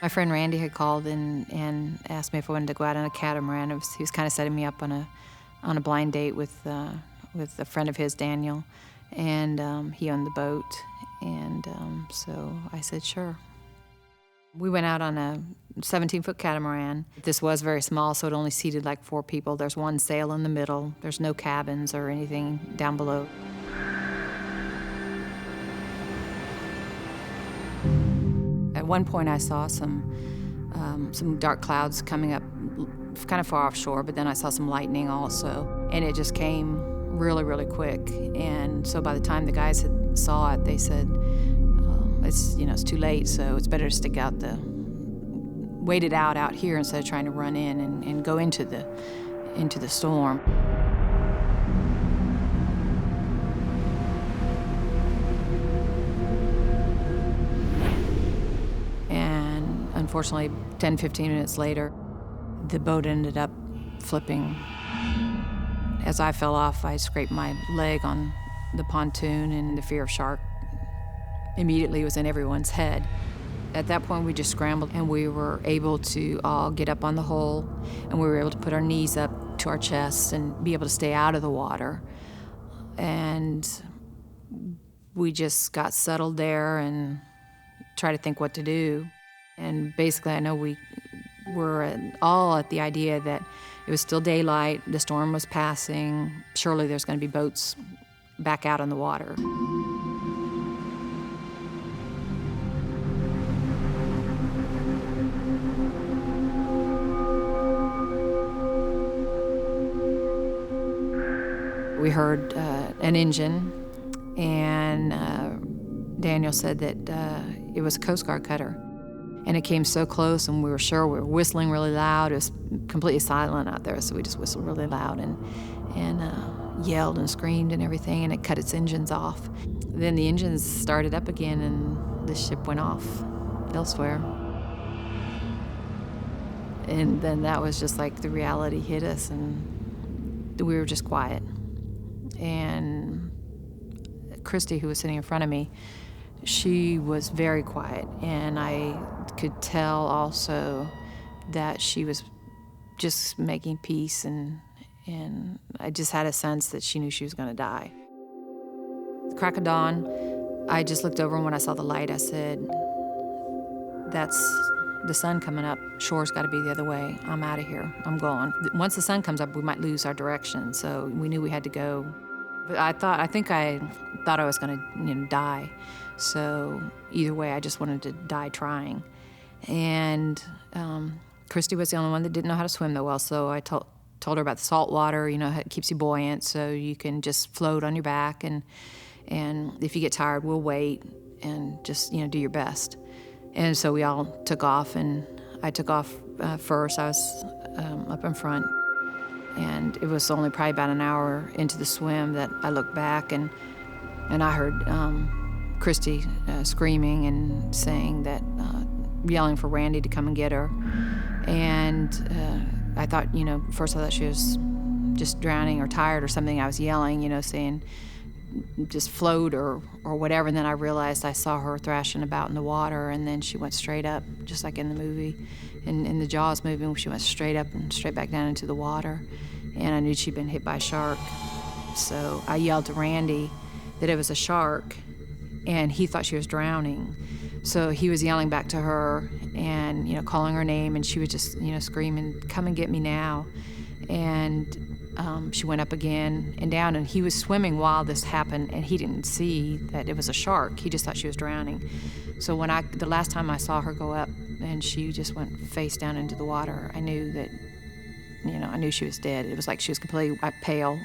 My friend Randy had called and asked me if I wanted to go out on a catamaran. He was kind of setting me up on a blind date with a friend of his, Daniel, and he owned the boat, and so I said sure. We went out on a 17-foot catamaran. This was very small, so it only seated like 4 people. There's one sail in the middle. There's no cabins or anything down below. At one point, I saw some dark clouds coming up kind of far offshore, but then I saw some lightning also, and it just came really, really quick. And so by the time the guys saw it, they said, it's too late, so it's better to wait it out here instead of trying to run in and go into the storm. And unfortunately, 10, 15 minutes later, the boat ended up flipping. As I fell off, I scraped my leg on the pontoon, and the fear of shark immediately was in everyone's head. At that point, we just scrambled, and we were able to all get up on the hull, and we were able to put our knees up to our chests and be able to stay out of the water. And we just got settled there and tried to think what to do. And basically, I know we were all at the idea that it was still daylight, the storm was passing, surely there's going to be boats back out on the water. We heard an engine, and Daniel said that it was a Coast Guard cutter. And it came so close, and we were sure. We were whistling really loud. It was completely silent out there, so we just whistled really loud and yelled and screamed and everything, and it cut its engines off. Then the engines started up again, and the ship went off elsewhere. And then that was just like the reality hit us, and we were just quiet. And Christy, who was sitting in front of me, she was very quiet, and I could tell also that she was just making peace, and I just had a sense that she knew she was going to die. The crack of dawn, I just looked over, and when I saw the light, I said, that's the sun coming up. Shore's got to be the other way. I'm out of here. I'm going. Once the sun comes up, we might lose our direction, so we knew we had to go. But I think I thought I was going to die. So either way, I just wanted to die trying. And Christy was the only one that didn't know how to swim that well, so I told her about the salt water. It keeps you buoyant, so you can just float on your back, and if you get tired, we'll wait, and just do your best. And so we all took off, and I took off first. I was up in front, and it was only probably about an hour into the swim that I looked back, and I heard Christy screaming and saying that, yelling for Randy to come and get her. And I thought, first I thought she was just drowning or tired or something. I was yelling, saying just float or whatever. And then I realized I saw her thrashing about in the water, and then she went straight up, just like in the movie. In the Jaws movie, she went straight up and straight back down into the water. And I knew she'd been hit by a shark. So I yelled to Randy that it was a shark, and he thought she was drowning. So he was yelling back to her and, calling her name, and she was just, screaming, "Come and get me now." And she went up again and down, and he was swimming while this happened, and he didn't see that it was a shark. He just thought she was drowning. So the last time I saw her go up and she just went face down into the water, I knew that, I knew she was dead. It was like she was completely pale,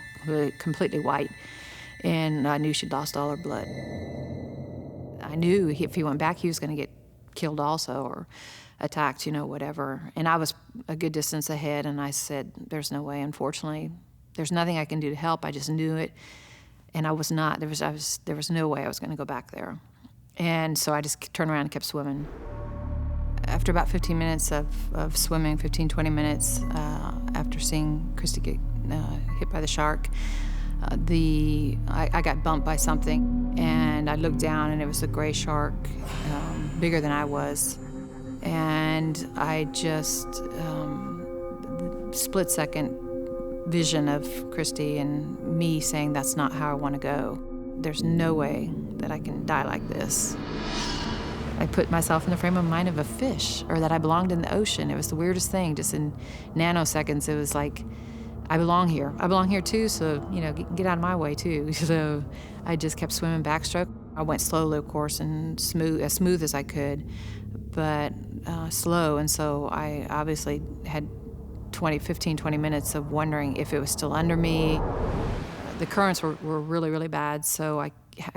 completely white, and I knew she'd lost all her blood. I knew if he went back, he was going to get killed also or attacked, whatever. And I was a good distance ahead, and I said, there's no way, unfortunately. There's nothing I can do to help. I just knew it, and I was not. There was no way I was going to go back there. And so I just turned around and kept swimming. After about 15 minutes of swimming, 15, 20 minutes, after seeing Christy get hit by the shark, I got bumped by something, and I looked down, and it was a gray shark, bigger than I was. And I just, split-second vision of Christy and me saying, that's not how I want to go. There's no way that I can die like this. I put myself in the frame of mind of a fish, or that I belonged in the ocean. It was the weirdest thing. Just in nanoseconds, it was like, I belong here. I belong here too, so, you know, get out of my way too. So I just kept swimming backstroke. I went slowly, of course, and as smooth as I could, but slow. And so I obviously had 15, 20 minutes of wondering if it was still under me. The currents were really, really bad, so I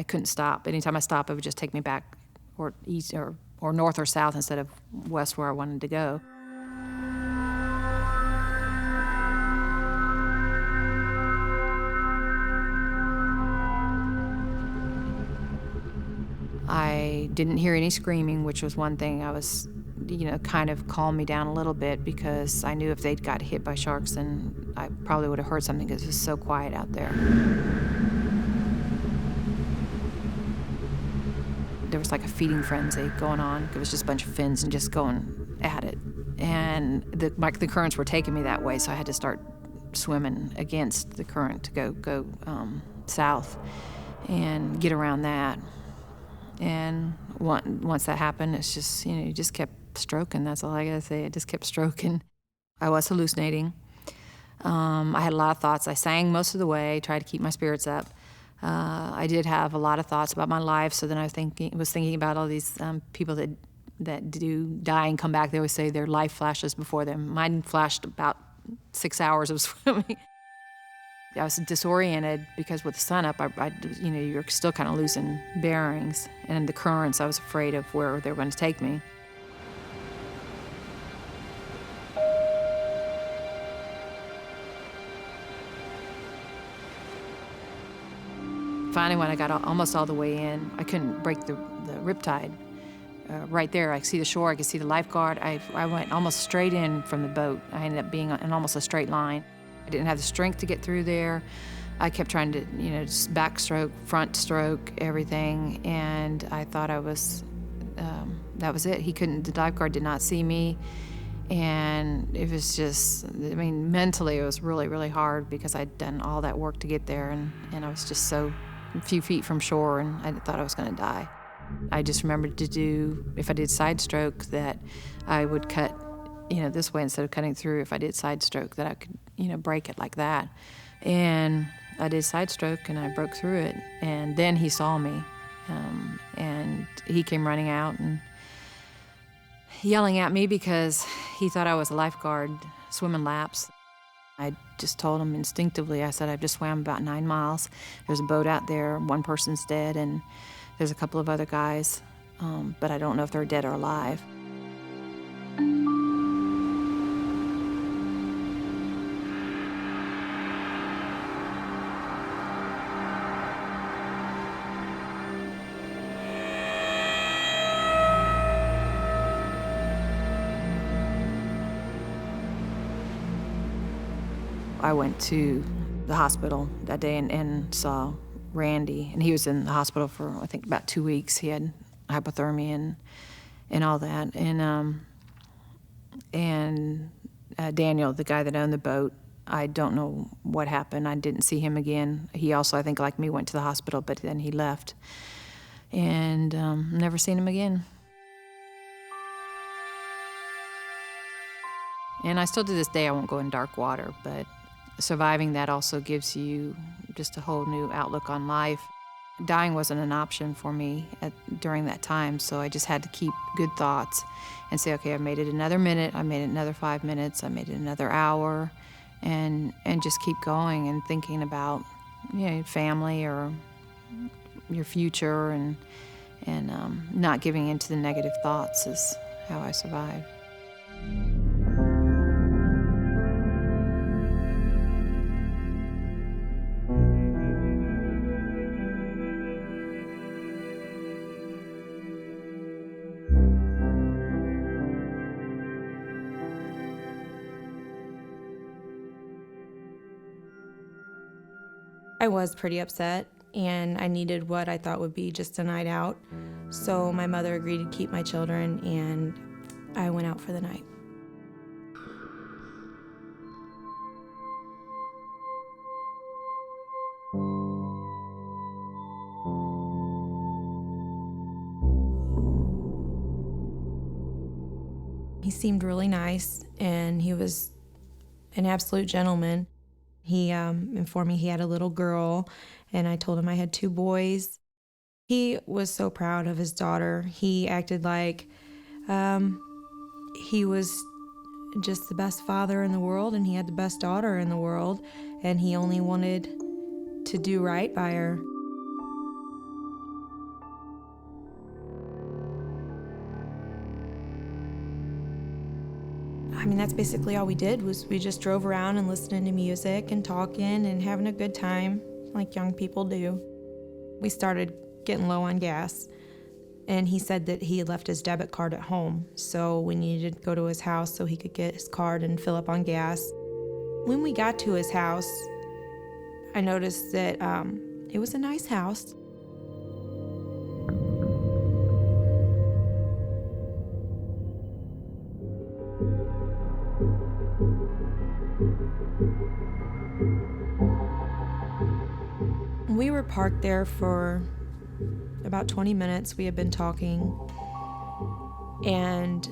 couldn't stop. Anytime I stopped, it would just take me back or east or north or south instead of west where I wanted to go. I didn't hear any screaming, which was one thing I was, you know, kind of calmed me down a little bit, because I knew if they'd got hit by sharks, then I probably would have heard something, because it was so quiet out there. There was like a feeding frenzy going on. It was just a bunch of fins and just going at it. And the currents were taking me that way, so I had to start swimming against the current to go south and get around that. And once that happened, it's just, you know, you just kept stroking. That's all I gotta say. I just kept stroking. I was hallucinating. I had a lot of thoughts. I sang most of the way, tried to keep my spirits up. I did have a lot of thoughts about my life. So then I was thinking about all these people that do die and come back. They always say their life flashes before them. Mine flashed about 6 hours of swimming. I was disoriented because with the sun up, you know, you're still kind of losing bearings. And the currents, I was afraid of where they were going to take me. Finally, when I got almost all the way in, I couldn't break the riptide. Right there, I could see the shore, I could see the lifeguard. I went almost straight in from the boat. I ended up being in almost a straight line. I didn't have the strength to get through there. I kept trying to, you know, just backstroke, front stroke, everything, and I thought that was it. The lifeguard did not see me, and it was just, I mean, mentally it was really, really hard, because I'd done all that work to get there, and I was just so a few feet from shore, and I thought I was gonna die. I just remembered to do, if I did side stroke, that I would cut, you know, this way instead of cutting through. If I did side stroke, that I could, you know, break it like that. And I did side stroke, and I broke through it. And then he saw me, and he came running out and yelling at me because he thought I was a lifeguard swimming laps. I just told him instinctively, I said, I've just swam about 9 miles. There's a boat out there, one person's dead, and there's a couple of other guys, but I don't know if they're dead or alive. I went to the hospital that day and saw Randy, and he was in the hospital for, I think, about 2 weeks. He had hypothermia and all that. And Daniel, the guy that owned the boat, I don't know what happened. I didn't see him again. He also, I think, like me, went to the hospital, but then he left. And never seen him again. And I still, to this day, I won't go in dark water, but surviving that also gives you just a whole new outlook on life. Dying wasn't an option for me during that time, so I just had to keep good thoughts and say, okay, I made it another minute, I made it another 5 minutes, I made it another hour, and just keep going and thinking about, you know, family or your future, and not giving into the negative thoughts is how I survived. I was pretty upset, and I needed what I thought would be just a night out. So my mother agreed to keep my children, and I went out for the night. He seemed really nice, and he was an absolute gentleman. He informed me he had a little girl, and I told him I had 2 boys. He was so proud of his daughter. He acted like he was just the best father in the world, and he had the best daughter in the world, and he only wanted to do right by her. I mean, that's basically all we did, was we just drove around and listening to music and talking and having a good time, like young people do. We started getting low on gas, and he said that he had left his debit card at home, so we needed to go to his house so he could get his card and fill up on gas. When we got to his house, I noticed that it was a nice house. We were parked there for about 20 minutes. We had been talking, and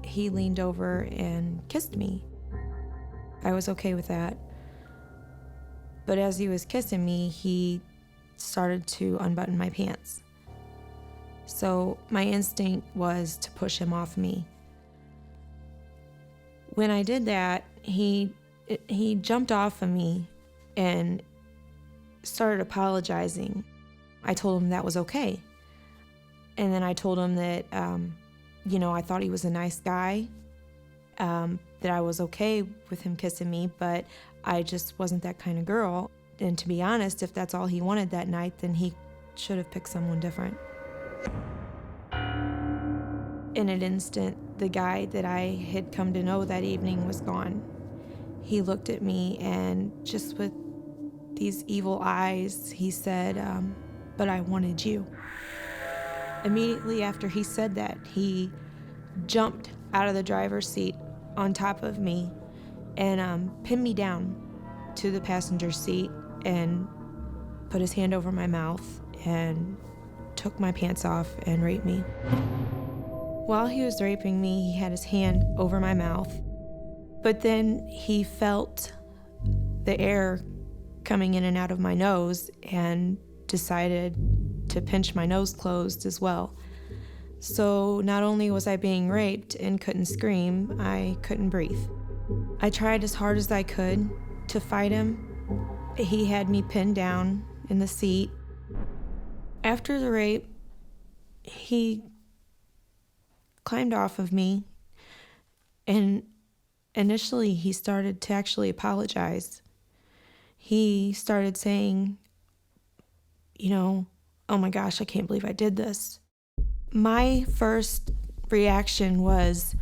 he leaned over and kissed me. I was okay with that. But as he was kissing me, he started to unbutton my pants. So my instinct was to push him off me. When I did that, he jumped off of me and started apologizing. I told him that was okay. And then I told him that, I thought he was a nice guy, that I was okay with him kissing me, but I just wasn't that kind of girl. And to be honest, if that's all he wanted that night, then he should have picked someone different. In an instant, the guy that I had come to know that evening was gone. He looked at me, and just with these evil eyes, he said, "But I wanted you." Immediately after he said that, he jumped out of the driver's seat on top of me and pinned me down to the passenger seat and put his hand over my mouth and took my pants off and raped me. While he was raping me, he had his hand over my mouth, but then he felt the air coming in and out of my nose and decided to pinch my nose closed as well. So not only was I being raped and couldn't scream, I couldn't breathe. I tried as hard as I could to fight him. He had me pinned down in the seat. After the rape, he climbed off of me, and initially he started to actually apologize. He started saying, "Oh my gosh, I can't believe I did this." My first reaction was,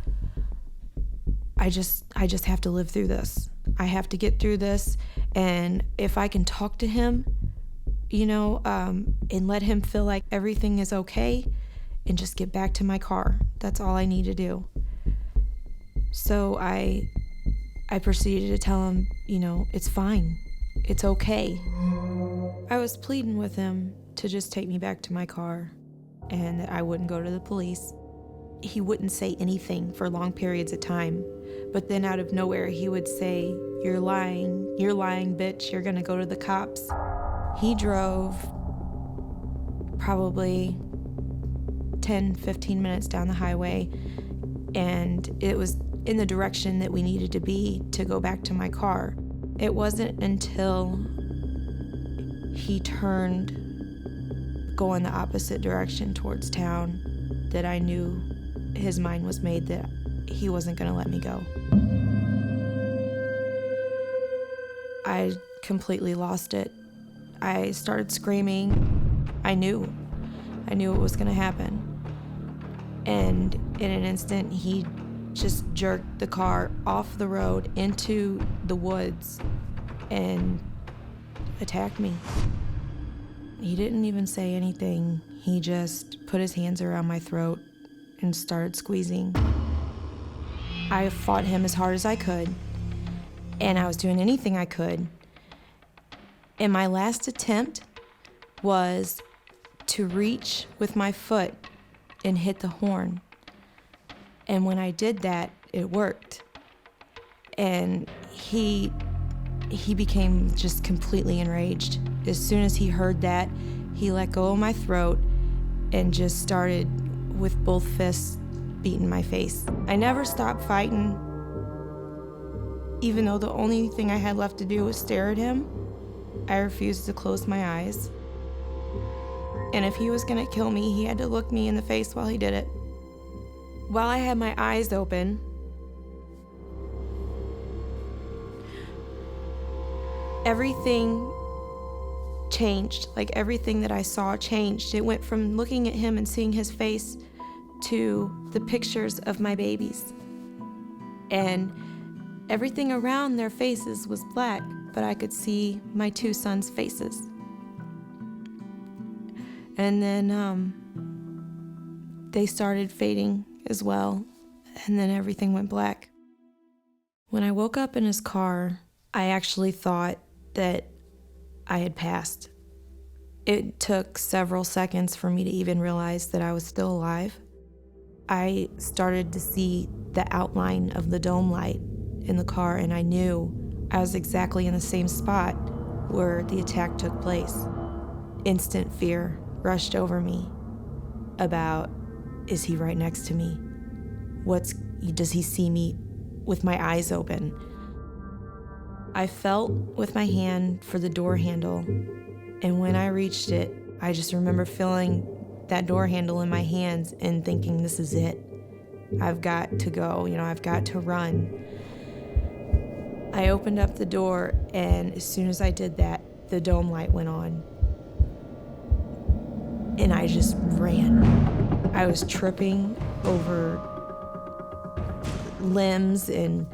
I just have to live through this. I have to get through this, and if I can talk to him, and let him feel like everything is okay, and just get back to my car. That's all I need to do. So I proceeded to tell him, it's fine. It's okay. I was pleading with him to just take me back to my car and that I wouldn't go to the police. He wouldn't say anything for long periods of time, but then out of nowhere he would say, you're lying, bitch, you're gonna go to the cops." He drove probably 10, 15 minutes down the highway, and it was in the direction that we needed to be to go back to my car. It wasn't until he turned going the opposite direction towards town that I knew his mind was made that he wasn't going to let me go. I completely lost it. I started screaming. I knew it was going to happen. And in an instant, he just jerked the car off the road into the woods and attacked me. He didn't even say anything. He just put his hands around my throat and started squeezing. I fought him as hard as I could, and I was doing anything I could. And my last attempt was to reach with my foot and hit the horn. And when I did that, it worked. And he became just completely enraged. As soon as he heard that, he let go of my throat and just started with both fists beating my face. I never stopped fighting, even though the only thing I had left to do was stare at him. I refused to close my eyes. And if he was gonna kill me, he had to look me in the face while he did it. While I had my eyes open, everything changed. Like, everything that I saw changed. It went from looking at him and seeing his face to the pictures of my babies. And everything around their faces was black, but I could see my 2 sons' faces. And then they started fading as well, and then everything went black. When I woke up in his car, I actually thought that I had passed. It took several seconds for me to even realize that I was still alive. I started to see the outline of the dome light in the car, and I knew I was exactly in the same spot where the attack took place. Instant fear rushed over me about, is he right next to me? Does he see me with my eyes open? I felt with my hand for the door handle, and when I reached it, I just remember feeling that door handle in my hands and thinking, this is it. I've got to go, I've got to run. I opened up the door, and as soon as I did that, the dome light went on. And I just ran. I was tripping over limbs and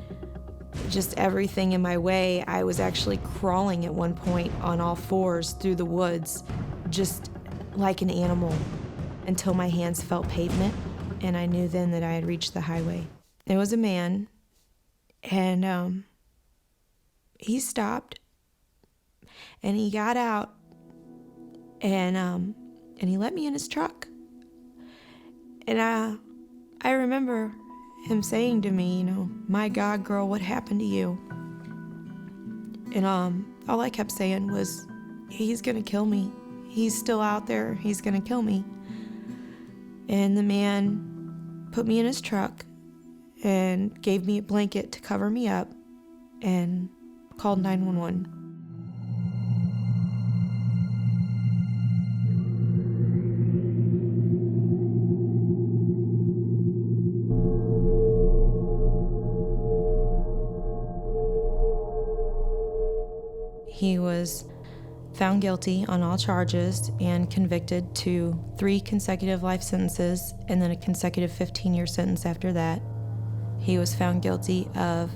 just everything in my way. I was actually crawling at one point on all fours through the woods, just like an animal, until my hands felt pavement, and I knew then that I had reached the highway. It was a man, and he stopped, and he got out, and he let me in his truck. And I remember him saying to me, my God, girl, what happened to you? And all I kept saying was, he's gonna kill me. He's still out there, he's gonna kill me. And the man put me in his truck and gave me a blanket to cover me up and called 911. He was found guilty on all charges and convicted to 3 consecutive life sentences and then a consecutive 15-year sentence after that. He was found guilty of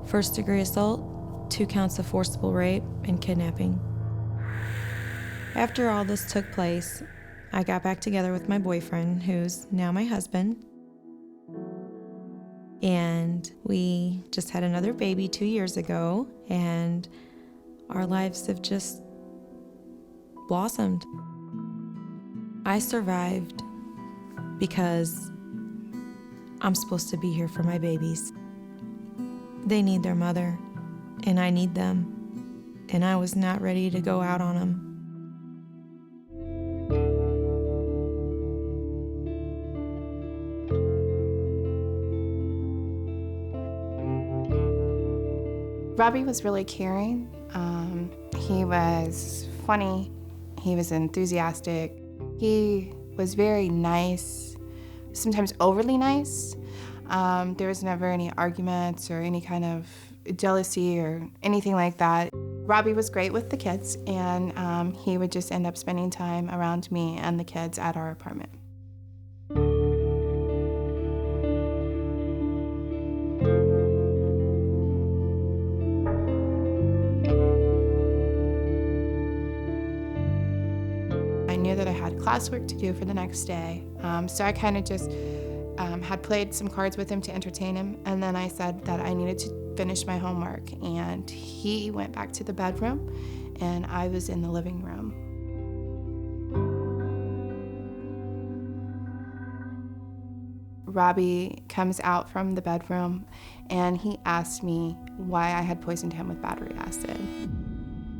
first-degree assault, 2 counts of forcible rape, and kidnapping. After all this took place, I got back together with my boyfriend, who's now my husband. And we just had another baby 2 years ago, and our lives have just blossomed. I survived because I'm supposed to be here for my babies. They need their mother, and I need them, and I was not ready to go out on them. Robbie was really caring. He was funny. He was enthusiastic. He was very nice, sometimes overly nice. There was never any arguments or any kind of jealousy or anything like that. Robbie was great with the kids, and he would just end up spending time around me and the kids at our apartment. I knew that I had classwork to do for the next day. So I kind of just had played some cards with him to entertain him, and then I said that I needed to finish my homework, and he went back to the bedroom, and I was in the living room. Robbie comes out from the bedroom, and he asked me why I had poisoned him with battery acid.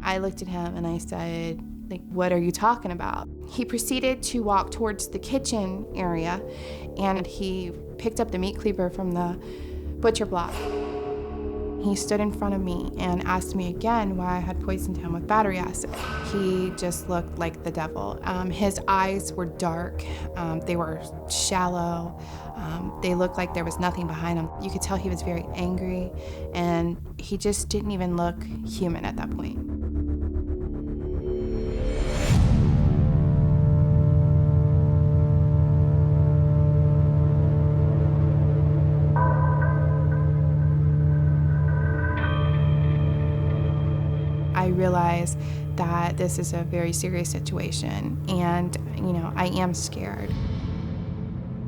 I looked at him and I said, like, what are you talking about? He proceeded to walk towards the kitchen area, and he picked up the meat cleaver from the butcher block. He stood in front of me and asked me again why I had poisoned him with battery acid. He just looked like the devil. His eyes were dark. They were shallow. They looked like there was nothing behind them. You could tell he was very angry, and he just didn't even look human at that point. I realize that this is a very serious situation, and, I am scared.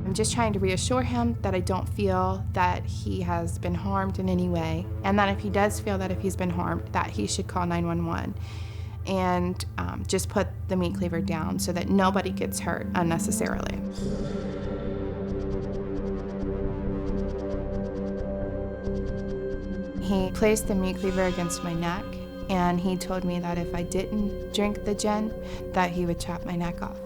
I'm just trying to reassure him that I don't feel that he has been harmed in any way, and that if he does feel that if he's been harmed, that he should call 911 and just put the meat cleaver down so that nobody gets hurt unnecessarily. He placed the meat cleaver against my neck, and he told me that if I didn't drink the gin, that he would chop my neck off.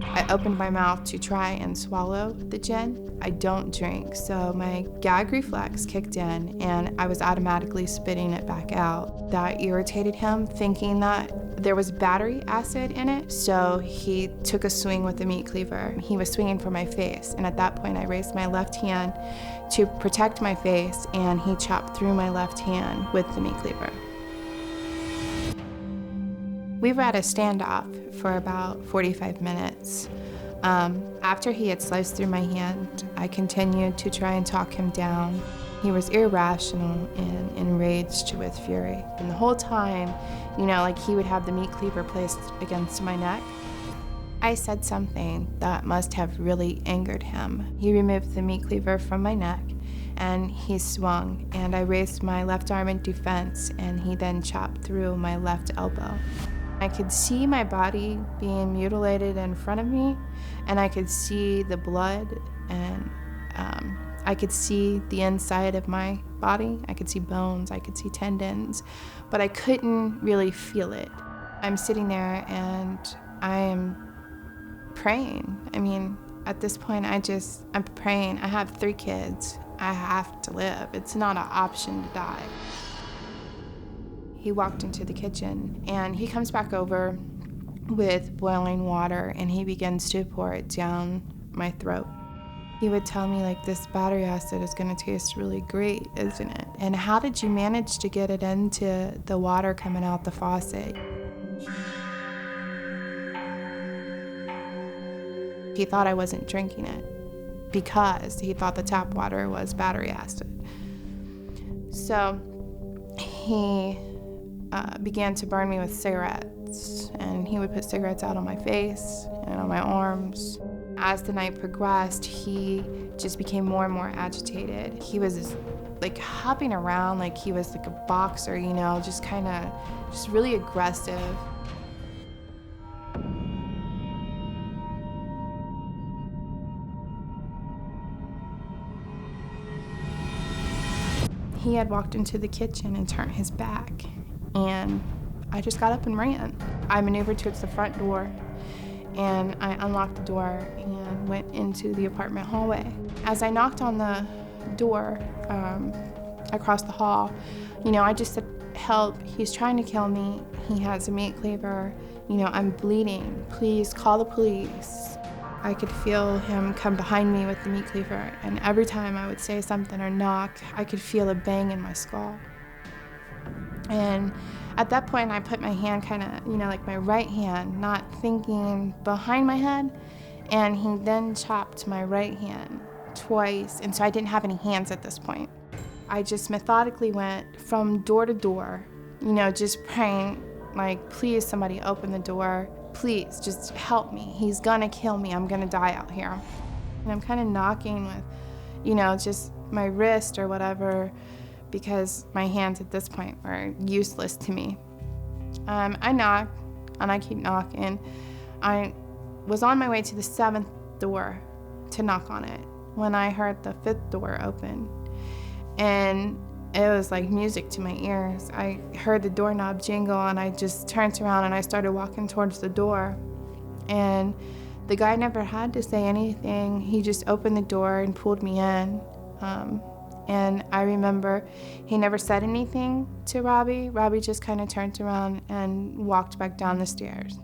I opened my mouth to try and swallow the gin. I don't drink, so my gag reflex kicked in, and I was automatically spitting it back out. That irritated him, thinking that there was battery acid in it, so he took a swing with the meat cleaver. He was swinging for my face, and at that point I raised my left hand to protect my face, and he chopped through my left hand with the meat cleaver. We were at a standoff for about 45 minutes. After he had sliced through my hand, I continued to try and talk him down. He was irrational and enraged with fury. And the whole time, he would have the meat cleaver placed against my neck. I said something that must have really angered him. He removed the meat cleaver from my neck, and he swung, and I raised my left arm in defense, and he then chopped through my left elbow. I could see my body being mutilated in front of me, and I could see the blood, and I could see the inside of my body. I could see bones, I could see tendons, but I couldn't really feel it. I'm sitting there and I am praying. At this point, I'm praying. I have 3 kids. I have to live. It's not an option to die. He walked into the kitchen, and he comes back over with boiling water, and he begins to pour it down my throat. He would tell me, this battery acid is going to taste really great, isn't it? And how did you manage to get it into the water coming out the faucet? He thought I wasn't drinking it because he thought the tap water was battery acid. So he began to burn me with cigarettes, and he would put cigarettes out on my face and on my arms. As the night progressed, he just became more and more agitated. He was hopping around like he was like a boxer, just really aggressive. He had walked into the kitchen and turned his back, and I just got up and ran. I maneuvered towards the front door, and I unlocked the door and went into the apartment hallway. As I knocked on the door across the hall, I just said, "Help, he's trying to kill me. He has a meat cleaver. I'm bleeding. Please call the police." I could feel him come behind me with the meat cleaver, and every time I would say something or knock, I could feel a bang in my skull. And at that point, I put my hand my right hand, not thinking, behind my head, and he then chopped my right hand twice, and so I didn't have any hands at this point. I just methodically went from door to door, just praying, please somebody open the door, please, just help me. He's gonna kill me. I'm gonna die out here. And I'm kind of knocking with, just my wrist or whatever, because my hands at this point were useless to me. I knock, and I keep knocking. I was on my way to the 7th door to knock on it when I heard the 5th door open. And it was like music to my ears. I heard the doorknob jingle, and I just turned around and I started walking towards the door. And the guy never had to say anything. He just opened the door and pulled me in. And I remember he never said anything to Robbie. Robbie just kind of turned around and walked back down the stairs.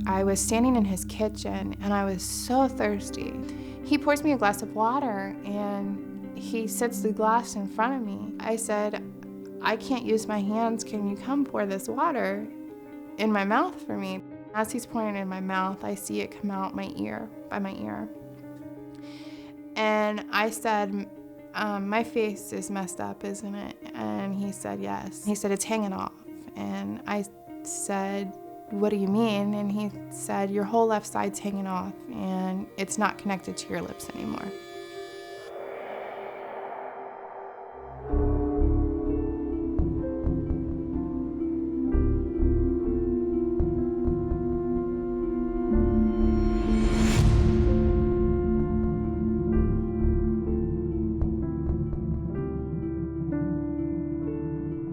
I was standing in his kitchen, and I was so thirsty. He pours me a glass of water, and he sets the glass in front of me. I said, I can't use my hands. Can you come pour this water in my mouth for me? As he's pouring it in my mouth, I see it come out my ear, by my ear. And I said, my face is messed up, isn't it? And he said, yes. He said, it's hanging off. And I said, what do you mean? And he said, your whole left side's hanging off, and it's not connected to your lips anymore.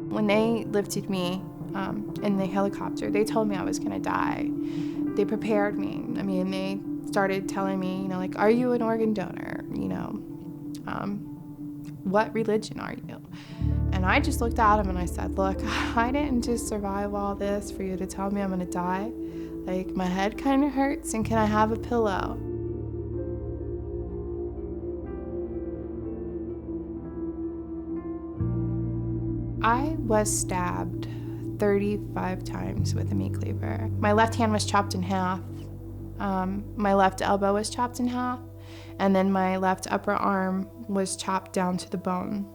When they lifted me in the helicopter, they told me I was gonna die. They prepared me. I mean, they started telling me, are you an organ donor? What religion are you? And I just looked at him and I said, look, I didn't just survive all this for you to tell me I'm gonna die. Like, my head kind of hurts, and can I have a pillow? I was stabbed 35 times with a meat cleaver. My left hand was chopped in half. My left elbow was chopped in half. And then my left upper arm was chopped down to the bone.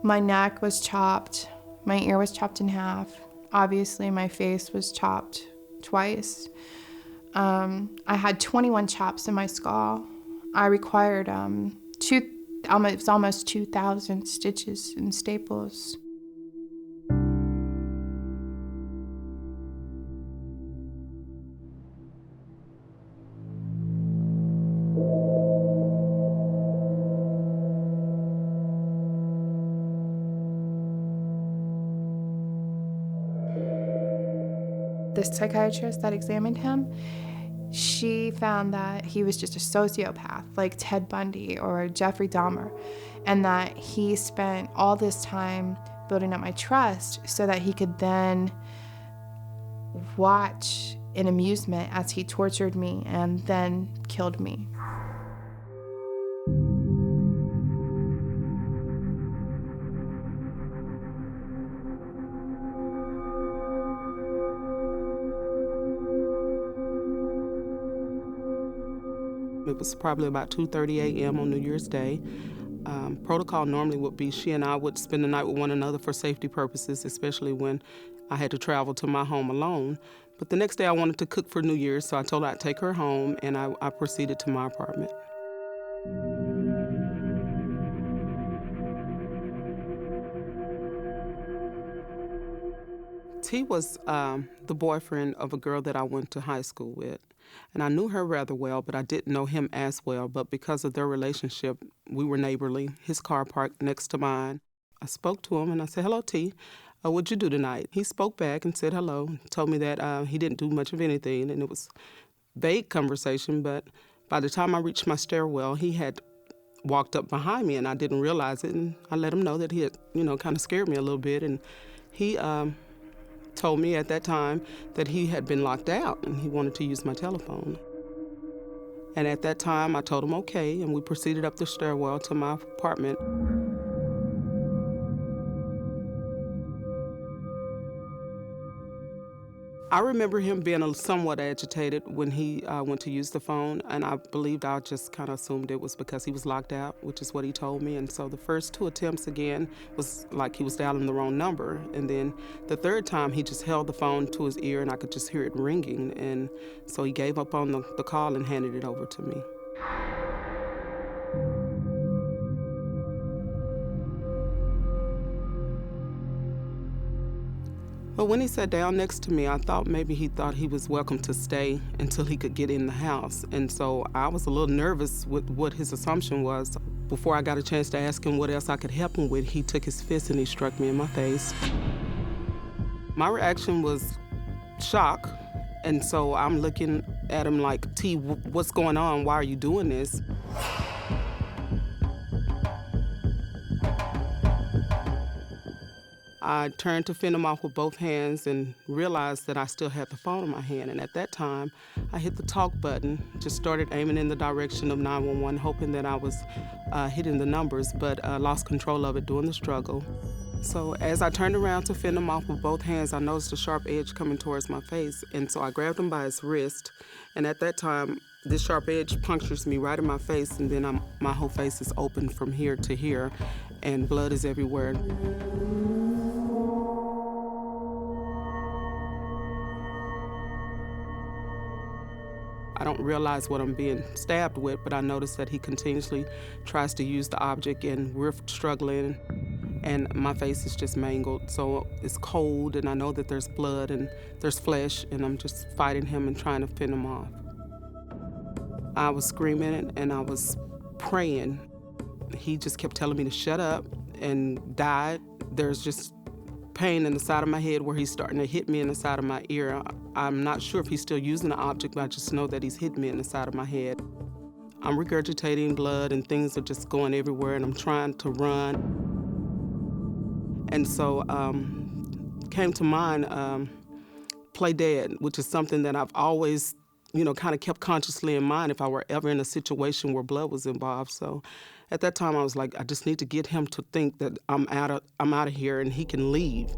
My neck was chopped. My ear was chopped in half. Obviously, my face was chopped twice. I had 21 chops in my skull. I required almost 2,000 stitches and staples. The psychiatrist that examined him, she found that he was just a sociopath, like Ted Bundy or Jeffrey Dahmer, and that he spent all this time building up my trust so that he could then watch in amusement as he tortured me and then killed me. It was probably about 2:30 a.m. on New Year's Day. Protocol normally would be she and I would spend the night with one another for safety purposes, especially when I had to travel to my home alone. But the next day I wanted to cook for New Year's, so I told her I'd take her home, and I proceeded to my apartment. T was the boyfriend of a girl that I went to high school with. And I knew her rather well, but I didn't know him as well. But because of their relationship, we were neighborly. His car parked next to mine. I spoke to him and I said, hello, T. What'd you do tonight? He spoke back and said hello, told me that he didn't do much of anything. And it was vague conversation, but by the time I reached my stairwell, he had walked up behind me and I didn't realize it. And I let him know that he had, kind of scared me a little bit. And he told me at that time that he had been locked out and he wanted to use my telephone. And at that time, I told him okay, and we proceeded up the stairwell to my apartment. I remember him being somewhat agitated when he went to use the phone, and I believed I just kind of assumed it was because he was locked out, which is what he told me. And so the first 2 attempts again was like he was dialing the wrong number. And then the third time, he just held the phone to his ear, and I could just hear it ringing. And so he gave up on the call and handed it over to me. But when he sat down next to me, I thought maybe he thought he was welcome to stay until he could get in the house. And so I was a little nervous with what his assumption was. Before I got a chance to ask him what else I could help him with, he took his fist and he struck me in my face. My reaction was shock. And so I'm looking at him like, T, what's going on? Why are you doing this? I turned to fend him off with both hands and realized that I still had the phone in my hand. And at that time, I hit the talk button, just started aiming in the direction of 911, hoping that I was hitting the numbers, but lost control of it during the struggle. So as I turned around to fend him off with both hands, I noticed a sharp edge coming towards my face. And so I grabbed him by his wrist. And at that time, this sharp edge punctures me right in my face, and then my whole face is open from here to here, and blood is everywhere. I don't realize what I'm being stabbed with, but I notice that he continuously tries to use the object, and we're struggling, and my face is just mangled. So it's cold, and I know that there's blood and there's flesh, and I'm just fighting him and trying to fend him off. I was screaming and I was praying. He just kept telling me to shut up and died. There's just pain in the side of my head where he's starting to hit me in the side of my ear. I'm not sure if he's still using the object, but I just know that he's hitting me in the side of my head. I'm regurgitating blood and things are just going everywhere, and I'm trying to run. And so came to mind play dead, which is something that I've always, kind of kept consciously in mind if I were ever in a situation where blood was involved. So at that time, I was like, I just need to get him to think that I'm out of here and he can leave.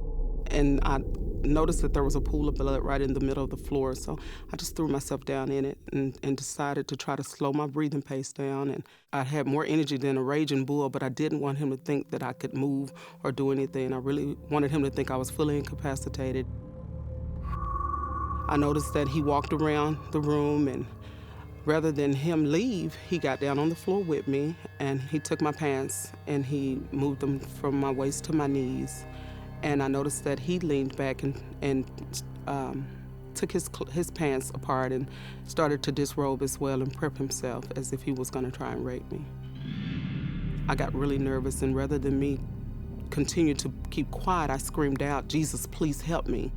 And I noticed that there was a pool of blood right in the middle of the floor. So I just threw myself down in it and decided to try to slow my breathing pace down. And I had more energy than a raging bull, but I didn't want him to think that I could move or do anything. I really wanted him to think I was fully incapacitated. I noticed that he walked around the room, and rather than him leave, he got down on the floor with me, and he took my pants and he moved them from my waist to my knees. And I noticed that he leaned back and took his pants apart and started to disrobe as well and prep himself as if he was going to try and rape me. I got really nervous, and rather than me continue to keep quiet, I screamed out, "Jesus, please help me."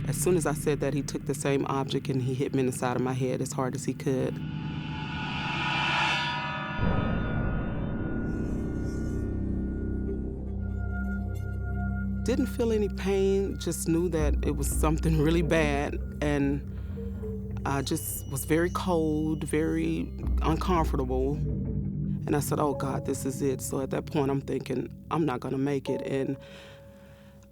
As soon as I said that, he took the same object and he hit me in the side of my head as hard as he could. Didn't feel any pain, just knew that it was something really bad, and I just was very cold, very uncomfortable. And I said, oh God, this is it. So at that point, I'm thinking, I'm not gonna make it. And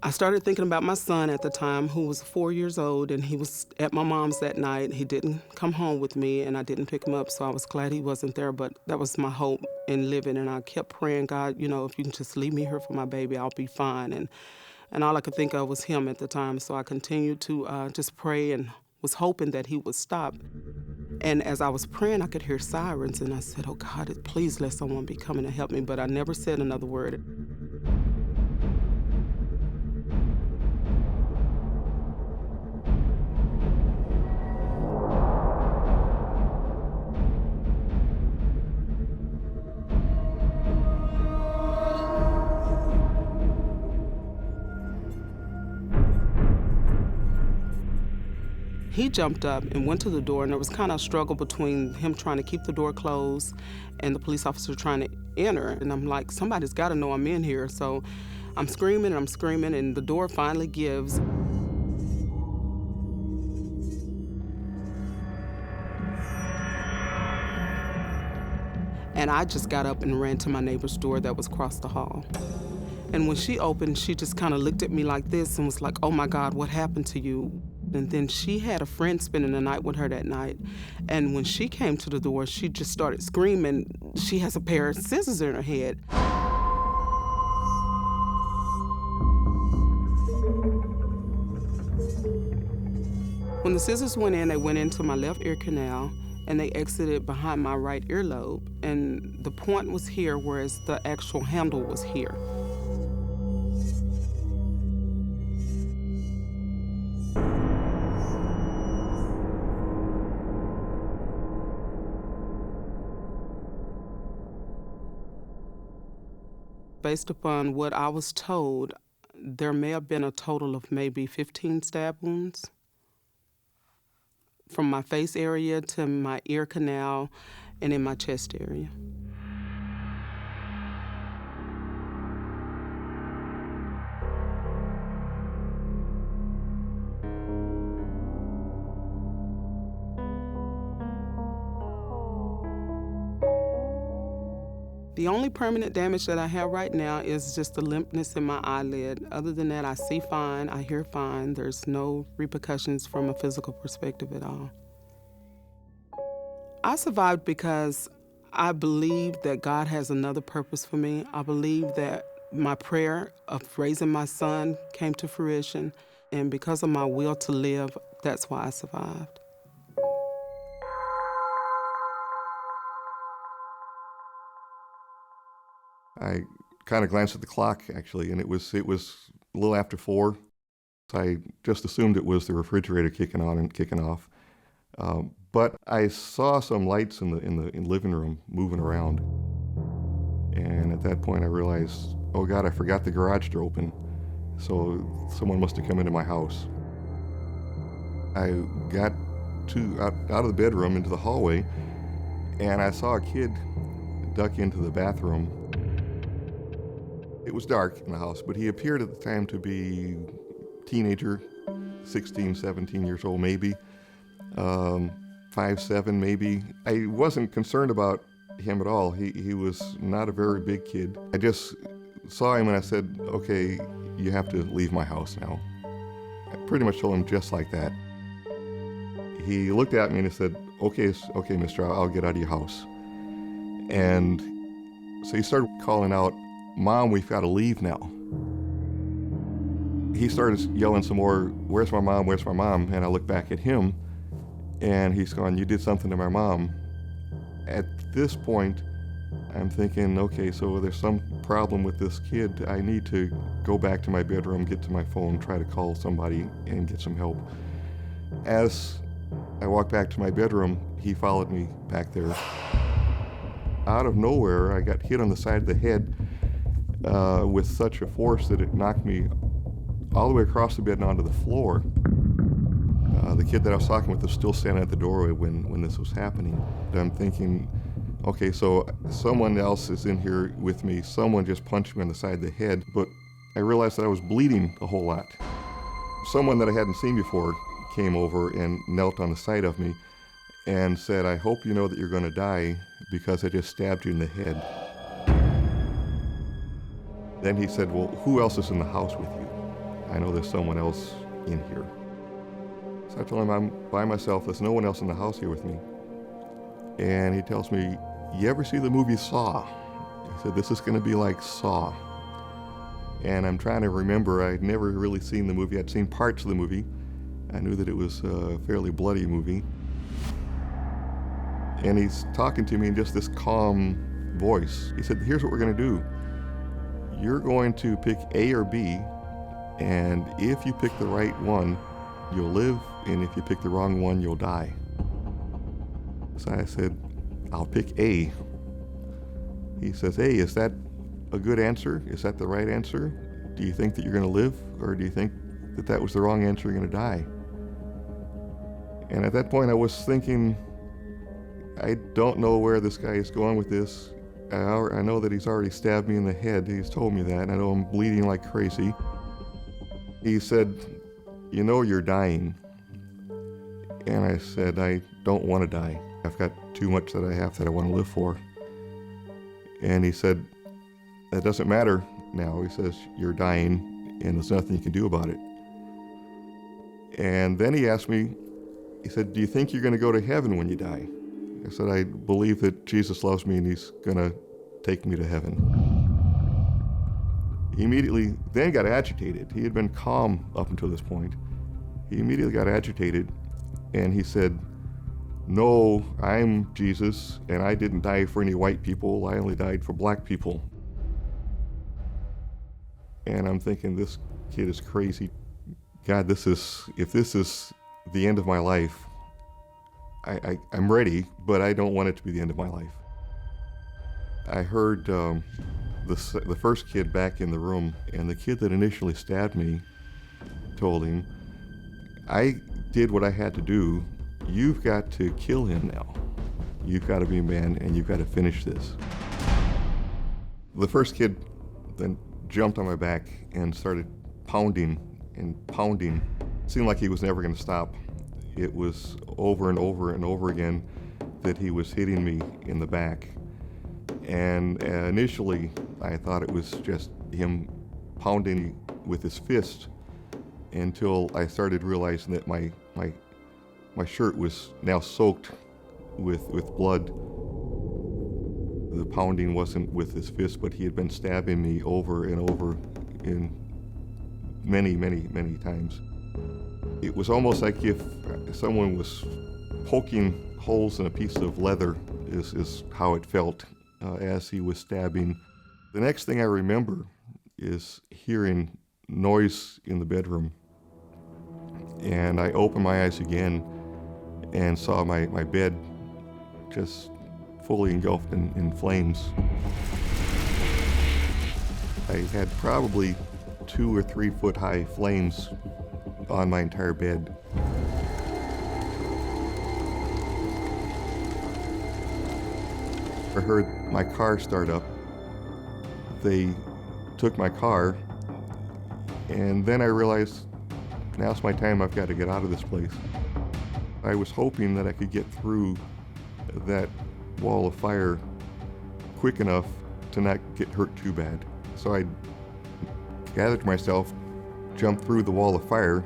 I started thinking about my son at the time, who was 4 years old, and he was at my mom's that night. He didn't come home with me, and I didn't pick him up, so I was glad he wasn't there, but that was my hope in living, and I kept praying, God, if you can just leave me here for my baby, I'll be fine. And all I could think of was him at the time, so I continued to just pray and was hoping that he would stop. And as I was praying, I could hear sirens, and I said, oh God, please let someone be coming to help me, but I never said another word. He jumped up and went to the door, and there was kind of a struggle between him trying to keep the door closed and the police officer trying to enter. And I'm like, somebody's got to know I'm in here. So I'm screaming, and the door finally gives. And I just got up and ran to my neighbor's door that was across the hall. And when she opened, she just kind of looked at me like this and was like, "Oh my God, what happened to you?" And then she had a friend spending the night with her that night. And when she came to the door, she just started screaming. She has a pair of scissors in her head. When the scissors went in, they went into my left ear canal and they exited behind my right earlobe. And the point was here, whereas the actual handle was here. Based upon what I was told, there may have been a total of maybe 15 stab wounds from my face area to my ear canal and in my chest area. The only permanent damage that I have right now is just the limpness in my eyelid. Other than that, I see fine, I hear fine. There's no repercussions from a physical perspective at all. I survived because I believe that God has another purpose for me. I believe that my prayer of raising my son came to fruition, and because of my will to live, that's why I survived. I kind of glanced at the clock, actually, and it was a little after 4. I just assumed it was the refrigerator kicking on and kicking off. But I saw some lights in the living room moving around. And at that point I realized, oh God, I forgot the garage door open. So someone must have come into my house. I got out of the bedroom into the hallway, and I saw a kid duck into the bathroom. It was dark in the house, but he appeared at the time to be teenager, 16, 17 years old maybe, 5'7" maybe. I wasn't concerned about him at all. He was not a very big kid. I just saw him and I said, okay, you have to leave my house now. I pretty much told him just like that. He looked at me and he said, okay, mister, I'll get out of your house. And so he started calling out, Mom, we've got to leave now. He started yelling some more, where's my mom, where's my mom? And I looked back at him, and he's going, you did something to my mom. At this point, I'm thinking, okay, so there's some problem with this kid. I need to go back to my bedroom, get to my phone, try to call somebody and get some help. As I walked back to my bedroom, he followed me back there. Out of nowhere, I got hit on the side of the head with such a force that it knocked me all the way across the bed and onto the floor. The kid that I was talking with was still standing at the doorway when this was happening. I'm thinking, okay, so someone else is in here with me. Someone just punched me on the side of the head, but I realized that I was bleeding a whole lot. Someone that I hadn't seen before came over and knelt on the side of me and said, I hope you know that you're going to die because I just stabbed you in the head. Then he said, well, who else is in the house with you? I know there's someone else in here. So I told him I'm by myself, there's no one else in the house here with me. And he tells me, you ever see the movie Saw? He said, this is going to be like Saw. And I'm trying to remember, I'd never really seen the movie. I'd seen parts of the movie. I knew that it was a fairly bloody movie. And he's talking to me in just this calm voice. He said, here's what we're going to do. You're going to pick A or B, and if you pick the right one, you'll live, and if you pick the wrong one, you'll die. So I said, I'll pick A. He says, hey, is that a good answer? Is that the right answer? Do you think that you're going to live, or do you think that that was the wrong answer, you're going to die? And at that point, I was thinking, I don't know where this guy is going with this. I know that he's already stabbed me in the head. He's told me that, and I know I'm bleeding like crazy. He said, you know you're dying. And I said, I don't want to die. I've got too much that I have that I want to live for. And he said, that doesn't matter. now. He says, you're dying and there's nothing you can do about it. And then he asked me, he said, do you think you're going to go to heaven when you die? I said, I believe that Jesus loves me and he's going to take me to heaven. He immediately then got agitated. He had been calm up until this point. He immediately got agitated and he said, no, I'm Jesus and I didn't die for any white people. I only died for black people. And I'm thinking, this kid is crazy. God, if this is the end of my life, I'm ready, but I don't want it to be the end of my life. I heard the first kid back in the room, and the kid that initially stabbed me told him, I did what I had to do. You've got to kill him now. You've got to be a man, and you've got to finish this. The first kid then jumped on my back and started pounding and pounding. It seemed like he was never going to stop. It was over and over and over again that he was hitting me in the back. And initially, I thought it was just him pounding with his fist until I started realizing that my shirt was now soaked with blood. The pounding wasn't with his fist, but he had been stabbing me over and over in many, many, many times. It was almost like if someone was poking holes in a piece of leather is how it felt as he was stabbing. The next thing I remember is hearing noise in the bedroom. And I opened my eyes again and saw my bed just fully engulfed in flames. I had probably 2 or 3 foot high flames on my entire bed. I heard my car start up. They took my car, and then I realized, now's my time, I've got to get out of this place. I was hoping that I could get through that wall of fire quick enough to not get hurt too bad. So I gathered myself, jumped through the wall of fire.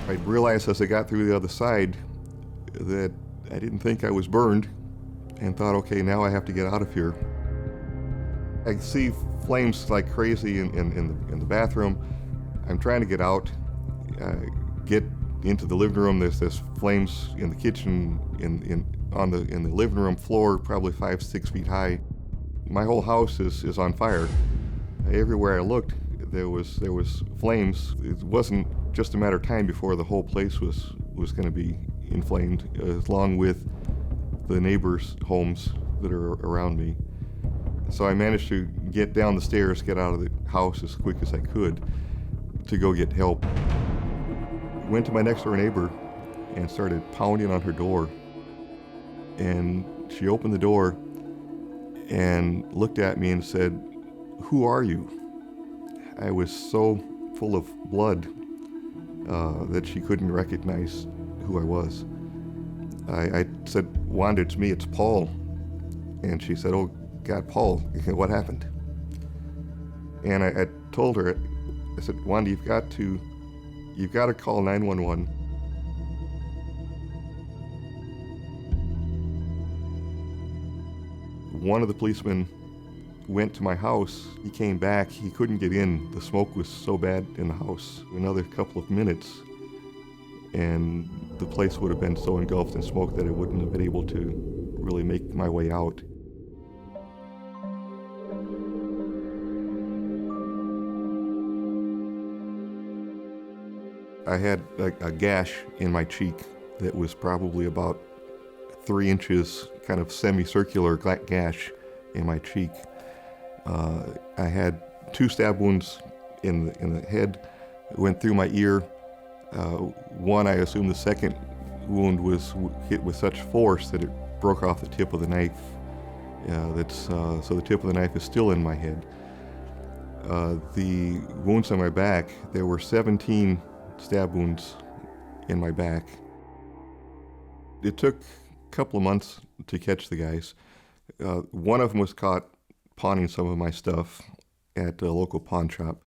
I realized as I got through the other side that I didn't think I was burned and thought, okay, now I have to get out of here. I see flames like crazy in the bathroom. I'm trying to get out, get into the living room. There's flames in the kitchen, in the living room floor, probably 5-6 feet high. My whole house is on fire. Everywhere I looked, there was flames. It wasn't just a matter of time before the whole place was going to be inflamed, along with the neighbors' homes that are around me. So I managed to get down the stairs, get out of the house as quick as I could to go get help. Went to my next door neighbor and started pounding on her door. And she opened the door and looked at me and said, "Who are you?" I was so full of blood that she couldn't recognize who I was. I said, "Wanda, it's me, it's Paul." And she said, "Oh God, Paul, what happened?" And I told her, I said, "Wanda, you've got to call 911. One of the policemen went to my house. He came back. He couldn't get in. The smoke was so bad in the house. Another couple of minutes, and the place would have been so engulfed in smoke that I wouldn't have been able to really make my way out. I had a gash in my cheek that was probably about 3 inches, kind of semicircular gash in my cheek. I had 2 stab wounds in the head. It went through my ear. One, I assume the second wound was hit with such force that it broke off the tip of the knife. So the tip of the knife is still in my head. The wounds on my back, there were 17 stab wounds in my back. It took a couple of months to catch the guys. One of them was caught pawning some of my stuff at a local pawn shop.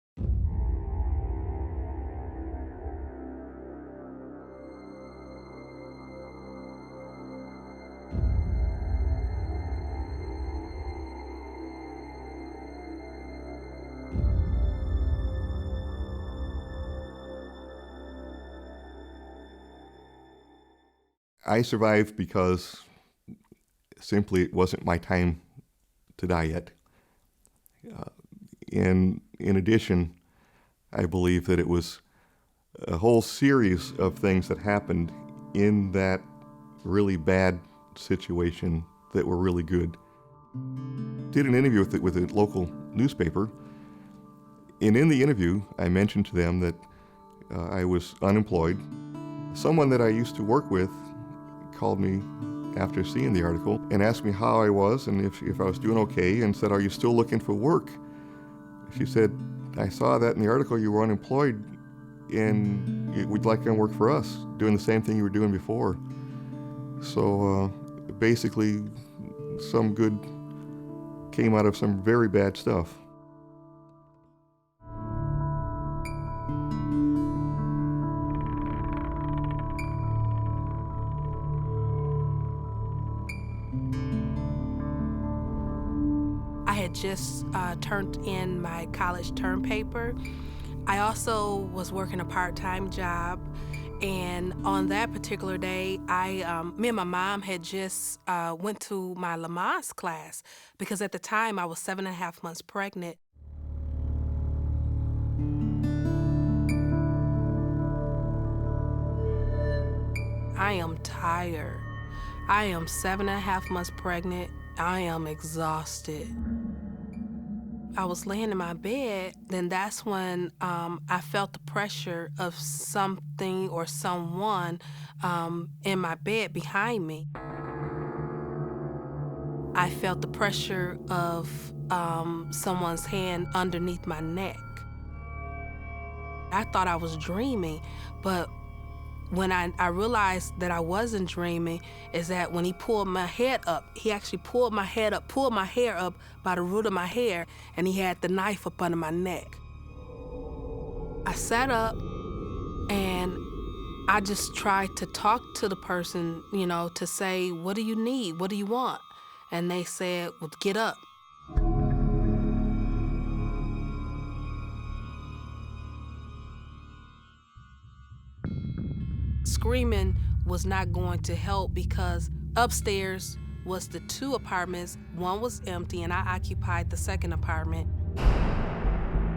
I survived because simply it wasn't my time to die yet. In addition, I believe that it was a whole series of things that happened in that really bad situation that were really good. Did an interview with a local newspaper, and in the interview, I mentioned to them that I was unemployed. Someone that I used to work with called me after seeing the article and asked me how I was and if I was doing okay, and said, "Are you still looking for work?" She said, "I saw that in the article you were unemployed and we'd like you to work for us, doing the same thing you were doing before." So basically, some good came out of some very bad stuff. I had just turned in my college term paper. I also was working a part-time job, and on that particular day, me and my mom had just went to my Lamaze class because at the time I was 7.5 months pregnant. I am tired. I am 7.5 months pregnant. I am exhausted. I was laying in my bed, then that's when I felt the pressure of something or someone in my bed behind me. I felt the pressure of someone's hand underneath my neck. I thought I was dreaming, but when I realized that I wasn't dreaming is that when he pulled my head up, he actually pulled my hair up by the root of my hair, and he had the knife up under my neck. I sat up and I just tried to talk to the person, to say, "What do you need? What do you want?" And they said, "Well, get up." Screaming was not going to help because upstairs was the 2 apartments. One was empty and I occupied the second apartment.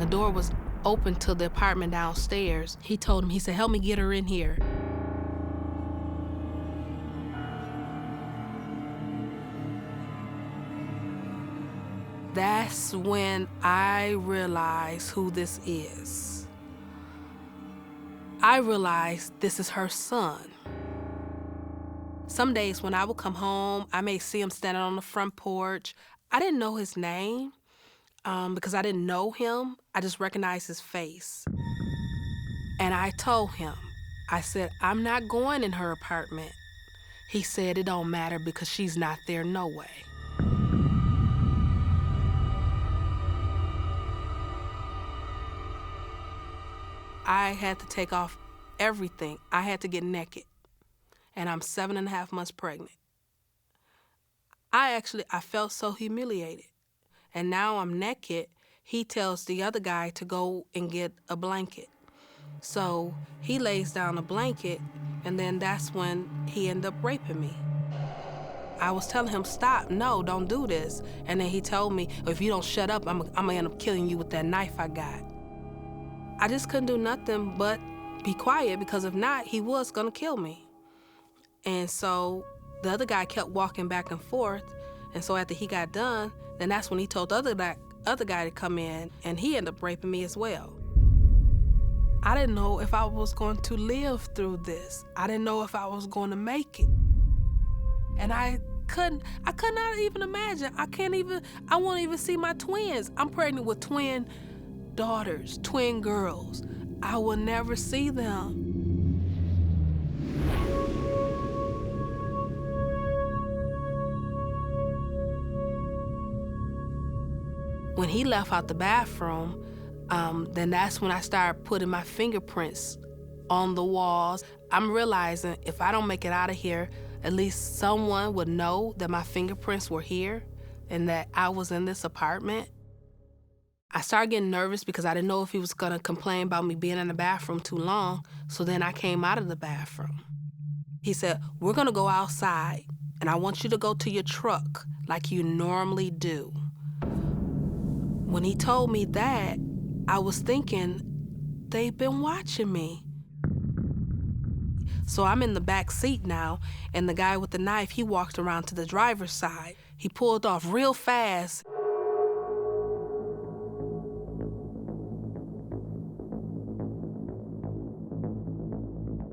The door was open to the apartment downstairs. He told him, he said, "Help me get her in here." That's when I realized who this is. I realized this is her son. Some days when I would come home, I may see him standing on the front porch. I didn't know his name because I didn't know him. I just recognized his face. And I told him, I said, "I'm not going in her apartment." He said, "It don't matter because she's not there no way." I had to take off everything. I had to get naked. And I'm 7.5 months pregnant. I felt so humiliated. And now I'm naked. He tells the other guy to go and get a blanket. So he lays down a blanket, and then that's when he ended up raping me. I was telling him, "Stop, no, don't do this." And then he told me, "If you don't shut up, I'm gonna end up killing you with that knife I got." I just couldn't do nothing but be quiet because if not, he was gonna kill me. And so the other guy kept walking back and forth. And so after he got done, then that's when he told the other guy to come in, and he ended up raping me as well. I didn't know if I was going to live through this. I didn't know if I was going to make it. And I could not even imagine. I won't even see my twins. I'm pregnant with twin daughters, twin girls. I will never see them. When he left out the bathroom, then that's when I started putting my fingerprints on the walls. I'm realizing if I don't make it out of here, at least someone would know that my fingerprints were here and that I was in this apartment. I started getting nervous because I didn't know if he was gonna complain about me being in the bathroom too long. So then I came out of the bathroom. He said, "We're gonna go outside and I want you to go to your truck like you normally do." When he told me that, I was thinking, they've been watching me. So I'm in the back seat now, and the guy with the knife, he walked around to the driver's side. He pulled off real fast.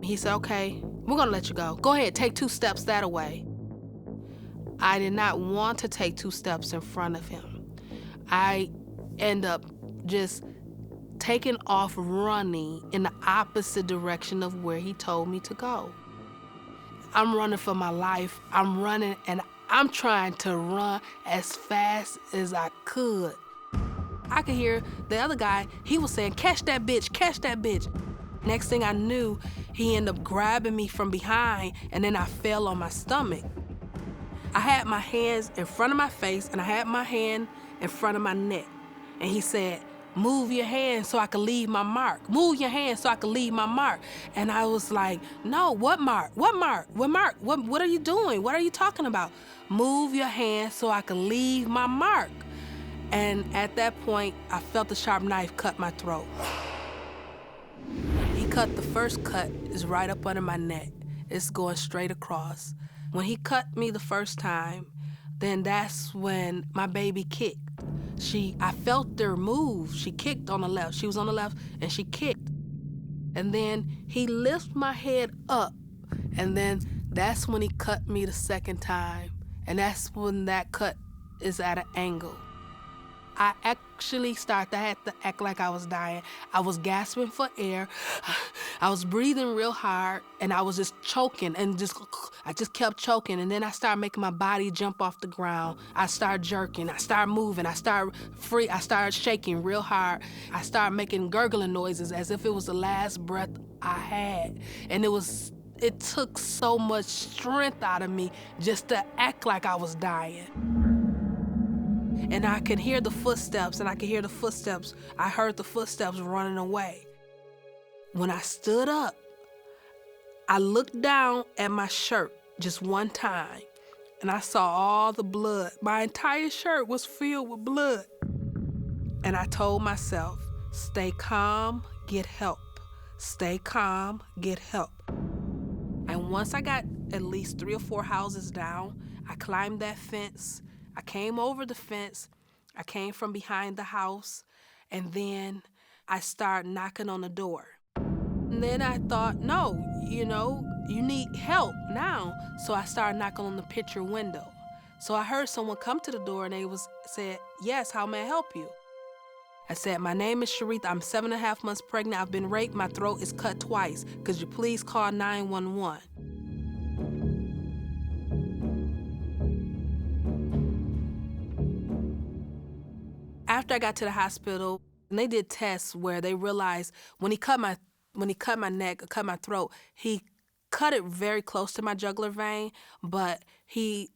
He said, "Okay, we're gonna let you go. Go ahead, take 2 steps that way." I did not want to take 2 steps in front of him. I end up just taking off running in the opposite direction of where he told me to go. I'm running for my life. I'm running and I'm trying to run as fast as I could. I could hear the other guy, he was saying, "Catch that bitch, catch that bitch." Next thing I knew, he ended up grabbing me from behind and then I fell on my stomach. I had my hands in front of my face and I had my hand in front of my neck. And he said, "Move your hand so I can leave my mark. Move your hand so I can leave my mark." And I was like, "No, what mark? What mark? What mark? What are you doing? What are you talking about? Move your hand so I can leave my mark." And at that point, I felt the sharp knife cut my throat. He cut, the first cut is right up under my neck. It's going straight across. When he cut me the first time, then that's when my baby kicked. I felt her move. She kicked on the left. She was on the left and she kicked. And then he lifted my head up. And then that's when he cut me the second time. And that's when that cut is at an angle. I actually started, I had to act like I was dying. I was gasping for air. I was breathing real hard and I was just choking and I just kept choking. And then I started making my body jump off the ground. I started jerking, I started moving, I started shaking real hard. I started making gurgling noises as if it was the last breath I had. And it took so much strength out of me just to act like I was dying. And I could hear the footsteps, I heard the footsteps running away. When I stood up, I looked down at my shirt just one time, and I saw all the blood. My entire shirt was filled with blood. And I told myself, stay calm, get help. Stay calm, get help. And once I got at least 3 or 4 houses down, I climbed that fence. I came over the fence, I came from behind the house, and then I started knocking on the door. And then I thought, no, you need help now. So I started knocking on the picture window. So I heard someone come to the door and they said, "Yes, how may I help you?" I said, "My name is Sharitha, I'm 7.5 months pregnant, I've been raped, my throat is cut twice. Could you please call 911? After I got to the hospital, and they did tests where they realized when he cut my neck, cut my throat, he cut it very close to my jugular vein, but he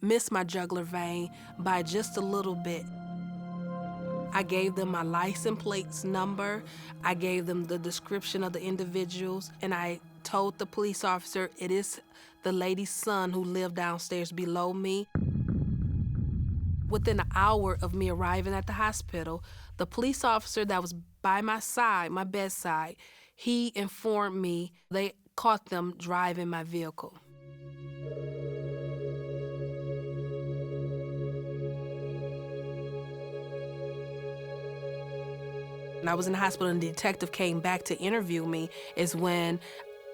missed my jugular vein by just a little bit. I gave them my license plates number, I gave them the description of the individuals, and I told the police officer it is the lady's son who lived downstairs below me. Within an hour of me arriving at the hospital, the police officer that was by my side, my bedside, he informed me they caught them driving my vehicle. When I was in the hospital and the detective came back to interview me is when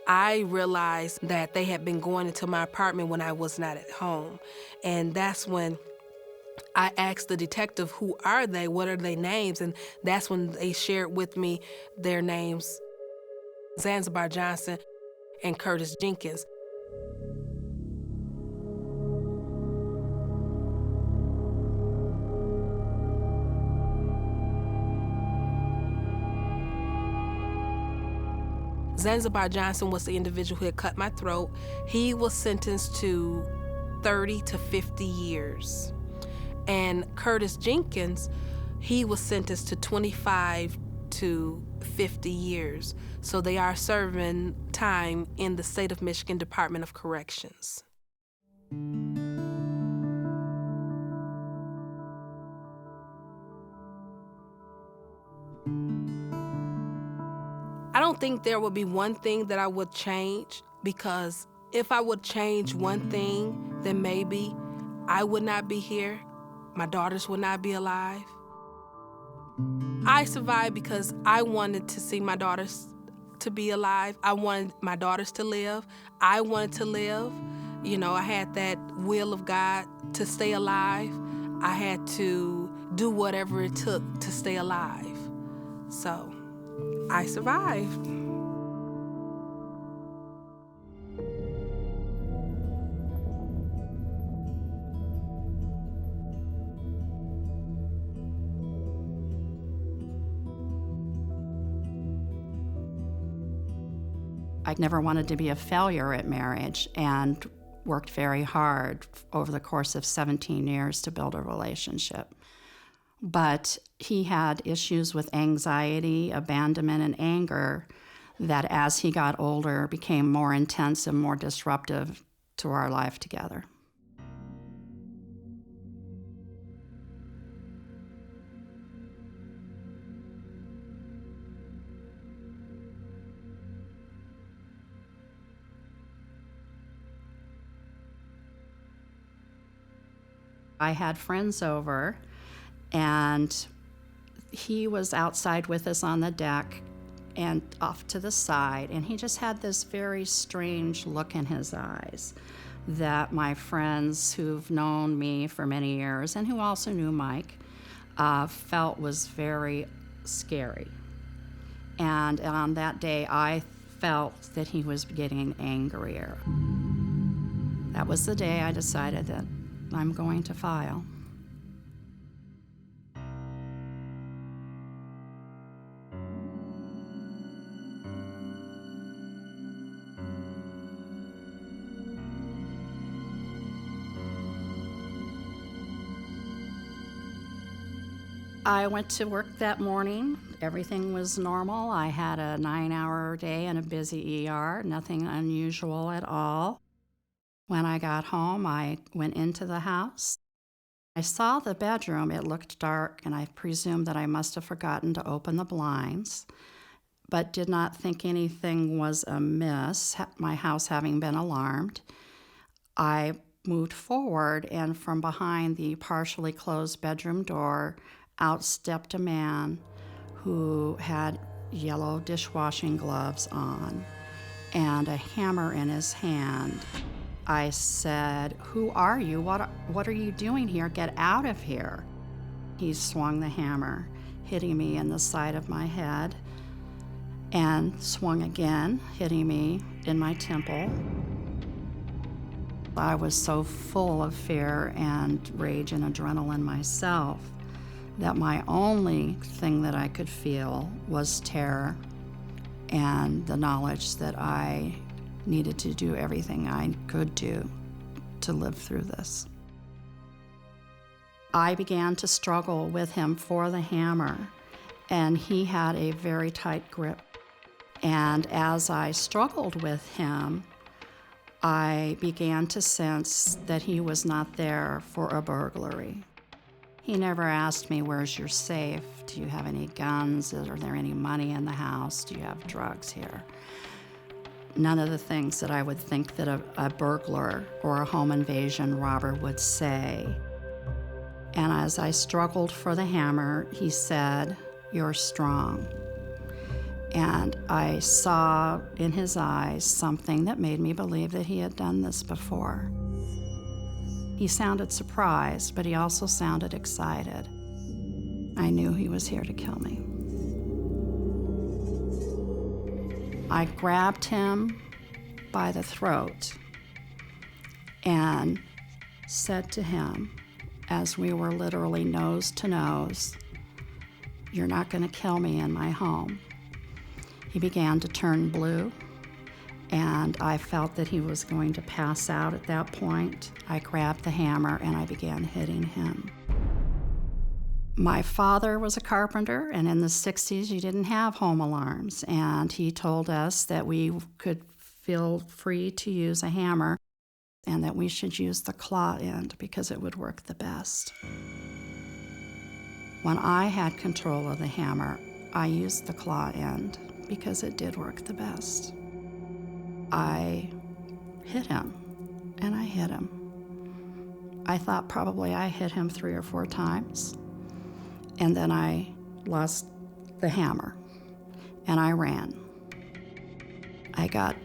I realized that they had been going into my apartment when I was not at home. And that's when I asked the detective, who are they? What are their names? And that's when they shared with me their names, Zanzibar Johnson and Curtis Jenkins. Zanzibar Johnson was the individual who had cut my throat. He was sentenced to 30 to 50 years. And Curtis Jenkins, he was sentenced to 25 to 50 years. So they are serving time in the state of Michigan Department of Corrections. I don't think there would be one thing that I would change, because if I would change one thing, then maybe I would not be here. My daughters would not be alive. I survived because I wanted to see my daughters to be alive. I wanted my daughters to live. I wanted to live. You know, I had that will of God to stay alive. I had to do whatever it took to stay alive. So I survived. I never wanted to be a failure at marriage and worked very hard over the course of 17 years to build a relationship. But he had issues with anxiety, abandonment, and anger that as he got older became more intense and more disruptive to our life together. I had friends over, and he was outside with us on the deck and off to the side, and he just had this very strange look in his eyes that my friends who've known me for many years and who also knew Mike felt was very scary. And on that day, I felt that he was getting angrier. That was the day I decided that I'm going to file. I went to work that morning. Everything was normal. I had a 9-hour day and a busy ER, nothing unusual at all. When I got home, I went into the house. I saw the bedroom. It looked dark, and I presumed that I must have forgotten to open the blinds, but did not think anything was amiss, my house having been alarmed. I moved forward, and from behind the partially closed bedroom door, out stepped a man who had yellow dishwashing gloves on and a hammer in his hand. I said, "Who are you? What are you doing here? Get out of here." He swung the hammer, hitting me in the side of my head, and swung again, hitting me in my temple. I was so full of fear and rage and adrenaline myself that my only thing that I could feel was terror and the knowledge that I needed to do everything I could do to live through this. I began to struggle with him for the hammer, and he had a very tight grip. And as I struggled with him, I began to sense that he was not there for a burglary. He never asked me, "Where's your safe? Do you have any guns? Are there any money in the house? Do you have drugs here?" None of the things that I would think that a burglar or a home invasion robber would say. And as I struggled for the hammer, he said, "You're strong." And I saw in his eyes something that made me believe that he had done this before. He sounded surprised, but he also sounded excited. I knew he was here to kill me. I grabbed him by the throat and said to him, as we were literally nose to nose, "You're not going to kill me in my home." He began to turn blue, and I felt that he was going to pass out at that point. I grabbed the hammer and I began hitting him. My father was a carpenter, and in the 60s you didn't have home alarms, and he told us that we could feel free to use a hammer and that we should use the claw end because it would work the best. When I had control of the hammer, I used the claw end because it did work the best. I hit him, and I hit him. I thought probably I hit him 3 or 4 times. And then I lost the hammer, and I ran. I got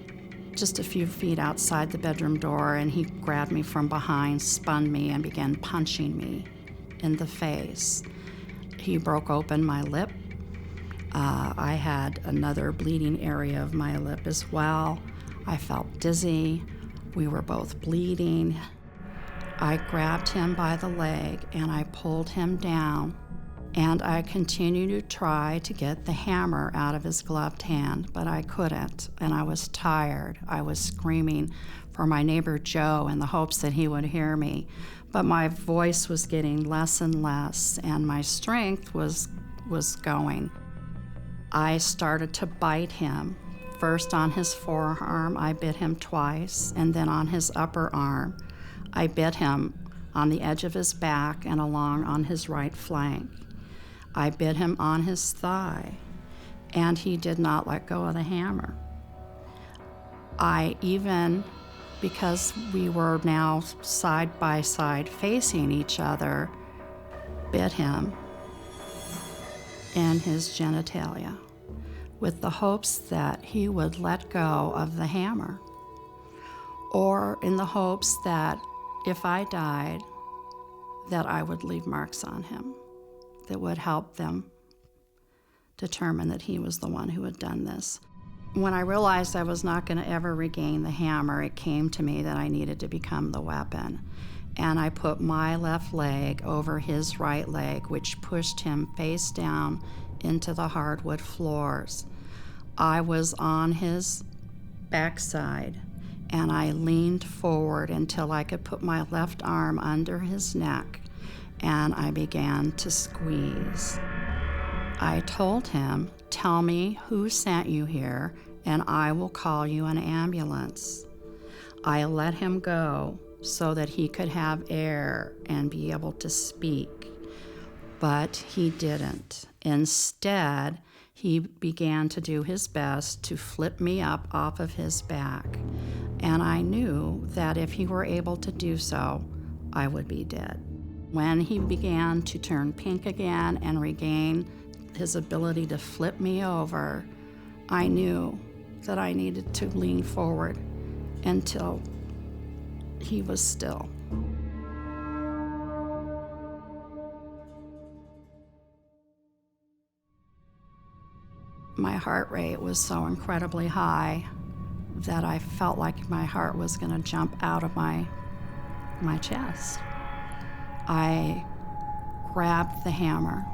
just a few feet outside the bedroom door, and he grabbed me from behind, spun me, and began punching me in the face. He broke open my lip. I had another bleeding area of my lip as well. I felt dizzy. We were both bleeding. I grabbed him by the leg, and I pulled him down. And I continued to try to get the hammer out of his gloved hand, but I couldn't, and I was tired. I was screaming for my neighbor Joe in the hopes that he would hear me, but my voice was getting less and less, and my strength was going. I started to bite him. First on his forearm, I bit him twice, and then on his upper arm. I bit him on the edge of his back and along on his right flank. I bit him on his thigh, and he did not let go of the hammer. I even, because we were now side by side facing each other, bit him in his genitalia with the hopes that he would let go of the hammer, or in the hopes that if I died, that I would leave marks on him that would help them determine that he was the one who had done this. When I realized I was not going to ever regain the hammer, it came to me that I needed to become the weapon. And I put my left leg over his right leg, which pushed him face down into the hardwood floors. I was on his backside, and I leaned forward until I could put my left arm under his neck, and I began to squeeze. I told him, "Tell me who sent you here, and I will call you an ambulance." I let him go so that he could have air and be able to speak, but he didn't. Instead, he began to do his best to flip me up off of his back, and I knew that if he were able to do so, I would be dead. When he began to turn pink again and regain his ability to flip me over, I knew that I needed to lean forward until he was still. My heart rate was so incredibly high that I felt like my heart was going to jump out of my chest. I grabbed the hammer,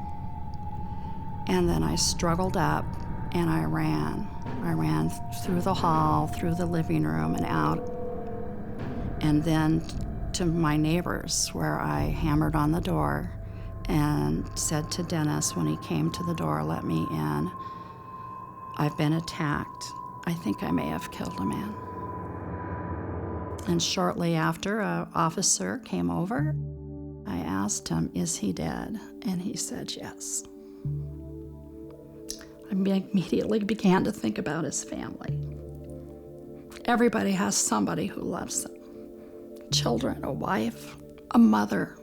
and then I struggled up, and I ran. I ran through the hall, through the living room, and out, and then to my neighbors, where I hammered on the door and said to Dennis when he came to the door, "Let me in. I've been attacked. I think I may have killed a man." And shortly after, an officer came over. I asked him, "Is he dead?" And he said yes. I immediately began to think about his family. Everybody has somebody who loves them. Children, a wife, a mother,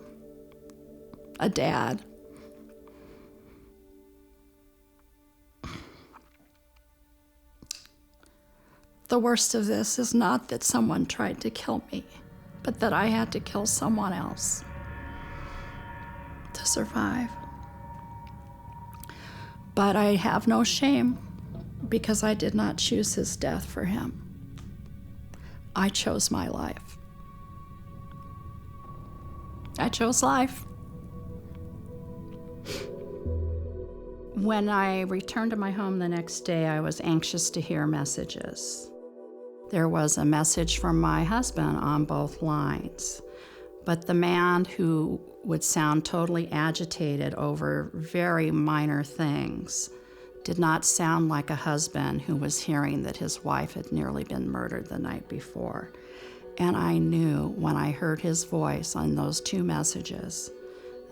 a dad. The worst of this is not that someone tried to kill me, but that I had to kill someone else to survive. But I have no shame because I did not choose his death for him. I chose my life. I chose life. When I returned to my home the next day, I was anxious to hear messages. There was a message from my husband on both lines, but the man who would sound totally agitated over very minor things did not sound like a husband who was hearing that his wife had nearly been murdered the night before. And I knew when I heard his voice on those two messages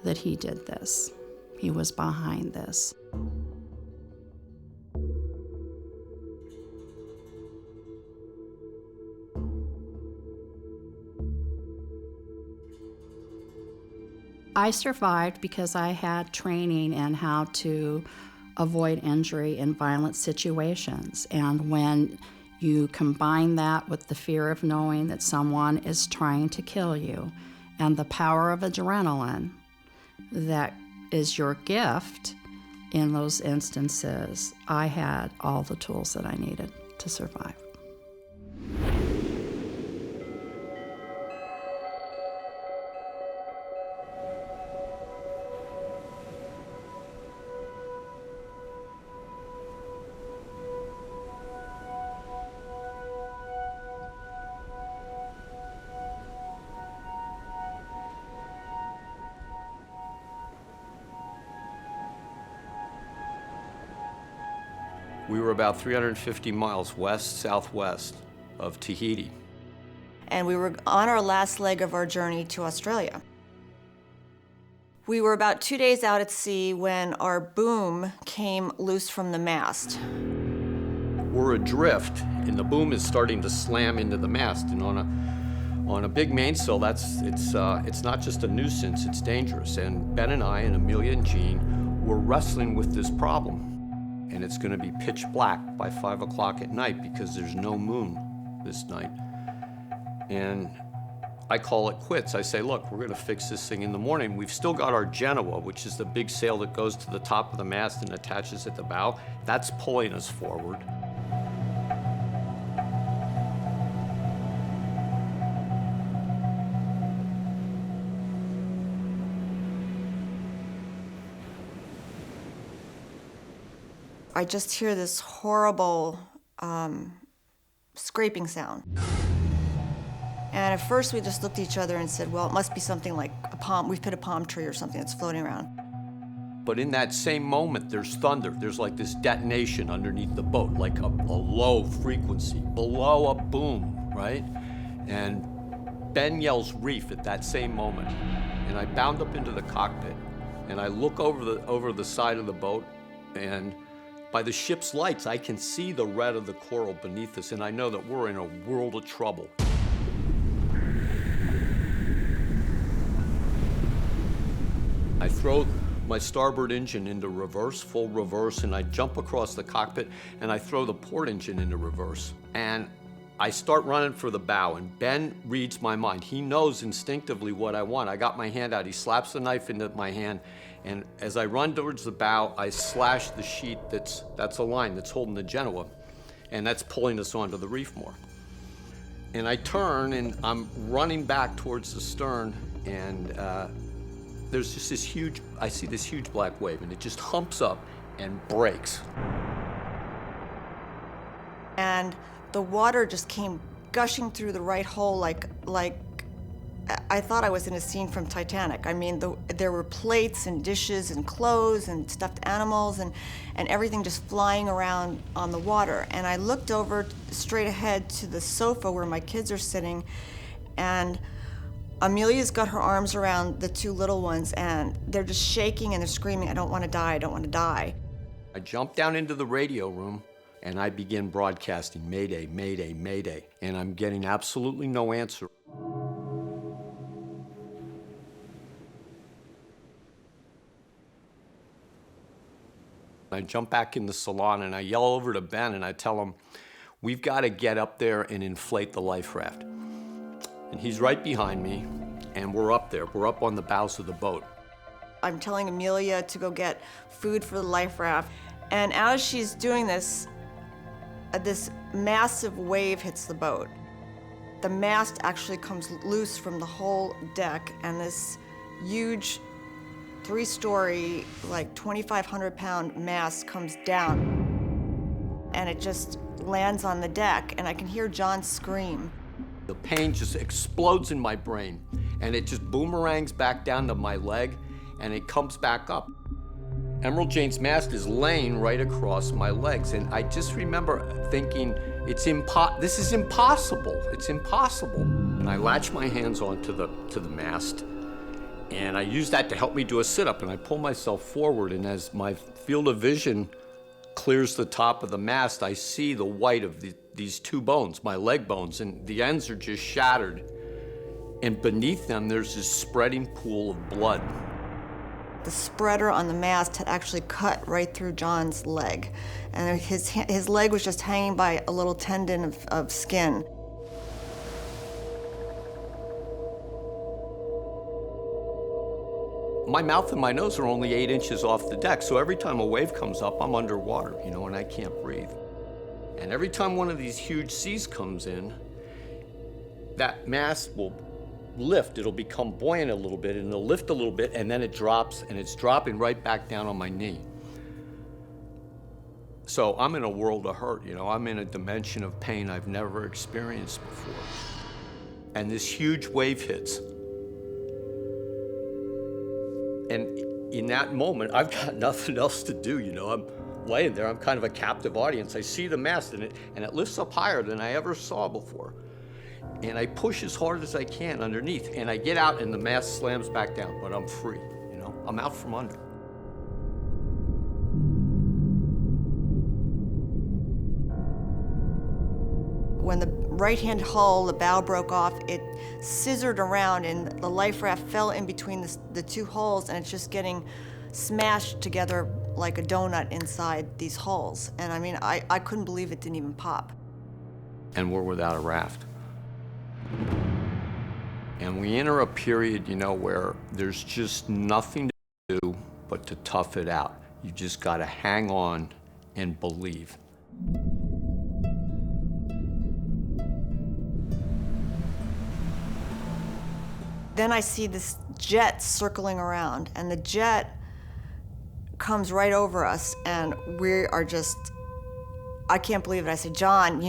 that he did this. He was behind this. I survived because I had training in how to avoid injury in violent situations. And when you combine that with the fear of knowing that someone is trying to kill you and the power of adrenaline that is your gift in those instances, I had all the tools that I needed to survive. We were about 350 miles west-southwest of Tahiti. And we were on our last leg of our journey to Australia. We were about 2 days out at sea when our boom came loose from the mast. We're adrift, and the boom is starting to slam into the mast. And on a big mainsail, it's not just a nuisance, it's dangerous. And Ben and I and Amelia and Jean were wrestling with this problem. And it's going to be pitch black by 5 o'clock at night because there's no moon this night. And I call it quits. I say, look, we're going to fix this thing in the morning. We've still got our Genoa, which is the big sail that goes to the top of the mast and attaches at the bow. That's pulling us forward. I just hear this horrible scraping sound. And at first we just looked at each other and said, well, it must be something like a palm, we've hit a palm tree or something that's floating around. But in that same moment, there's thunder. There's like this detonation underneath the boat, like a low frequency, below a boom, right? And Ben yells reef at that same moment. And I bound up into the cockpit, and I look over the side of the boat, and by the ship's lights, I can see the red of the coral beneath us, and I know that we're in a world of trouble. I throw my starboard engine into reverse, full reverse, and I jump across the cockpit, and I throw the port engine into reverse. And I start running for the bow, and Ben reads my mind. He knows instinctively what I want. I got my hand out. He slaps the knife into my hand, and as I run towards the bow, I slash the sheet that's a line that's holding the Genoa, and that's pulling us onto the reef more. And I turn, and I'm running back towards the stern, and there's just I see this huge black wave, and it just humps up and breaks. And the water just came gushing through the right hole like I thought I was in a scene from Titanic. I mean, there were plates and dishes and clothes and stuffed animals and everything just flying around on the water. And I looked over straight ahead to the sofa where my kids are sitting, and Amelia's got her arms around the two little ones, and they're just shaking and they're screaming, I don't want to die, I don't want to die. I jump down into the radio room, and I begin broadcasting, Mayday, Mayday, Mayday, and I'm getting absolutely no answer. I jump back in the salon, and I yell over to Ben, and I tell him, we've got to get up there and inflate the life raft. And he's right behind me, and we're up there. We're up on the bows of the boat. I'm telling Amelia to go get food for the life raft, and as she's doing this, this massive wave hits the boat. The mast actually comes loose from the whole deck, and this huge 3-story, like 2,500-pound mast comes down, and it just lands on the deck, and I can hear John scream. The pain just explodes in my brain, and it just boomerangs back down to my leg, and it comes back up. Emerald Jane's mast is laying right across my legs, and I just remember thinking, this is impossible. It's impossible. And I latch my hands onto the mast, and I use that to help me do a sit-up, and I pull myself forward, and as my field of vision clears the top of the mast, I see the white of these two bones, my leg bones, and the ends are just shattered. And beneath them, there's this spreading pool of blood. The spreader on the mast had actually cut right through John's leg, and his leg was just hanging by a little tendon of skin. My mouth and my nose are only 8 inches off the deck, so every time a wave comes up, I'm underwater, and I can't breathe. And every time one of these huge seas comes in, that mast will lift. It'll become buoyant a little bit, and it'll lift a little bit, and then it drops, and it's dropping right back down on my knee. So I'm in a world of hurt, I'm in a dimension of pain I've never experienced before. And this huge wave hits. And in that moment, I've got nothing else to do, I'm laying there, I'm kind of a captive audience. I see the mast, and it lifts up higher than I ever saw before. And I push as hard as I can underneath, and I get out, and the mast slams back down, but I'm free, I'm out from under. When the right-hand hull, the bow broke off, it scissored around, and the life raft fell in between the two hulls, and it's just getting smashed together like a donut inside these hulls. And I mean, I couldn't believe it didn't even pop. And we're without a raft. And we enter a period, where there's just nothing to do but to tough it out. You just got to hang on and believe. Then I see this jet circling around, and the jet comes right over us, and we are just, I can't believe it. I said, John,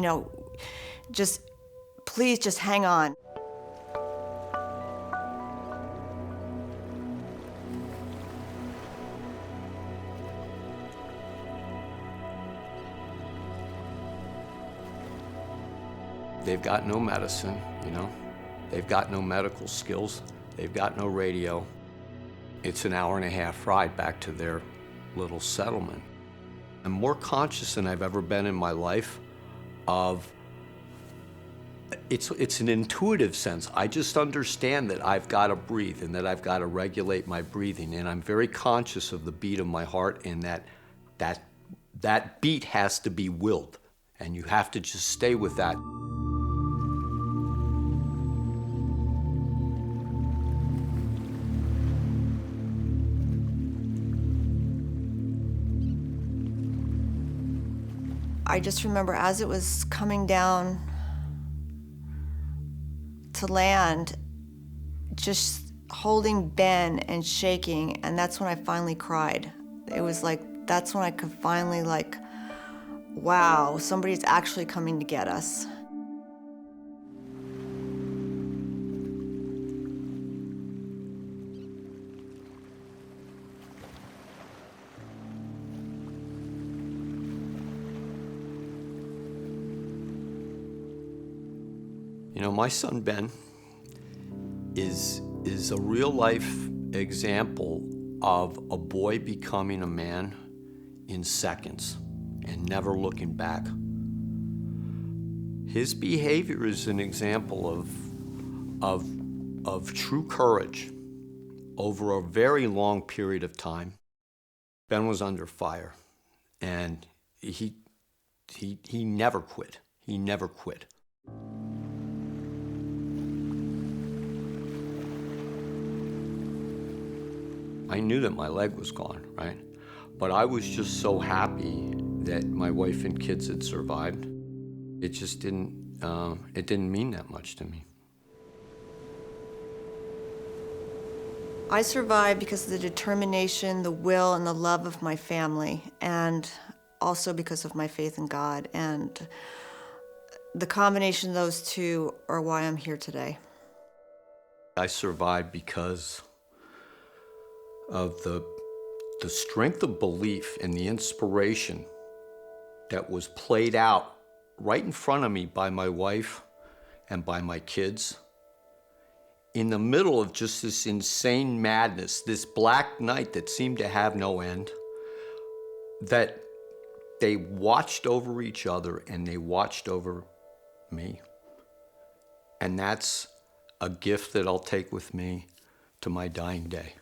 please just hang on. They've got no medicine, They've got no medical skills. They've got no radio. It's an 1.5-hour ride back to their little settlement. I'm more conscious than I've ever been in my life of, it's an intuitive sense. I just understand that I've got to breathe and that I've got to regulate my breathing. And I'm very conscious of the beat of my heart, and that beat has to be willed. And you have to just stay with that. I just remember as it was coming down to land, just holding Ben and shaking, and that's when I finally cried. It was like, that's when I could finally wow, somebody's actually coming to get us. My son Ben is a real-life example of a boy becoming a man in seconds and never looking back. His behavior is an example of true courage over a very long period of time. Ben was under fire, and he never quit. He never quit. I knew that my leg was gone, right? But I was just so happy that my wife and kids had survived. It just didn't mean that much to me. I survived because of the determination, the will, and the love of my family, and also because of my faith in God. And the combination of those two are why I'm here today. I survived because of the strength of belief and the inspiration that was played out right in front of me by my wife and by my kids. In the middle of just this insane madness, this black night that seemed to have no end, that they watched over each other and they watched over me. And that's a gift that I'll take with me to my dying day.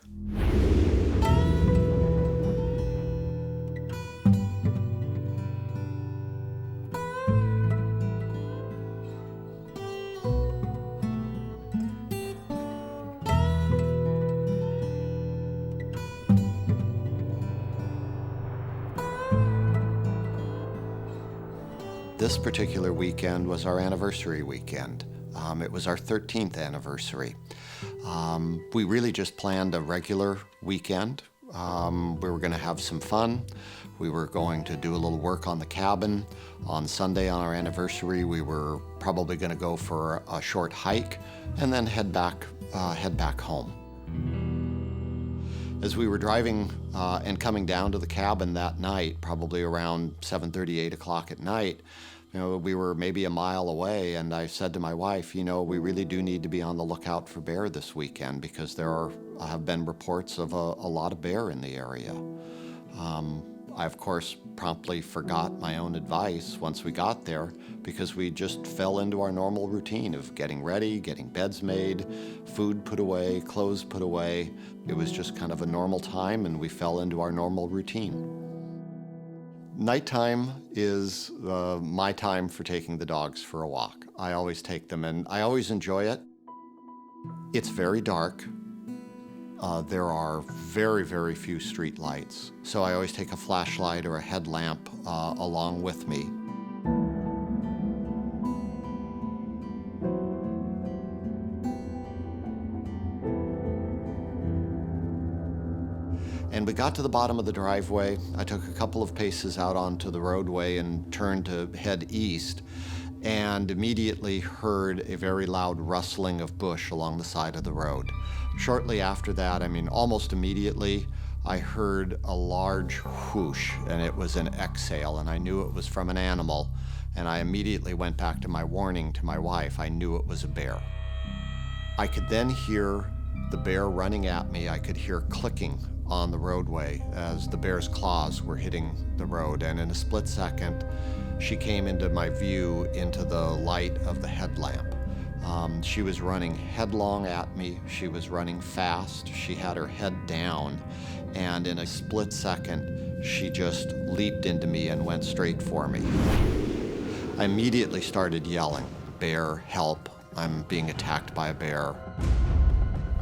This particular weekend was our anniversary weekend. It was our 13th anniversary. We really just planned a regular weekend. We were going to have some fun. We were going to do a little work on the cabin. On Sunday on our anniversary, we were probably going to go for a short hike and then head back home. As we were driving and coming down to the cabin that night, probably around 7:30, 8 o'clock at night, we were maybe a mile away, and I said to my wife, we really do need to be on the lookout for bear this weekend because there have been reports of a lot of bear in the area. I, of course, promptly forgot my own advice once we got there because we just fell into our normal routine of getting ready, getting beds made, food put away, clothes put away. It was just kind of a normal time, and we fell into our normal routine. Nighttime is my time for taking the dogs for a walk. I always take them, and I always enjoy it. It's very dark. There are very, very few street lights, so I always take a flashlight or a headlamp along with me. And we got to the bottom of the driveway. I took a couple of paces out onto the roadway and turned to head east, and immediately heard a very loud rustling of bush along the side of the road. Shortly after that, almost immediately, I heard a large whoosh, and it was an exhale, and I knew it was from an animal, and I immediately went back to my warning to my wife. I knew it was a bear. I could then hear the bear running at me. I could hear clicking on the roadway as the bear's claws were hitting the road, and in a split second, she came into my view into the light of the headlamp. She was running headlong at me. She was running fast. She had her head down, and in a split second, she just leaped into me and went straight for me. I immediately started yelling, "Bear, help, I'm being attacked by a bear."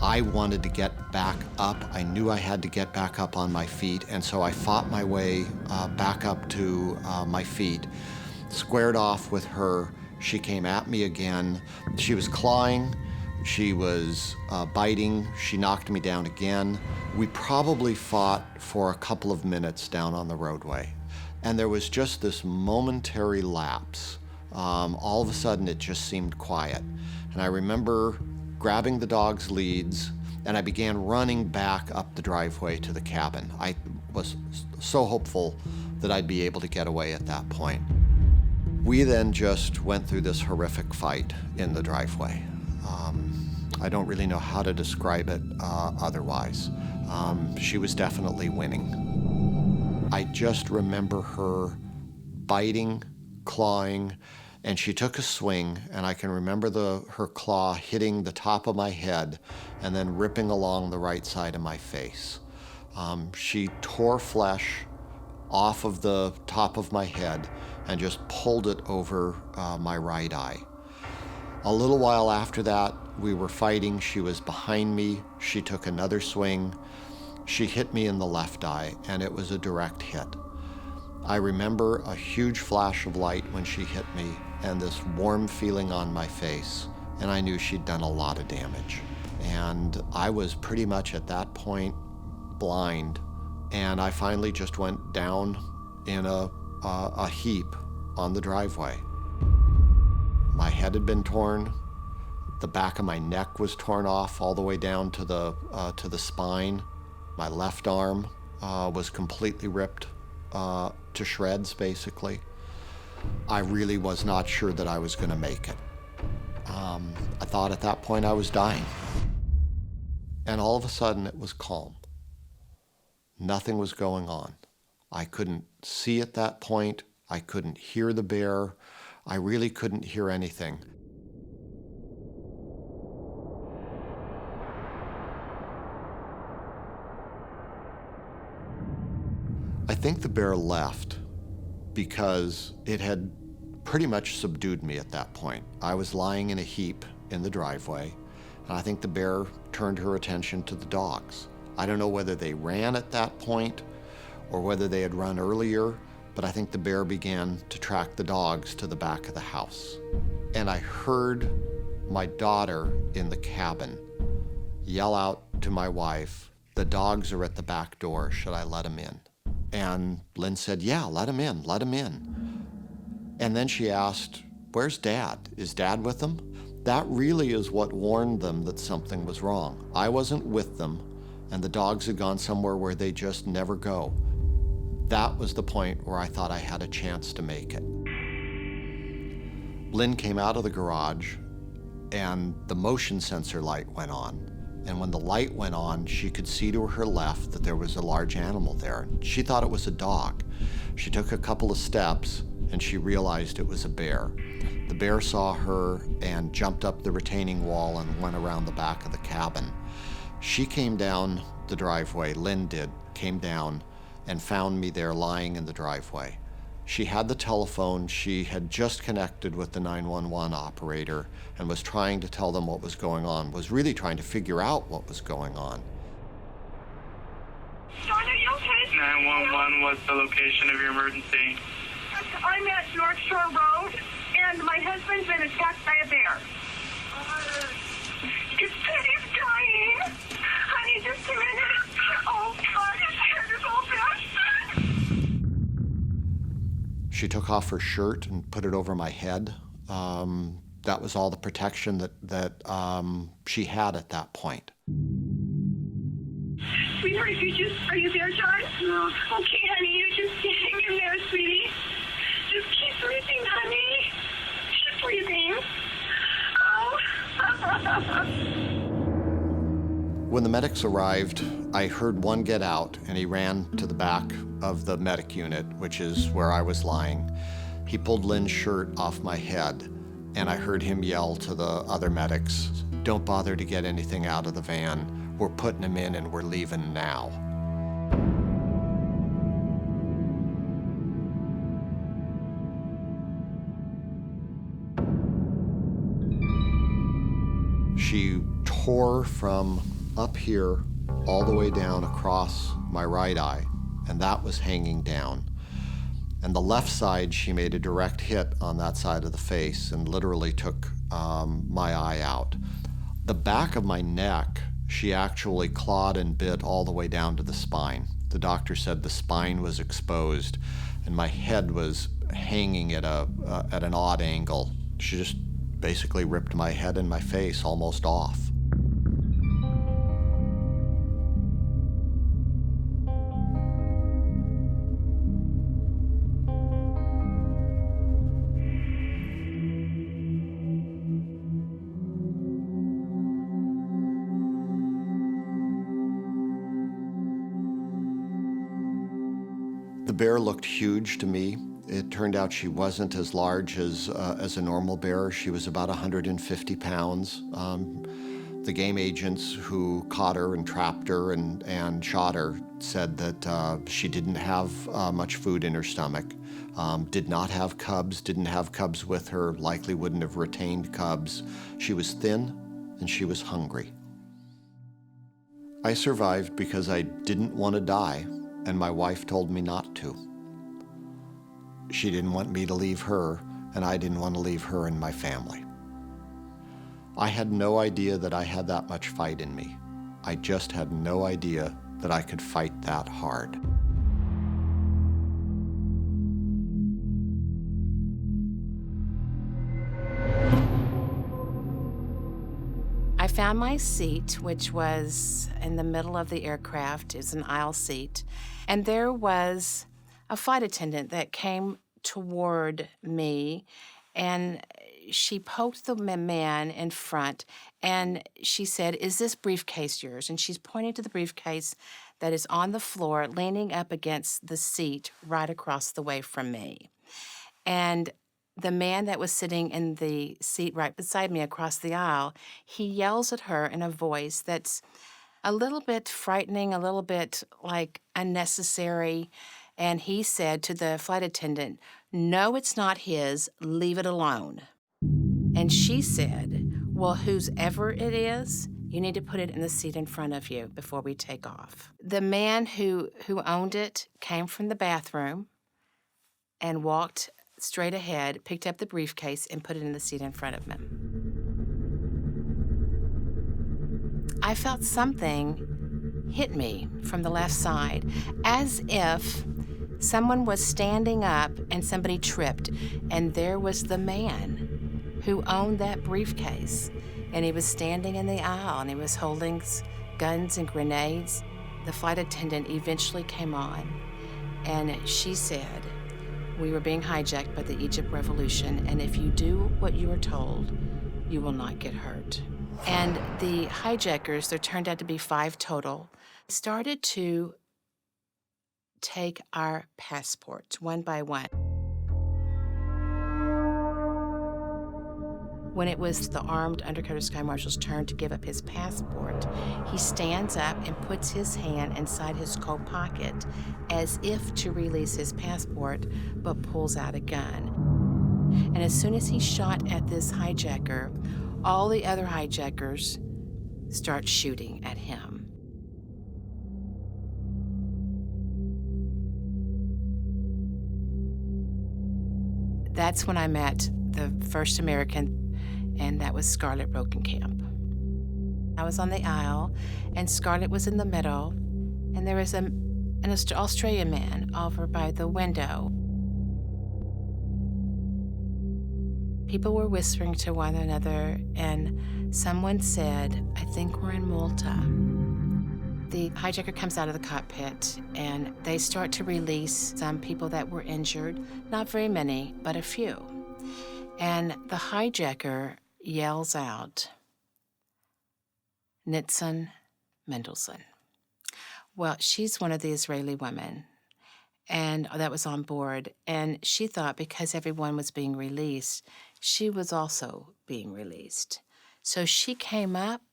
I wanted to get back up. I knew I had to get back up on my feet, and so I fought my way back up to my feet, squared off with her. She came at me again. She was clawing, she was biting, she knocked me down again. We probably fought for a couple of minutes down on the roadway, and there was just this momentary lapse. All of a sudden, it just seemed quiet, and I remember grabbing the dog's leads, and I began running back up the driveway to the cabin. I was so hopeful that I'd be able to get away at that point. We then just went through this horrific fight in the driveway. I don't really know how to describe it otherwise. She was definitely winning. I just remember her biting, clawing, and she took a swing, and I can remember her claw hitting the top of my head and then ripping along the right side of my face. She tore flesh off of the top of my head and just pulled it over my right eye. A little while after that, we were fighting. She was behind me. She took another swing. She hit me in the left eye, and it was a direct hit. I remember a huge flash of light when she hit me and this warm feeling on my face, and I knew she'd done a lot of damage. And I was pretty much at that point blind. And I finally just went down in a heap on the driveway. My head had been torn. The back of my neck was torn off all the way down to the spine. My left arm was completely ripped to shreds, basically. I really was not sure that I was going to make it. I thought at that point I was dying. And all of a sudden it was calm. Nothing was going on. I couldn't see at that point. I couldn't hear the bear. I really couldn't hear anything. I think the bear left because it had pretty much subdued me at that point. I was lying in a heap in the driveway, and I think the bear turned her attention to the dogs. I don't know whether they ran at that point or whether they had run earlier, but I think the bear began to track the dogs to the back of the house. And I heard my daughter in the cabin yell out to my wife, "The dogs are at the back door, should I let them in?" And Lynn said, "Yeah, let him in, let him in." And then she asked, "Where's Dad? Is Dad with them?" That really is what warned them that something was wrong. I wasn't with them, and the dogs had gone somewhere where they just never go. That was the point where I thought I had a chance to make it. Lynn came out of the garage, and the motion sensor light went on. And when the light went on, she could see to her left that there was a large animal there. She thought it was a dog. She took a couple of steps, and she realized it was a bear. The bear saw her and jumped up the retaining wall and went around the back of the cabin. She came down the driveway, Lynn did, came down and found me there lying in the driveway. She had the telephone. She had just connected with the 911 operator and was trying to tell them what was going on, was really trying to figure out what was going on. 911, what's the location of your emergency? I'm at North Shore Road, and my husband's been attacked by a bear. He's dying. Honey, just a minute. Oh, God, his head is all bashed. She took off her shirt and put it over my head. That was all the protection that she had at that point. Sweetheart, are you there, John? No. Okay, honey, you just hang in there, sweetie. Just keep breathing, honey. Keep breathing. Oh. When the medics arrived, I heard one get out, and he ran to the back of the medic unit, which is where I was lying. He pulled Lynn's shirt off my head, and I heard him yell to the other medics, "Don't bother to get anything out of the van. We're putting him in and we're leaving now." She tore from up here all the way down across my right eye, and that was hanging down. And the left side, she made a direct hit on that side of the face and literally took my eye out. The back of my neck, she actually clawed and bit all the way down to the spine. The doctor said the spine was exposed and my head was hanging at an odd angle. She just basically ripped my head and my face almost off. The bear looked huge to me. It turned out she wasn't as large as a normal bear. She was about 150 pounds. The game agents who caught her and trapped her and shot her said that she didn't have much food in her stomach, did not have cubs, didn't have cubs with her, likely wouldn't have retained cubs. She was thin and she was hungry. I survived because I didn't want to die, and my wife told me not to. She didn't want me to leave her, and I didn't want to leave her and my family. I had no idea that I had that much fight in me. I just had no idea that I could fight that hard. I found my seat, which was in the middle of the aircraft. It was an aisle seat. And there was a flight attendant that came toward me, and she poked the man in front, and she said, "Is this briefcase yours?" And she's pointing to the briefcase that is on the floor, leaning up against the seat right across the way from me. And the man that was sitting in the seat right beside me across the aisle, he yells at her in a voice that's a little bit frightening, a little bit like unnecessary. And he said to the flight attendant, "No, it's not his. Leave it alone." And she said, "Well, whoever it is, you need to put it in the seat in front of you before we take off." The man who owned it came from the bathroom and walked straight ahead, picked up the briefcase, and put it in the seat in front of him. I felt something hit me from the left side, as if someone was standing up and somebody tripped, and there was the man who owned that briefcase, and he was standing in the aisle, and he was holding guns and grenades. The flight attendant eventually came on, and she said, "We were being hijacked by the Egypt Revolution, and if you do what you are told, you will not get hurt." And the hijackers, there turned out to be 5 total, started to take our passports one by one. When it was the armed undercover sky marshal's turn to give up his passport, he stands up and puts his hand inside his coat pocket as if to release his passport, but pulls out a gun. And as soon as he shot at this hijacker, all the other hijackers start shooting at him. That's when I met the first American, and that was Scarlett Rokenkamp. I was on the aisle, and Scarlett was in the middle, and there was an Australian man over by the window. People were whispering to one another, and someone said, "I think we're in Malta." The hijacker comes out of the cockpit, and they start to release some people that were injured. Not very many, but a few. And the hijacker yells out, "Nitzan Mendelsohn." Well, she's one of the Israeli women, and that was on board. And she thought because everyone was being released, she was also being released. So she came up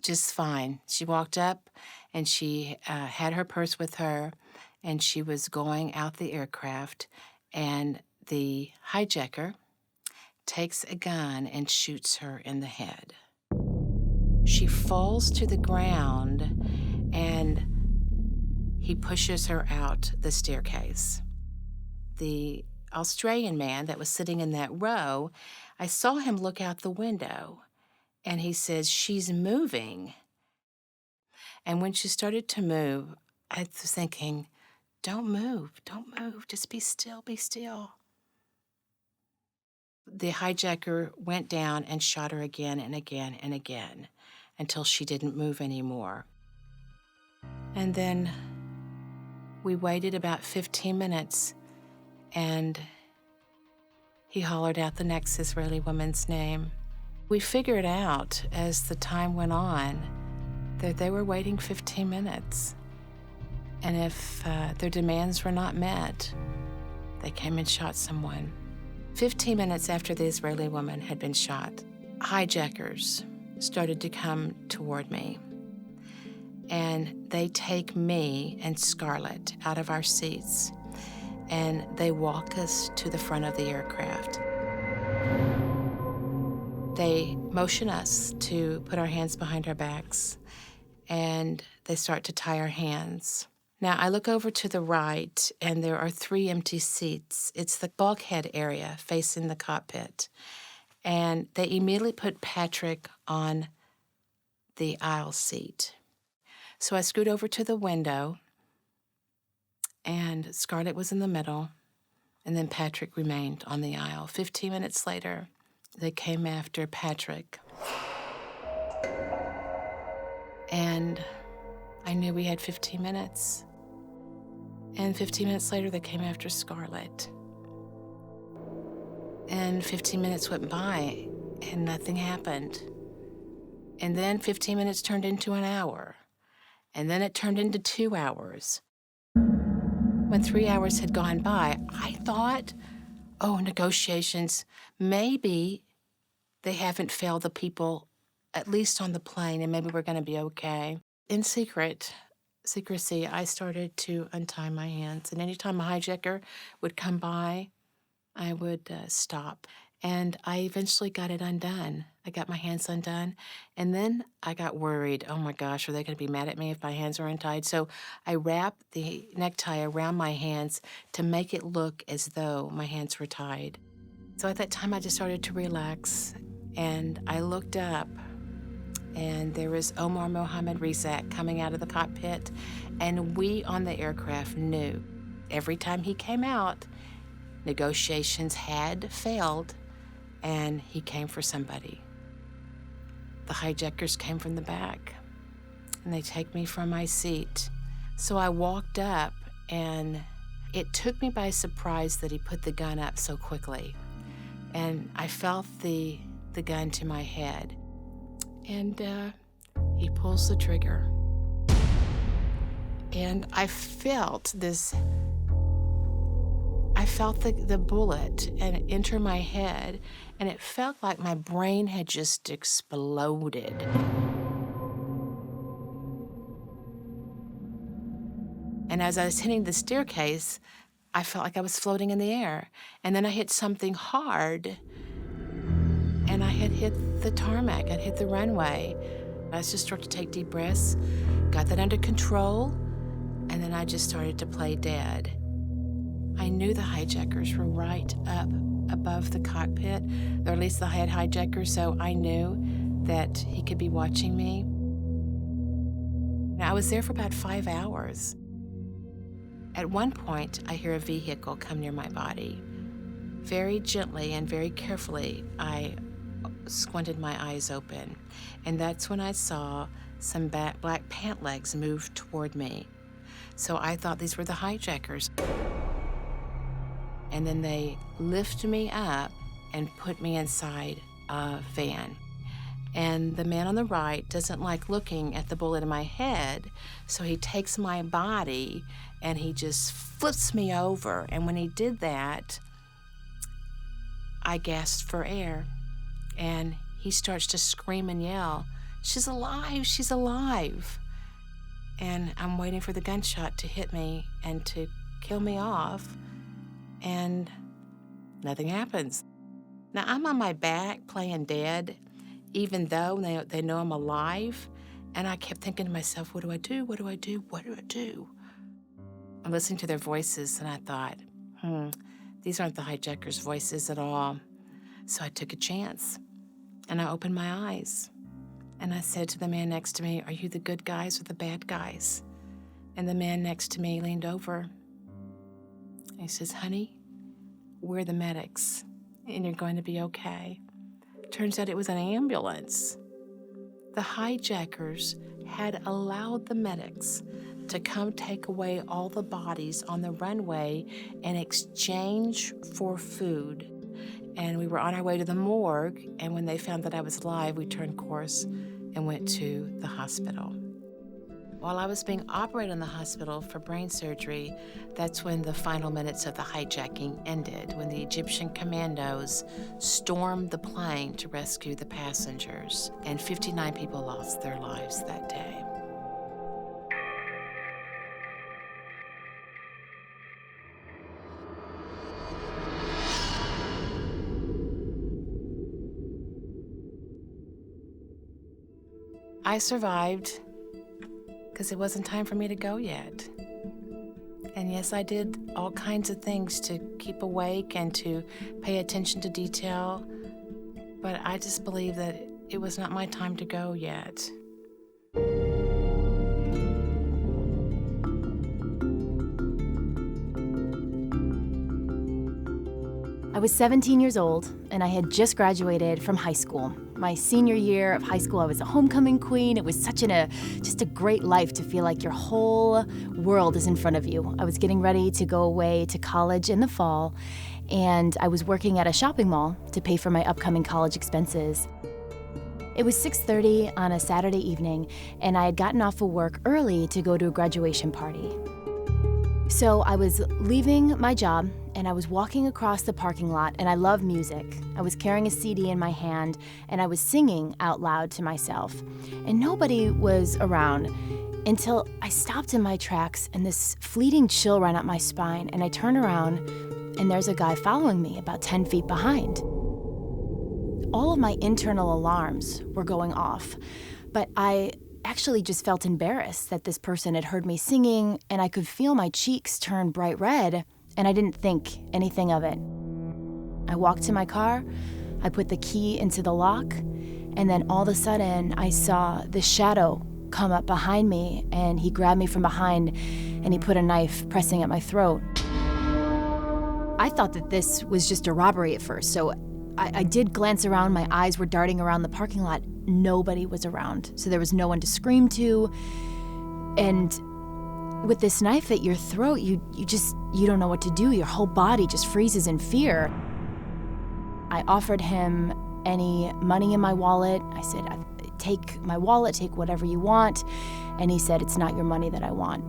just fine. She walked up, and she had her purse with her, and she was going out the aircraft, and the hijacker takes a gun and shoots her in the head. She falls to the ground, and he pushes her out the staircase. The Australian man that was sitting in that row, I saw him look out the window, and he says, "She's moving." And when she started to move, I was thinking, don't move, just be still, be still. The hijacker went down and shot her again and again and again until she didn't move anymore. And then we waited about 15 minutes, and he hollered out the next Israeli woman's name. We figured out as the time went on that they were waiting 15 minutes. And if their demands were not met, they came and shot someone. 15 minutes after the Israeli woman had been shot, hijackers started to come toward me. And they take me and Scarlett out of our seats, and they walk us to the front of the aircraft. They motion us to put our hands behind our backs, and they start to tie our hands. Now, I look over to the right, and there are 3 empty seats. It's the bulkhead area facing the cockpit. And they immediately put Patrick on the aisle seat. So I scooted over to the window, and Scarlett was in the middle, and then Patrick remained on the aisle. 15 minutes later, they came after Patrick. And I knew we had 15 minutes. And 15 minutes later, they came after Scarlett. And 15 minutes went by, and nothing happened. And then 15 minutes turned into an hour. And then it turned into 2 hours. When 3 hours had gone by, I thought, oh, negotiations, maybe they haven't failed the people, at least on the plane, and maybe we're going to be okay. In secrecy, I started to untie my hands. And anytime a hijacker would come by, I would stop. And I eventually got it undone. I got my hands undone. And then I got worried. Oh my gosh, are they going to be mad at me if my hands are untied? So I wrapped the necktie around my hands to make it look as though my hands were tied. So at that time, I just started to relax. And I looked up, and there was Omar Mohammed Rizak coming out of the cockpit. And we on the aircraft knew every time he came out, negotiations had failed, and he came for somebody. The hijackers came from the back, and they take me from my seat. So I walked up, and it took me by surprise that he put the gun up so quickly. And I felt the gun to my head. And he pulls the trigger. And I felt the bullet and enter my head, and it felt like my brain had just exploded. And as I was hitting the staircase, I felt like I was floating in the air. And then I hit something hard, and I had hit the tarmac. I'd hit the runway. I just started to take deep breaths, got that under control, and then I just started to play dead. I knew the hijackers were right up above the cockpit, or at least the head hijacker, so I knew that he could be watching me. Now, I was there for about 5 hours. At one point, I hear a vehicle come near my body. Very gently and very carefully, I squinted my eyes open, and that's when I saw some black pant legs move toward me. So I thought these were the hijackers. And then they lift me up and put me inside a van. And the man on the right doesn't like looking at the bullet in my head, so he takes my body and he just flips me over. And when he did that, I gasped for air. And he starts to scream and yell, "She's alive, she's alive." And I'm waiting for the gunshot to hit me and to kill me off. And nothing happens. Now, I'm on my back playing dead, even though they know I'm alive. And I kept thinking to myself, what do I do? What do I do? What do I do? I'm listening to their voices, and I thought, these aren't the hijackers' voices at all. So I took a chance, and I opened my eyes. And I said to the man next to me, "Are you the good guys or the bad guys?" And the man next to me leaned over. He says, "Honey, we're the medics, and you're going to be okay." Turns out it was an ambulance. The hijackers had allowed the medics to come take away all the bodies on the runway in exchange for food. And we were on our way to the morgue, and when they found that I was alive, we turned course and went to the hospital. While I was being operated in the hospital for brain surgery, that's when the final minutes of the hijacking ended, when the Egyptian commandos stormed the plane to rescue the passengers, and 59 people lost their lives that day. I survived because it wasn't time for me to go yet. And yes, I did all kinds of things to keep awake and to pay attention to detail, but I just believe that it was not my time to go yet. I was 17 years old, and I had just graduated from high school. My senior year of high school, I was a homecoming queen. It was just a great life to feel like your whole world is in front of you. I was getting ready to go away to college in the fall, and I was working at a shopping mall to pay for my upcoming college expenses. It was 6:30 on a Saturday evening, and I had gotten off of work early to go to a graduation party. So I was leaving my job, and I was walking across the parking lot, and I love music. I was carrying a CD in my hand, and I was singing out loud to myself. And nobody was around until I stopped in my tracks, and this fleeting chill ran up my spine, and I turned around, and there's a guy following me about 10 feet behind. All of my internal alarms were going off, but I actually just felt embarrassed that this person had heard me singing, and I could feel my cheeks turn bright red, and I didn't think anything of it. I walked to my car, I put the key into the lock, and then all of a sudden I saw this shadow come up behind me, and he grabbed me from behind, and he put a knife pressing at my throat. I thought that this was just a robbery at first, so I did glance around. My eyes were darting around the parking lot. Nobody was around, so there was no one to scream to. And with this knife at your throat, you don't know what to do. Your whole body just freezes in fear. I offered him any money in my wallet. I said, take my wallet, take whatever you want. And he said, it's not your money that I want.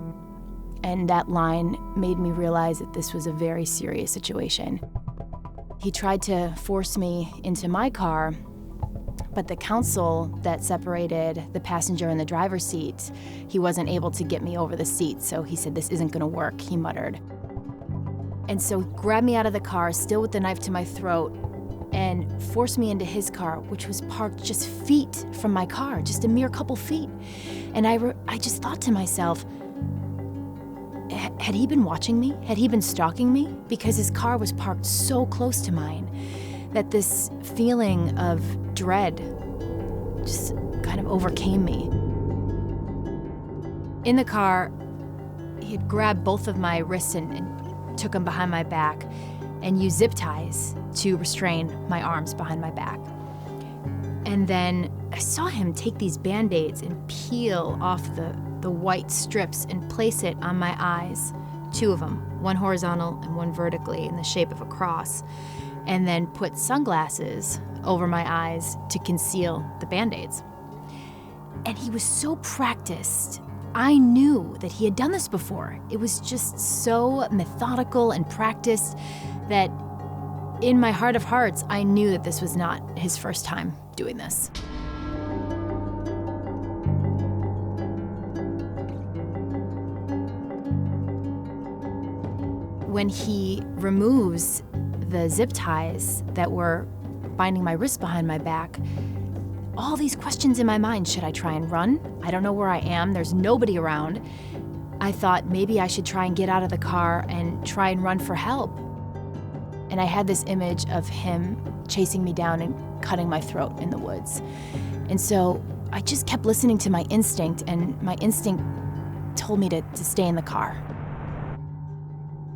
And that line made me realize that this was a very serious situation. He tried to force me into my car, but the console that separated the passenger and the driver's seat, he wasn't able to get me over the seat, so he said, this isn't gonna work, he muttered. And so he grabbed me out of the car, still with the knife to my throat, and forced me into his car, which was parked just feet from my car, just a mere couple feet. And I just thought to myself, had he been watching me? Had he been stalking me? Because his car was parked so close to mine that this feeling of dread just kind of overcame me. In the car, he had grabbed both of my wrists and took them behind my back and used zip ties to restrain my arms behind my back. And then I saw him take these Band-Aids and peel off the white strips and place it on my eyes, 2 of them, one horizontal and one vertically in the shape of a cross, and then put sunglasses over my eyes to conceal the Band-Aids. And he was so practiced. I knew that he had done this before. It was just so methodical and practiced that in my heart of hearts, I knew that this was not his first time doing this. When he removes the zip ties that were binding my wrist behind my back, all these questions in my mind. Should I try and run? I don't know where I am. There's nobody around. I thought maybe I should try and get out of the car and try and run for help. And I had this image of him chasing me down and cutting my throat in the woods. And so I just kept listening to my instinct, and my instinct told me to stay in the car.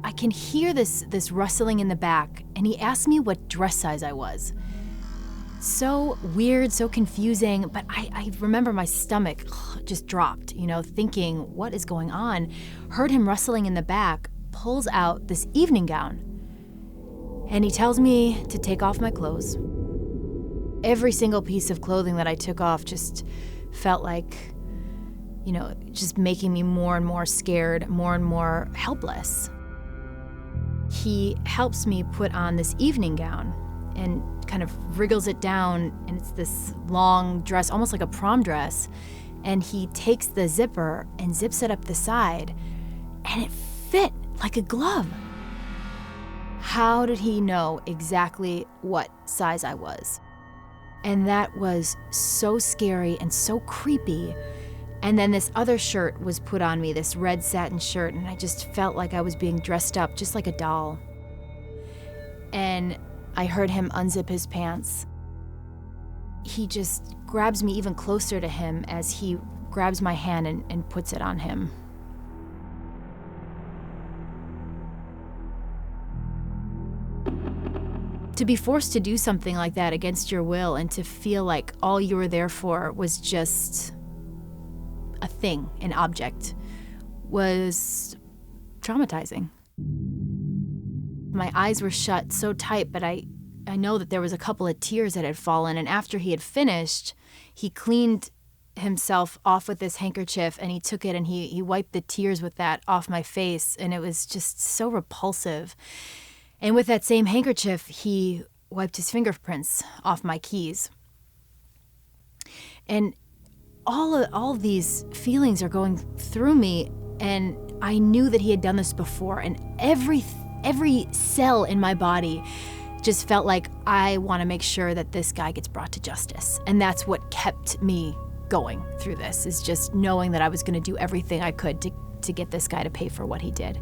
I can hear this rustling in the back, and he asked me what dress size I was. So weird, so confusing, but I remember my stomach just dropped, thinking, what is going on? Heard him rustling in the back, pulls out this evening gown, and he tells me to take off my clothes. Every single piece of clothing that I took off just felt like, just making me more and more scared, more and more helpless. He helps me put on this evening gown and kind of wriggles it down, and it's this long dress, almost like a prom dress, and he takes the zipper and zips it up the side, and it fit like a glove. How did he know exactly what size I was? And that was so scary and so creepy. And then this other shirt was put on me, this red satin shirt, and I just felt like I was being dressed up just like a doll. And I heard him unzip his pants. he just grabs me even closer to him as he grabs my hand and puts it on him. To be forced to do something like that against your will and to feel like all you were there for was just a thing, an object, was traumatizing. My eyes were shut so tight, but I know that there was a couple of tears that had fallen, and after he had finished, he cleaned himself off with this handkerchief, and he took it and he wiped the tears with that off my face, and it was just so repulsive. And with that same handkerchief, he wiped his fingerprints off my keys. And all of these feelings are going through me, and I knew that he had done this before, and every cell in my body just felt like I want to make sure that this guy gets brought to justice. And that's what kept me going through this, is just knowing that I was going to do everything I could to get this guy to pay for what he did.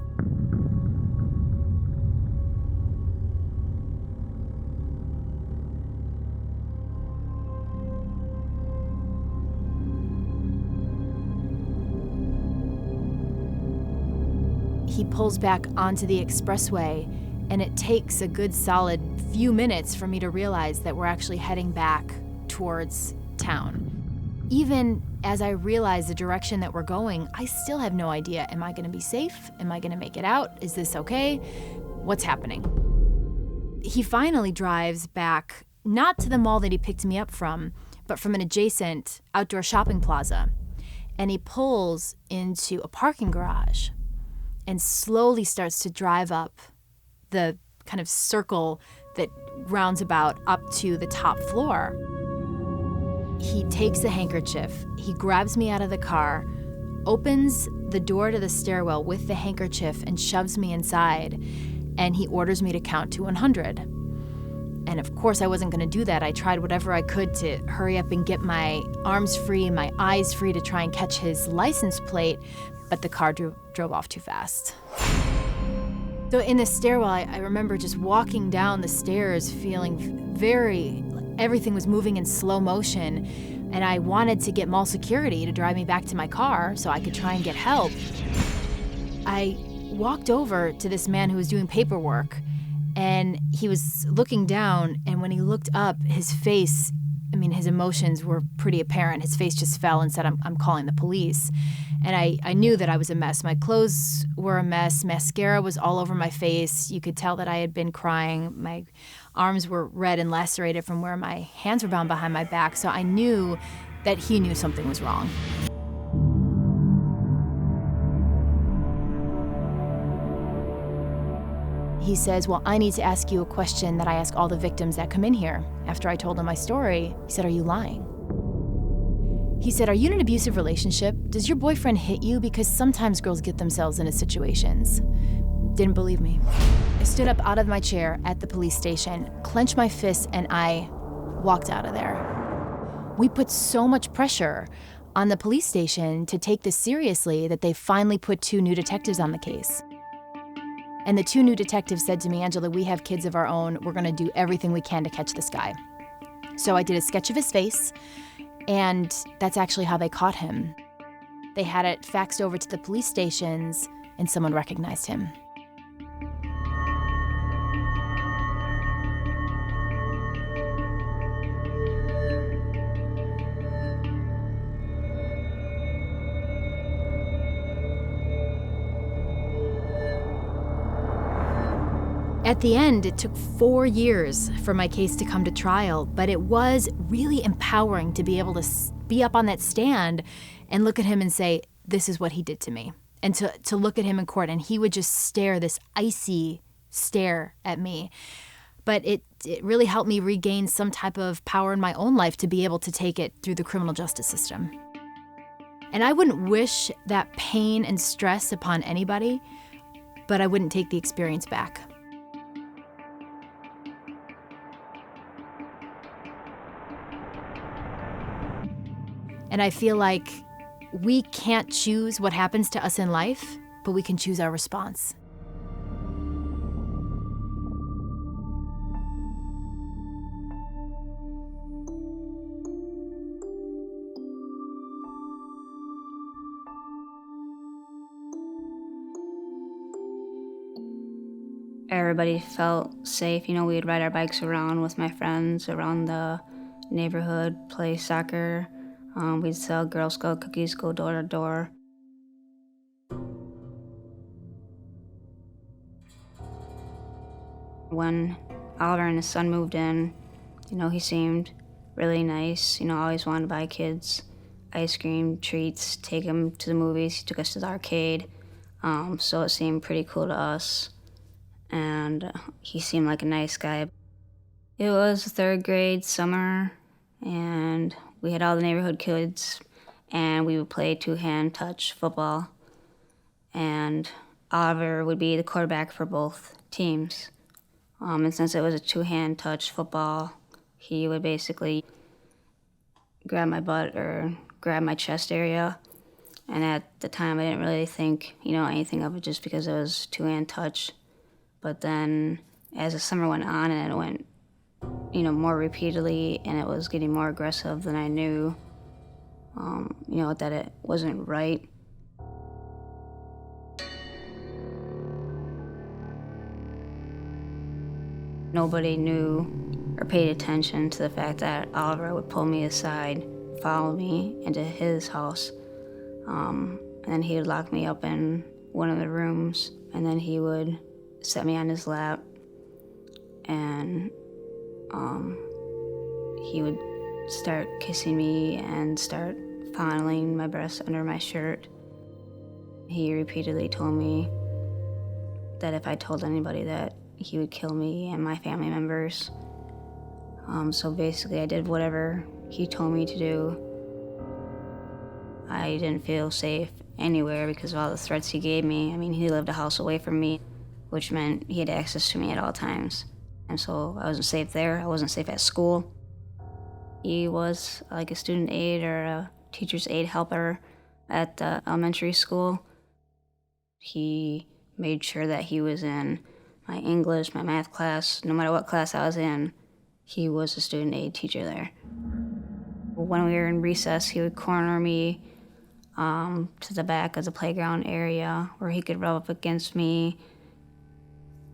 He pulls back onto the expressway, and it takes a good solid few minutes for me to realize that we're actually heading back towards town. Even as I realize the direction that we're going, I still have no idea. Am I gonna be safe? Am I gonna make it out? Is this okay? What's happening? He finally drives back, not to the mall that he picked me up from, but from an adjacent outdoor shopping plaza. And he pulls into a parking garage and slowly starts to drive up the kind of circle that rounds about up to the top floor. He takes the handkerchief, he grabs me out of the car, opens the door to the stairwell with the handkerchief and shoves me inside, and he orders me to count to 100. And of course I wasn't gonna do that. I tried whatever I could to hurry up and get my arms free, my eyes free to try and catch his license plate, but the car drove off too fast. So in the stairwell, I remember just walking down the stairs feeling everything was moving in slow motion, and I wanted to get mall security to drive me back to my car so I could try and get help. I walked over to this man who was doing paperwork, and he was looking down, and when he looked up, his face, his emotions were pretty apparent. His face just fell and said, I'm calling the police. And I knew that I was a mess. My clothes were a mess. Mascara was all over my face. You could tell that I had been crying. My arms were red and lacerated from where my hands were bound behind my back. So I knew that he knew something was wrong. He says, well, I need to ask you a question that I ask all the victims that come in here. After I told him my story, he said, are you lying? He said, are you in an abusive relationship? Does your boyfriend hit you? Because sometimes girls get themselves into situations. Didn't believe me. I stood up out of my chair at the police station, clenched my fists, and I walked out of there. We put so much pressure on the police station to take this seriously that they finally put 2 new detectives on the case. And the 2 new detectives said to me, Angela, we have kids of our own. We're gonna do everything we can to catch this guy. So I did a sketch of his face, and that's actually how they caught him. They had it faxed over to the police stations, and someone recognized him. At the end, it took 4 years for my case to come to trial, but it was really empowering to be able to be up on that stand and look at him and say, this is what he did to me. And to look at him in court, and he would just stare, this icy stare at me. But it really helped me regain some type of power in my own life to be able to take it through the criminal justice system. And I wouldn't wish that pain and stress upon anybody, but I wouldn't take the experience back. And I feel like we can't choose what happens to us in life, but we can choose our response. Everybody felt safe. We'd ride our bikes around with my friends around the neighborhood, play soccer. We'd sell Girl Scout cookies, go door to door. When Oliver and his son moved in, he seemed really nice. Always wanted to buy kids ice cream, treats, take them to the movies. He took us to the arcade. So it seemed pretty cool to us. And he seemed like a nice guy. It was third grade summer, and we had all the neighborhood kids, and we would play two-hand touch football. And Oliver would be the quarterback for both teams. And since it was a two-hand touch football, he would basically grab my butt or grab my chest area. And at the time, I didn't really think, anything of it just because it was two-hand touch. But then as the summer went on and it went, more repeatedly, and it was getting more aggressive than I knew, that it wasn't right. Nobody knew or paid attention to the fact that Oliver would pull me aside, follow me into his house, and then he would lock me up in one of the rooms, and then he would set me on his lap, and he would start kissing me and start fondling my breasts under my shirt. He repeatedly told me that if I told anybody that he would kill me and my family members. So basically I did whatever he told me to do. I didn't feel safe anywhere because of all the threats he gave me. He lived a house away from me, which meant he had access to me at all times. And so I wasn't safe there. I wasn't safe at school. He was like a student aide or a teacher's aide helper at the elementary school. He made sure that he was in my English, my math class, no matter what class I was in, he was a student aide teacher there. When we were in recess, he would corner me to the back of the playground area where he could rub up against me.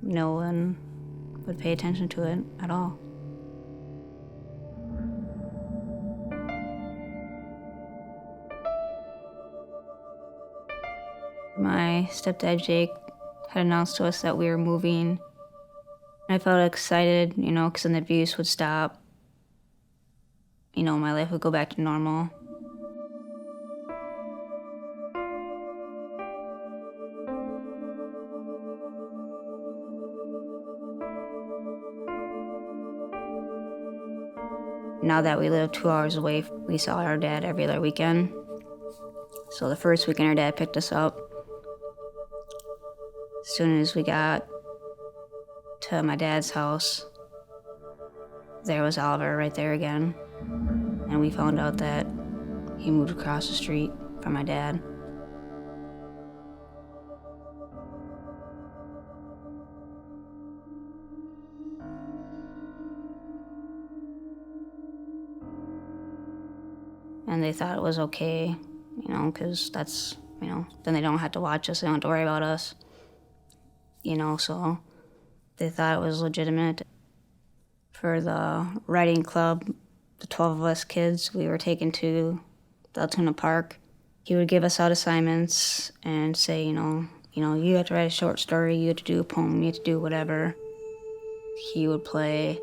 No one would pay attention to it at all. My stepdad, Jake, had announced to us that we were moving. I felt excited, because then the abuse would stop. My life would go back to normal. Now that we live 2 hours away, we saw our dad every other weekend. So the first weekend, our dad picked us up. As soon as we got to my dad's house, there was Oliver right there again. And we found out that he moved across the street from my dad. And they thought it was okay, because that's, then they don't have to watch us, they don't have to worry about us. So they thought it was legitimate. For the writing club, the 12 of us kids, we were taken to the Altoona Park. He would give us out assignments and say, you have to write a short story, you have to do a poem, you have to do whatever. He would play,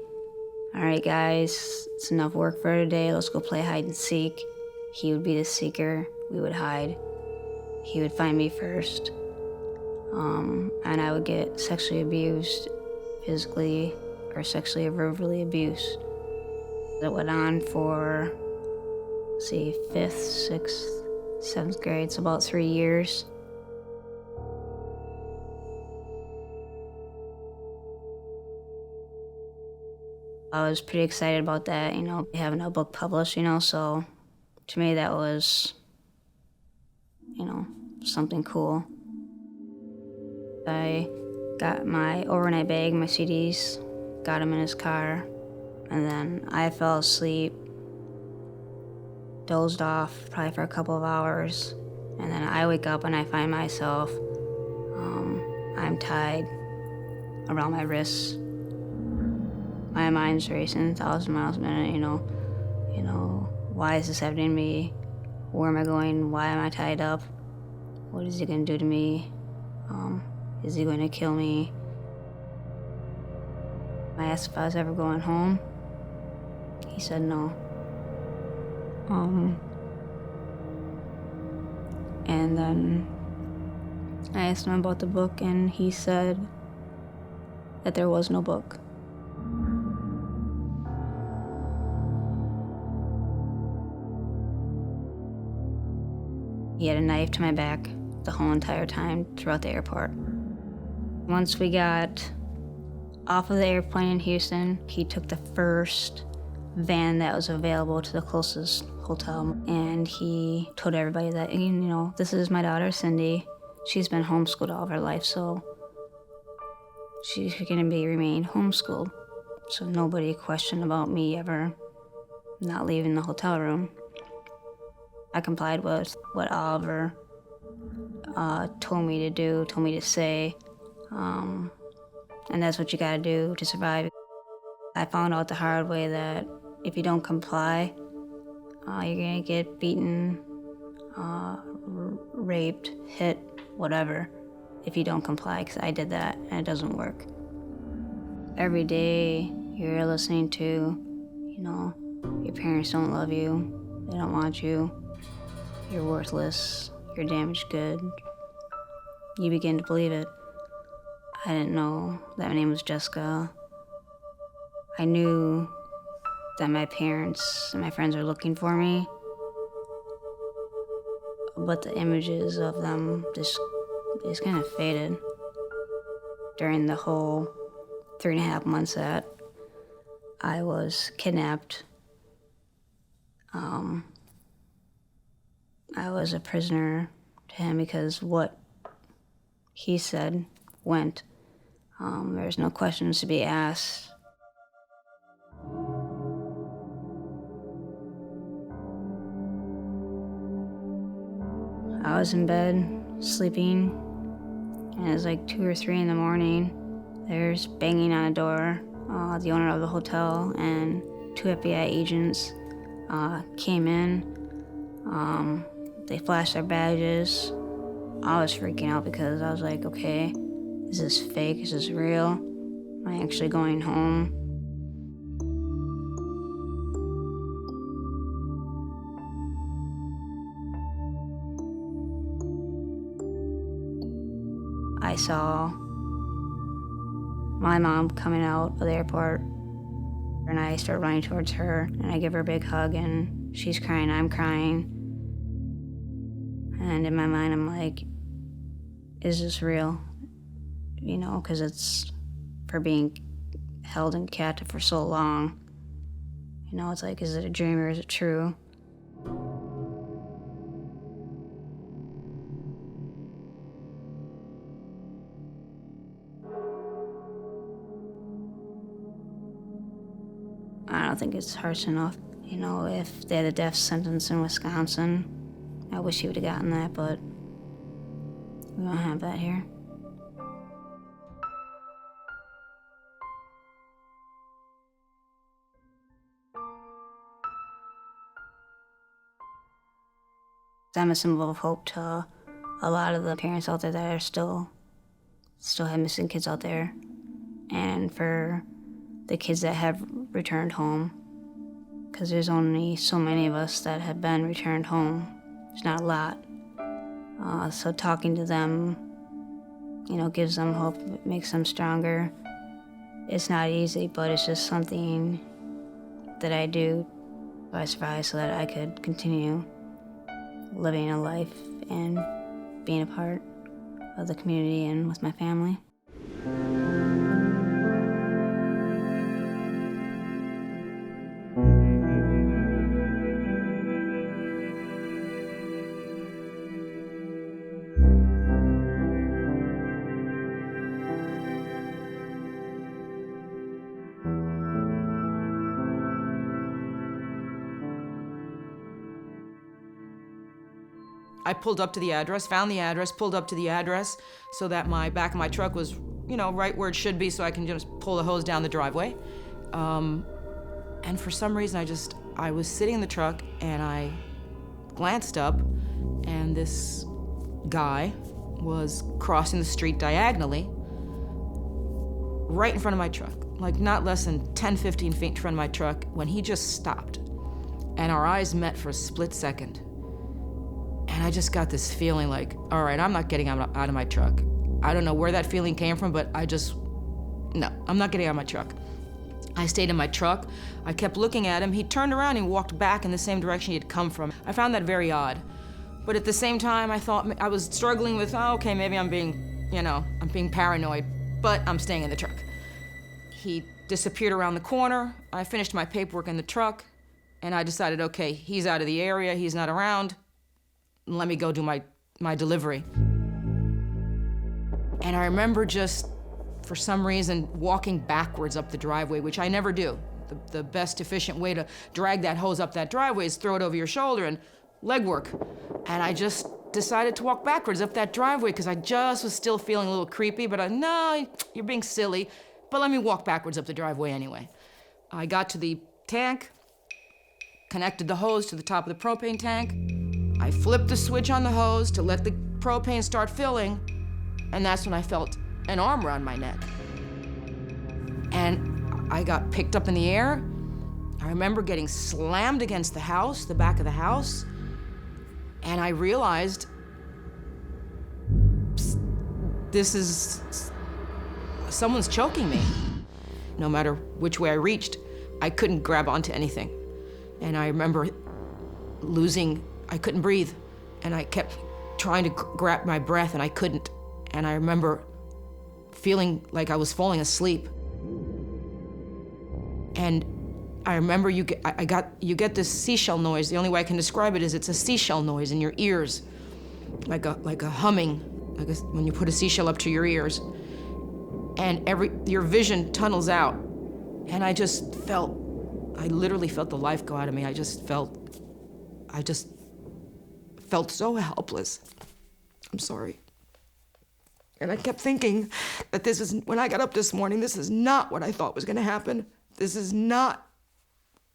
all right, guys, it's enough work for today, let's go play hide and seek. He would be the seeker, we would hide. He would find me first. And I would get sexually abused, physically or sexually or verbally abused. It went on for, 5th, 6th, 7th grade, so about 3 years. I was pretty excited about that, having a book published, so to me that was, something cool. I got my overnight bag, my CDs, got him in his car, and then I fell asleep, dozed off probably for a couple of hours, and then I wake up and I find myself, I'm tied around my wrists. My mind's racing 1,000 miles a minute, you know, why is this happening to me? Where am I going? Why am I tied up? What is he gonna do to me? Is he going to kill me? I asked if I was ever going home. He said no. And then I asked him about the book, and he said that there was no book. He had a knife to my back the whole entire time throughout the airport. Once we got off of the airplane in Houston, he took the first van that was available to the closest hotel, and he told everybody that, you know, this is my daughter, Cindy. She's been homeschooled all of her life, so she's gonna remain homeschooled. So nobody questioned about me ever not leaving the hotel room. I complied with what Oliver told me to do, told me to say, and that's what you gotta do to survive. I found out the hard way that if you don't comply, you're gonna get beaten, raped, hit, whatever, if you don't comply, because I did that and it doesn't work. Every day you're listening to, you know, your parents don't love you, they don't want you, you're worthless, you're damaged good. You begin to believe it. I didn't know that my name was Jessica. I knew that my parents and my friends were looking for me, but the images of them just kind of faded during the whole 3.5 months that I was kidnapped. I was a prisoner to him because what he said went. There's no questions to be asked. I was in bed, sleeping, and it was like 2 or 3 in the morning. There's banging on a door. The owner of the hotel and 2 FBI agents came in. They flashed their badges. I was freaking out because I was like, okay, is this fake? Is this real? Am I actually going home? I saw my mom coming out of the airport, and I start running towards her, and I give her a big hug, and she's crying, I'm crying. And in my mind, I'm like, is this real? You know, because it's for being held in captive for so long. You know, it's like, is it a dream or is it true? I don't think it's harsh enough. You know, if they had a death sentence in Wisconsin, I wish he would have gotten that, but we don't have that here. I'm a symbol of hope to a lot of the parents out there that are still have missing kids out there, and for the kids that have returned home, because there's only so many of us that have been returned home. There's not a lot. So talking to them, you know, gives them hope, makes them stronger. It's not easy, but it's just something that I do. I survive so that I could continue living a life and being a part of the community and with my family. I pulled up to the address, found the address, pulled up to the address so that my back of my truck was right where it should be so I can just pull the hose down the driveway. And for some reason, I was sitting in the truck and I glanced up and this guy was crossing the street diagonally right in front of my truck, like not less than 10, 15 feet in front of my truck, when he just stopped. And our eyes met for a split second. And I just got this feeling like, all right, I'm not getting out of my truck. I don't know where that feeling came from, but no, I'm not getting out of my truck. I stayed in my truck. I kept looking at him. He turned around and walked back in the same direction he had come from. I found that very odd. But at the same time, I thought I was struggling with, okay, maybe I'm being paranoid, but I'm staying in the truck. He disappeared around the corner. I finished my paperwork in the truck, and I decided, okay, he's out of the area, he's not around. Let me go do my delivery. And I remember just, for some reason, walking backwards up the driveway, which I never do. The best efficient way to drag that hose up that driveway is throw it over your shoulder and leg work. And I just decided to walk backwards up that driveway because I just was still feeling a little creepy, but no, you're being silly, but let me walk backwards up the driveway anyway. I got to the tank, connected the hose to the top of the propane tank. I flipped the switch on the hose to let the propane start filling, and that's when I felt an arm around my neck. And I got picked up in the air. I remember getting slammed against the house, the back of the house, and I realized someone's choking me. No matter which way I reached, I couldn't grab onto anything. And I remember I couldn't breathe, and I kept trying to grab my breath, and I couldn't. And I remember feeling like I was falling asleep. And I remember you get this seashell noise. The only way I can describe it is it's a seashell noise in your ears, like a humming, when you put a seashell up to your ears. And your vision tunnels out. And I literally felt the life go out of me. I just felt so helpless. I'm sorry. And I kept thinking that when I got up this morning, this is not what I thought was gonna happen. This is not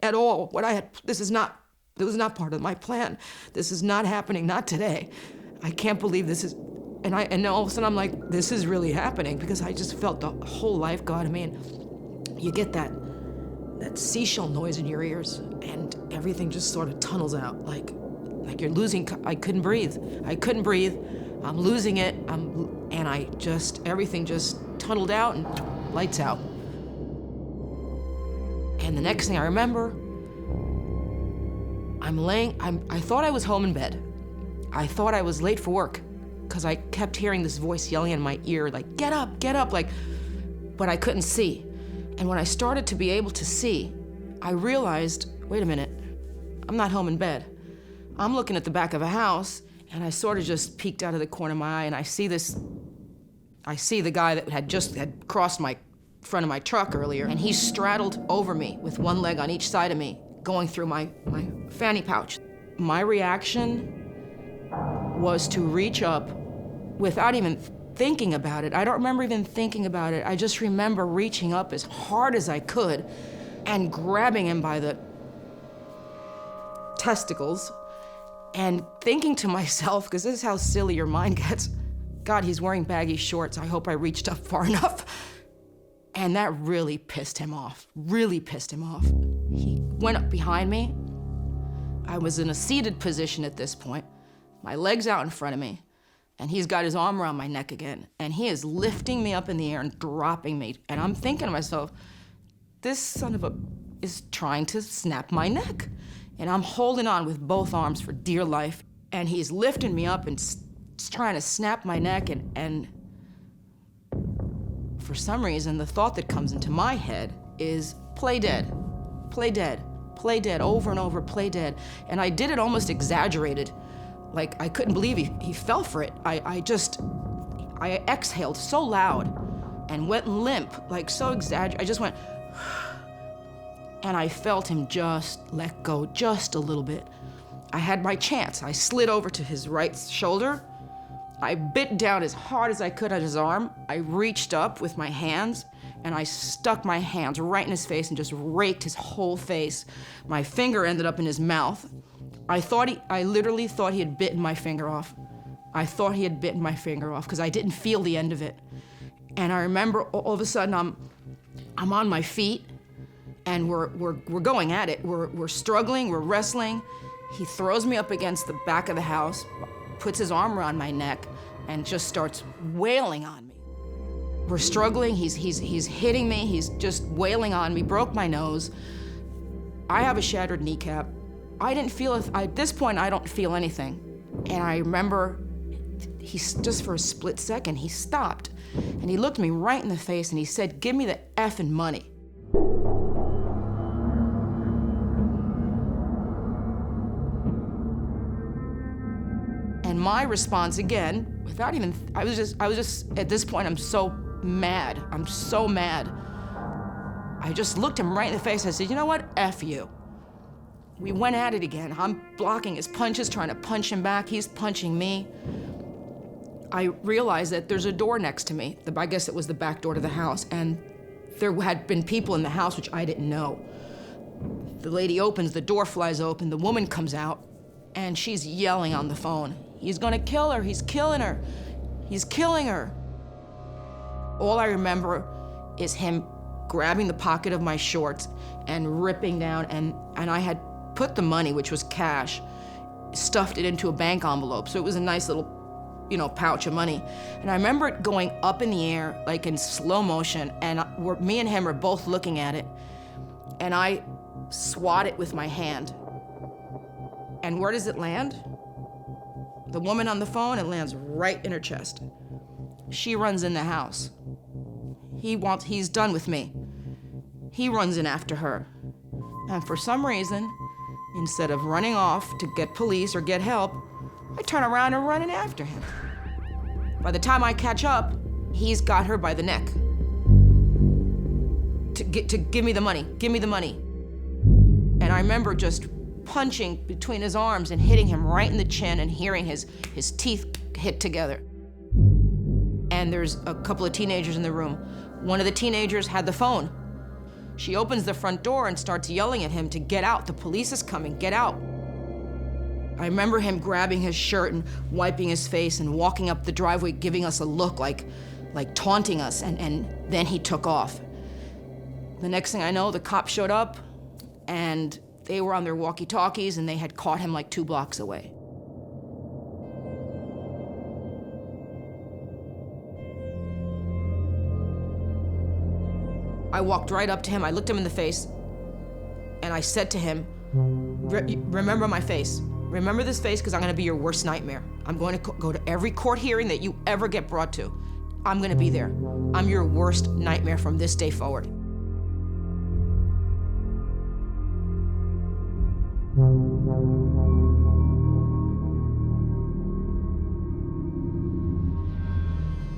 at all what it was not part of my plan. This is not happening, not today. I can't believe this is, and all of a sudden I'm like, this is really happening, because I just felt the whole life go out of me, and you get that seashell noise in your ears, and everything just sort of tunnels out, like you're losing. I couldn't breathe. I'm losing it. Everything just tunneled out and lights out. And the next thing I remember, I thought I was home in bed. I thought I was late for work, because I kept hearing this voice yelling in my ear, like, get up, but I couldn't see. And when I started to be able to see, I realized, wait a minute, I'm not home in bed. I'm looking at the back of a house, and I sort of just peeked out of the corner of my eye, and I see the guy that had crossed my front of my truck earlier, and he straddled over me with one leg on each side of me, going through my fanny pouch. My reaction was to reach up without even thinking about it. I don't remember even thinking about it. I just remember reaching up as hard as I could and grabbing him by the testicles and thinking to myself, because this is how silly your mind gets, God, he's wearing baggy shorts. I hope I reached up far enough. And that really pissed him off, He went up behind me. I was in a seated position at this point, my legs out in front of me, and he's got his arm around my neck again, and he is lifting me up in the air and dropping me. And I'm thinking to myself, this son of a is trying to snap my neck. And I'm holding on with both arms for dear life, and he's lifting me up and trying to snap my neck, and for some reason, the thought that comes into my head is, play dead, over and over, play dead. And I did it almost exaggerated. Like, I couldn't believe he fell for it. I exhaled so loud and went limp, like so exaggerated. I just went, and I felt him just let go just a little bit. I had my chance. I slid over to his right shoulder, I bit down as hard as I could on his arm. I reached up with my hands, and I stuck my hands right in his face and just raked his whole face. My finger ended up in his mouth. I literally thought he had bitten my finger off. I thought he had bitten my finger off because I didn't feel the end of it. And I remember all of a sudden I'm on my feet, and we're going at it. We're struggling, we're wrestling. He throws me up against the back of the house, puts his arm around my neck, and just starts wailing on me. We're struggling, he's hitting me, he's just wailing on me, broke my nose. I have a shattered kneecap. I didn't feel, at this point, I don't feel anything. And I remember, just for a split second, he stopped, and he looked me right in the face, and he said, "Give me the effing money." And my response again, without even, I was just, at this point, I'm so mad. I'm so mad. I just looked him right in the face. I said, "You know what? F you." We went at it again. I'm blocking his punches, trying to punch him back. He's punching me. I realized that there's a door next to me. I guess it was the back door to the house. And there had been people in the house, which I didn't know. The lady opens, the door flies open, the woman comes out, and she's yelling on the phone. "He's gonna kill her, he's killing her, he's killing her." All I remember is him grabbing the pocket of my shorts and ripping down, and I had put the money, which was cash, stuffed it into a bank envelope, so it was a nice little, pouch of money. And I remember it going up in the air, like in slow motion, and me and him are both looking at it, and I swat it with my hand. And where does it land? The woman on the phone, it lands right in her chest. She runs in the house. He's done with me. He runs in after her. And for some reason, instead of running off to get police or get help, I turn around and run in after him. By the time I catch up, he's got her by the neck. To give me the money, give me the money. And I remember just punching between his arms and hitting him right in the chin and hearing his teeth hit together. And there's a couple of teenagers in the room. One of the teenagers had the phone. She opens the front door and starts yelling at him to get out. "The police is coming, get out." I remember him grabbing his shirt and wiping his face and walking up the driveway, giving us a look like taunting us, and then he took off. The next thing I know, the cops showed up, and they were on their walkie-talkies, and they had caught him like 2 blocks away. I walked right up to him, I looked him in the face, and I said to him, "Remember my face. Remember this face, because I'm gonna be your worst nightmare. I'm going to go to every court hearing that you ever get brought to. I'm gonna be there. I'm your worst nightmare from this day forward."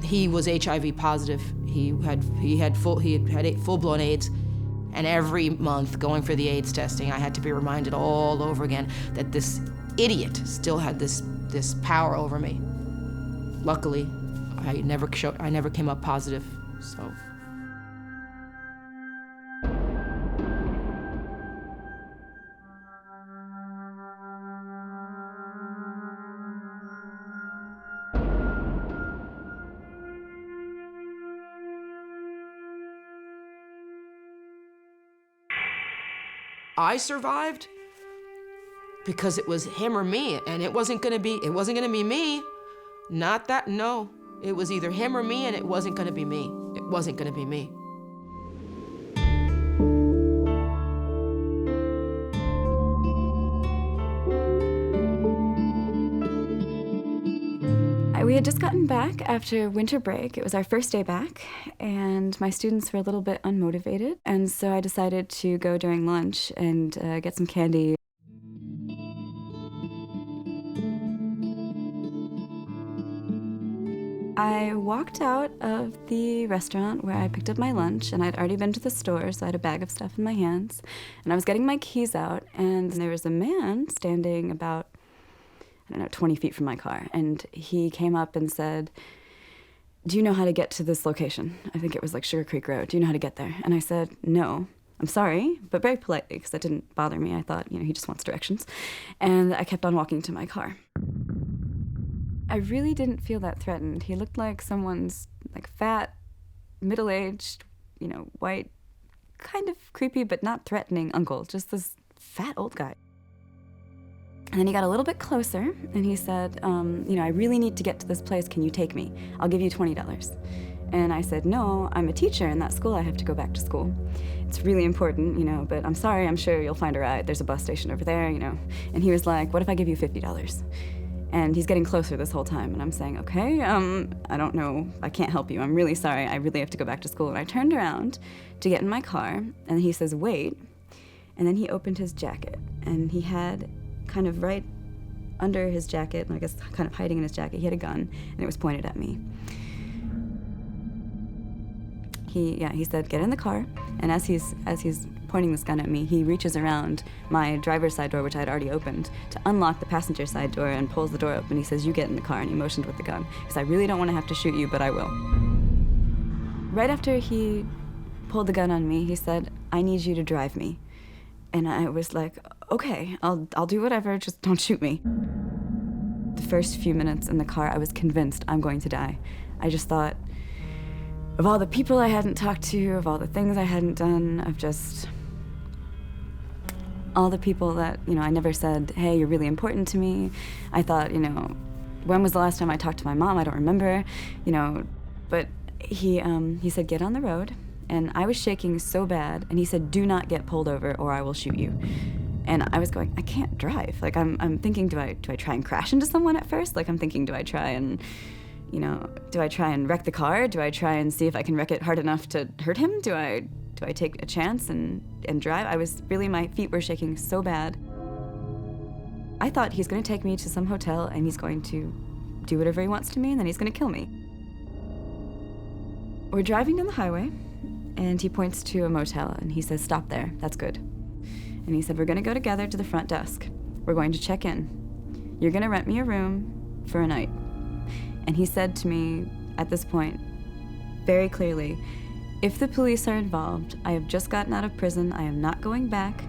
He was HIV positive. He had full-blown AIDS, and every month going for the AIDS testing, I had to be reminded all over again that this idiot still had this power over me. Luckily, I never came up positive, so. I survived because it was him or me, and it wasn't gonna be me. Not that, no. It was either him or me, and it wasn't gonna be me. It wasn't gonna be me. We had just gotten back after winter break. It was our first day back, and my students were a little bit unmotivated, and so I decided to go during lunch and get some candy. I walked out of the restaurant where I picked up my lunch, and I'd already been to the store, so I had a bag of stuff in my hands, and I was getting my keys out, and there was a man standing about, I don't know, 20 feet from my car. And he came up and said, do you know how to get to this location? I think it was like Sugar Creek Road. Do you know how to get there? And I said, no. I'm sorry, but very politely, because that didn't bother me. I thought, he just wants directions. And I kept on walking to my car. I really didn't feel that threatened. He looked like someone's fat, middle-aged, white, kind of creepy but not threatening uncle, just this fat old guy. And then he got a little bit closer, and he said, I really need to get to this place. Can you take me? I'll give you $20. And I said, no, I'm a teacher in that school. I have to go back to school. It's really important, but I'm sorry, I'm sure you'll find a ride. There's a bus station over there, And he was like, what if I give you $50? And he's getting closer this whole time, and I'm saying, okay, I don't know, I can't help you. I'm really sorry, I really have to go back to school. And I turned around to get in my car, and he says, wait. And then he opened his jacket, and he had kind of right under his jacket, and I guess kind of hiding in his jacket, he had a gun, and it was pointed at me. He said, get in the car, and as he's pointing this gun at me, he reaches around my driver's side door, which I had already opened, to unlock the passenger side door and pulls the door open. He says, you get in the car, and he motioned with the gun. He said, I really don't want to have to shoot you, but I will. Right after he pulled the gun on me, he said, I need you to drive me. And I was like, okay, I'll do whatever, just don't shoot me. The first few minutes in the car, I was convinced I'm going to die. I just thought, of all the people I hadn't talked to, of all the things I hadn't done, of just all the people that, I never said, hey, you're really important to me. I thought, when was the last time I talked to my mom? I don't remember, But he said, get on the road. And I was shaking so bad, and he said, do not get pulled over or I will shoot you. And I was going, I can't drive. I'm thinking, do I try and crash into someone at first? I'm thinking, do I try and wreck the car? Do I try and see if I can wreck it hard enough to hurt him? Do I take a chance and drive? My feet were shaking so bad. I thought he's gonna take me to some hotel and he's going to do whatever he wants to me and then he's gonna kill me. We're driving down the highway and he points to a motel and he says, stop there, that's good. And he said, we're gonna go together to the front desk. We're going to check in. You're gonna rent me a room for a night. And he said to me at this point, very clearly, if the police are involved, I have just gotten out of prison, I am not going back.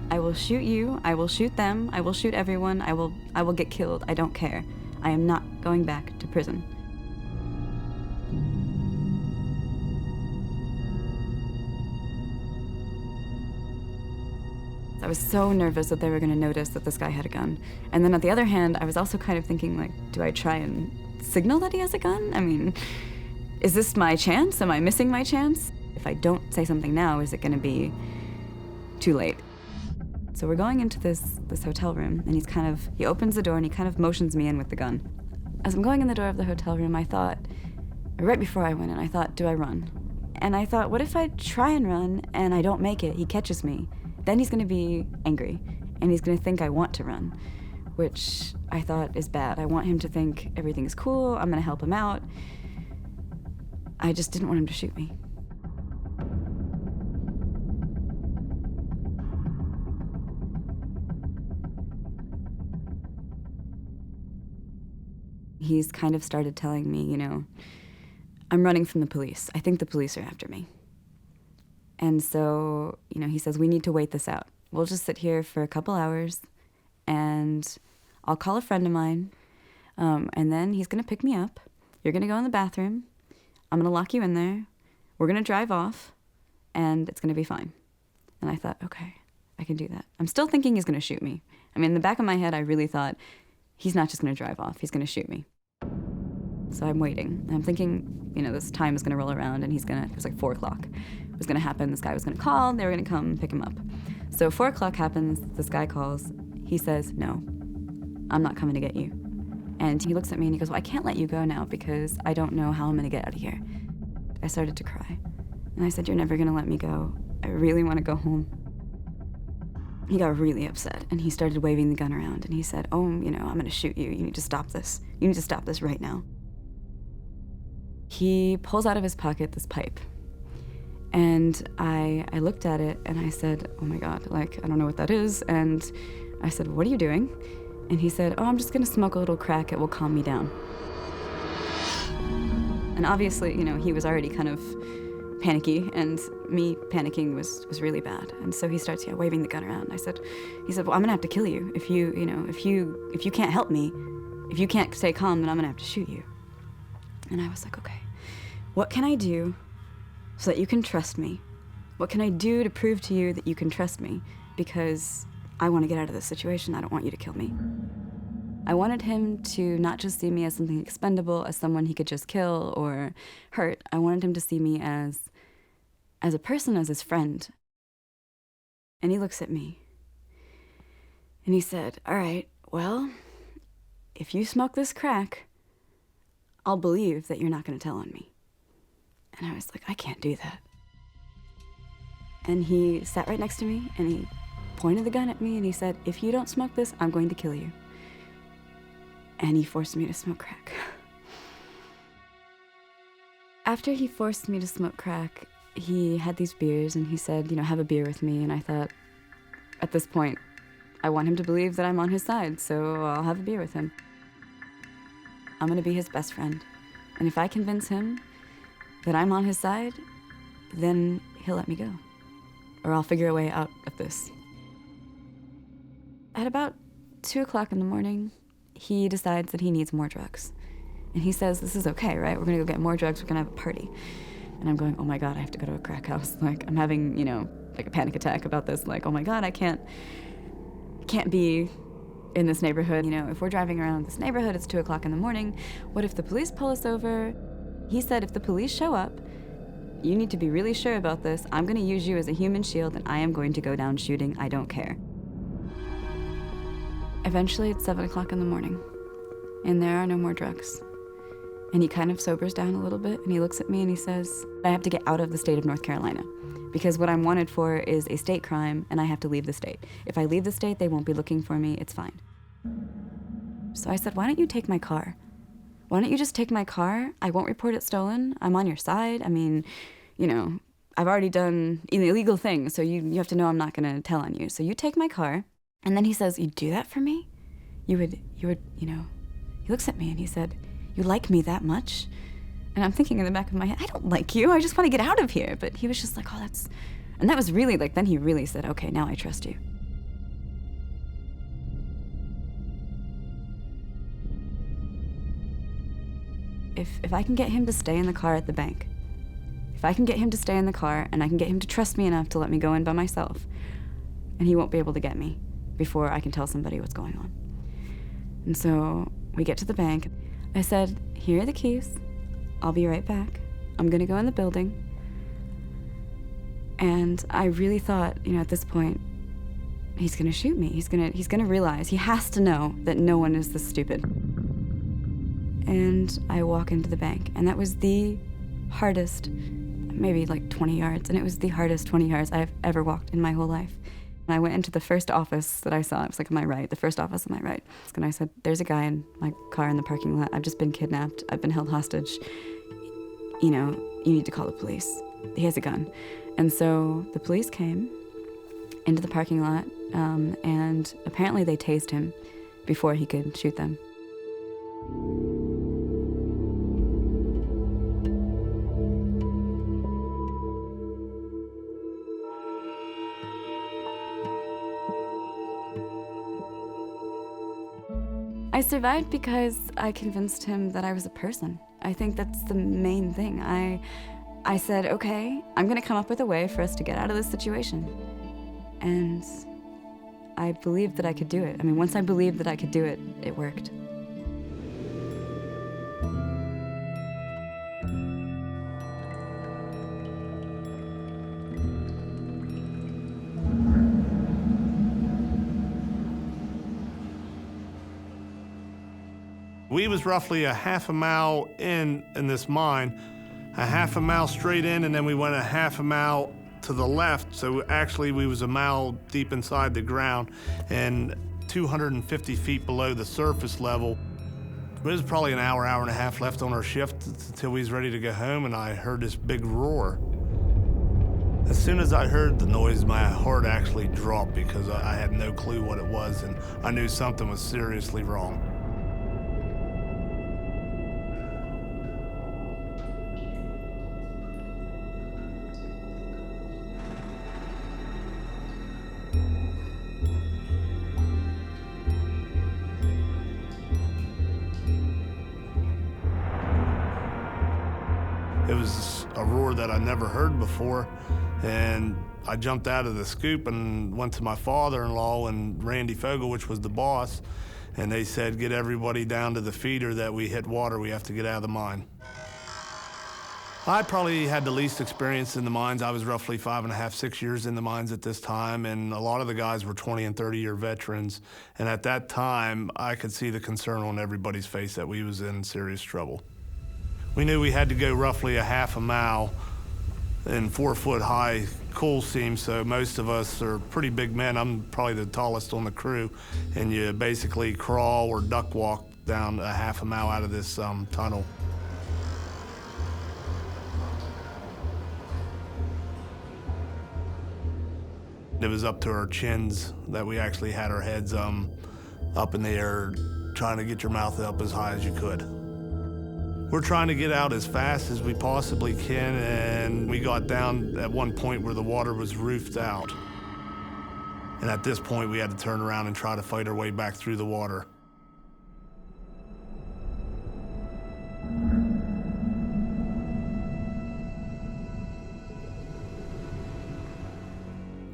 I will shoot you, I will shoot them, I will shoot everyone, I will get killed, I don't care. I am not going back to prison. I was so nervous that they were going to notice that this guy had a gun. And then on the other hand, I was also kind of thinking, do I try and signal that he has a gun? I mean, is this my chance? Am I missing my chance? If I don't say something now, is it going to be too late? So we're going into this hotel room, and he opens the door and he kind of motions me in with the gun. As I'm going in the door of the hotel room, I thought, right before I went in, I thought, do I run? And I thought, what if I try and run and I don't make it? He catches me. Then he's going to be angry, and he's going to think I want to run, which I thought is bad. I want him to think everything's cool, I'm going to help him out. I just didn't want him to shoot me. He's kind of started telling me, I'm running from the police. I think the police are after me. And so, he says, we need to wait this out. We'll just sit here for a couple hours, and I'll call a friend of mine, and then he's going to pick me up. You're going to go in the bathroom. I'm going to lock you in there. We're going to drive off, and it's going to be fine. And I thought, okay, I can do that. I'm still thinking he's going to shoot me. I mean, in the back of my head, I really thought, he's not just going to drive off. He's going to shoot me. So I'm waiting. I'm thinking, this time is going to roll around, and it was like 4 o'clock. It was going to happen. This guy was going to call. They were going to come pick him up. So 4 o'clock happens. This guy calls. He says, no, I'm not coming to get you. And he looks at me and he goes, well, I can't let you go now because I don't know how I'm going to get out of here. I started to cry. And I said, you're never going to let me go. I really want to go home. He got really upset and he started waving the gun around and he said, oh, I'm going to shoot you. You need to stop this. You need to stop this right now. He pulls out of his pocket this pipe. And I looked at it and I said, oh my God, I don't know what that is. And I said, what are you doing? And he said, oh, I'm just gonna smoke a little crack, it will calm me down. And obviously, you know, he was already kind of panicky, and me panicking was really bad. And so he starts waving the gun around. He said, well, I'm gonna have to kill you. If you can't help me, if you can't stay calm, then I'm gonna have to shoot you. And I was like, okay, what can I do so that you can trust me? What can I do to prove to you that you can trust me? Because I want to get out of this situation. I don't want you to kill me. I wanted him to not just see me as something expendable, as someone he could just kill or hurt. I wanted him to see me as a person, as his friend. And he looks at me and he said, all right, well, if you smoke this crack, I'll believe that you're not going to tell on me. And I was like, I can't do that. And he sat right next to me and he pointed the gun at me and he said, if you don't smoke this, I'm going to kill you. And he forced me to smoke crack. After he forced me to smoke crack, he had these beers and he said, have a beer with me. And I thought, at this point, I want him to believe that I'm on his side, so I'll have a beer with him. I'm gonna be his best friend. And if I convince him that I'm on his side, then he'll let me go. Or I'll figure a way out of this. At about 2 o'clock in the morning, he decides that he needs more drugs. And he says, this is okay, right? We're gonna go get more drugs, we're gonna have a party. And I'm going, oh my God, I have to go to a crack house. Like, I'm having, like a panic attack about this. Like, oh my God, I can't be in this neighborhood. If we're driving around this neighborhood, it's 2 o'clock in the morning. What if the police pull us over? He said, if the police show up, you need to be really sure about this. I'm gonna use you as a human shield and I am going to go down shooting. I don't care. Eventually, it's 7 o'clock in the morning and there are no more drugs. And he kind of sobers down a little bit and he looks at me and he says, I have to get out of the state of North Carolina because what I'm wanted for is a state crime and I have to leave the state. If I leave the state, they won't be looking for me, it's fine. So I said, why don't you take my car? Why don't you just take my car? I won't report it stolen. I'm on your side. I mean, I've already done illegal things, so you have to know I'm not gonna tell on you. So you take my car. And then he says, you'd do that for me? You would, he looks at me and he said, you like me that much? And I'm thinking in the back of my head, I don't like you, I just want to get out of here. But he was just like, oh, that's, and that was really then he really said, okay, now I trust you. If I can get him to stay in the car at the bank, if I can get him to stay in the car and I can get him to trust me enough to let me go in by myself, and he won't be able to get me before I can tell somebody what's going on. And so we get to the bank. I said, here are the keys. I'll be right back. I'm gonna go in the building. And I really thought, at this point, he's gonna shoot me. He's gonna realize, he has to know that no one is this stupid. And I walk into the bank, and that was the hardest, maybe like 20 yards, and it was the hardest 20 yards I've ever walked in my whole life. And I went into the first office that I saw. It was like on my right, the first office on my right. And I said, there's a guy in my car in the parking lot. I've just been kidnapped. I've been held hostage. You need to call the police. He has a gun. And so the police came into the parking lot, and apparently they tased him before he could shoot them. I survived because I convinced him that I was a person. I think that's the main thing. I said, okay, I'm gonna come up with a way for us to get out of this situation. And I believed that I could do it. I mean, once I believed that I could do it, it worked. We was roughly a half a mile in this mine, a half a mile straight in, and then we went a half a mile to the left. So actually we was a mile deep inside the ground and 250 feet below the surface level. There was probably an hour and a half left on our shift until we was ready to go home, and I heard this big roar. As soon as I heard the noise, my heart actually dropped because I had no clue what it was, and I knew something was seriously wrong. It was a roar that I never heard before, and I jumped out of the scoop and went to my father-in-law and Randy Fogel, which was the boss, and they said, get everybody down to the feeder that we hit water, we have to get out of the mine. I probably had the least experience in the mines. I was roughly 5.5, 6 years in the mines at this time, and a lot of the guys were 20 and 30-year veterans. And at that time, I could see the concern on everybody's face that we was in serious trouble. We knew we had to go roughly a half a mile in 4-foot-high coal seams, so most of us are pretty big men. I'm probably the tallest on the crew, and you basically crawl or duck walk down a half a mile out of this tunnel. It was up to our chins that we actually had our heads up in the air, trying to get your mouth up as high as you could. We're trying to get out as fast as we possibly can, and we got down at one point where the water was roofed out. And at this point, we had to turn around and try to fight our way back through the water.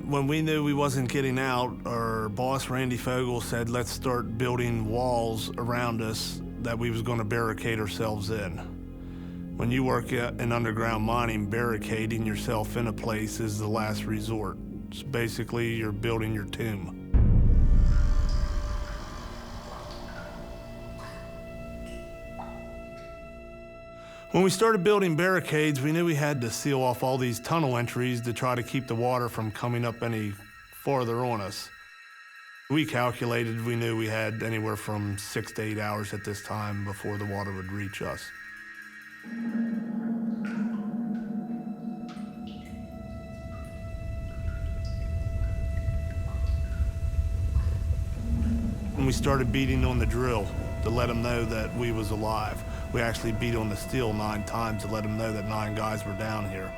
When we knew we wasn't getting out, our boss, Randy Fogel, said, let's start building walls around us that we was going to barricade ourselves in. When you work in underground mining, barricading yourself in a place is the last resort. It's basically you're building your tomb. When we started building barricades, we knew we had to seal off all these tunnel entries to try to keep the water from coming up any farther on us. We calculated we knew we had anywhere from 6 to 8 hours at this time before the water would reach us. And we started beating on the drill to let them know that we was alive. We actually beat on the steel 9 times to let them know that 9 guys were down here.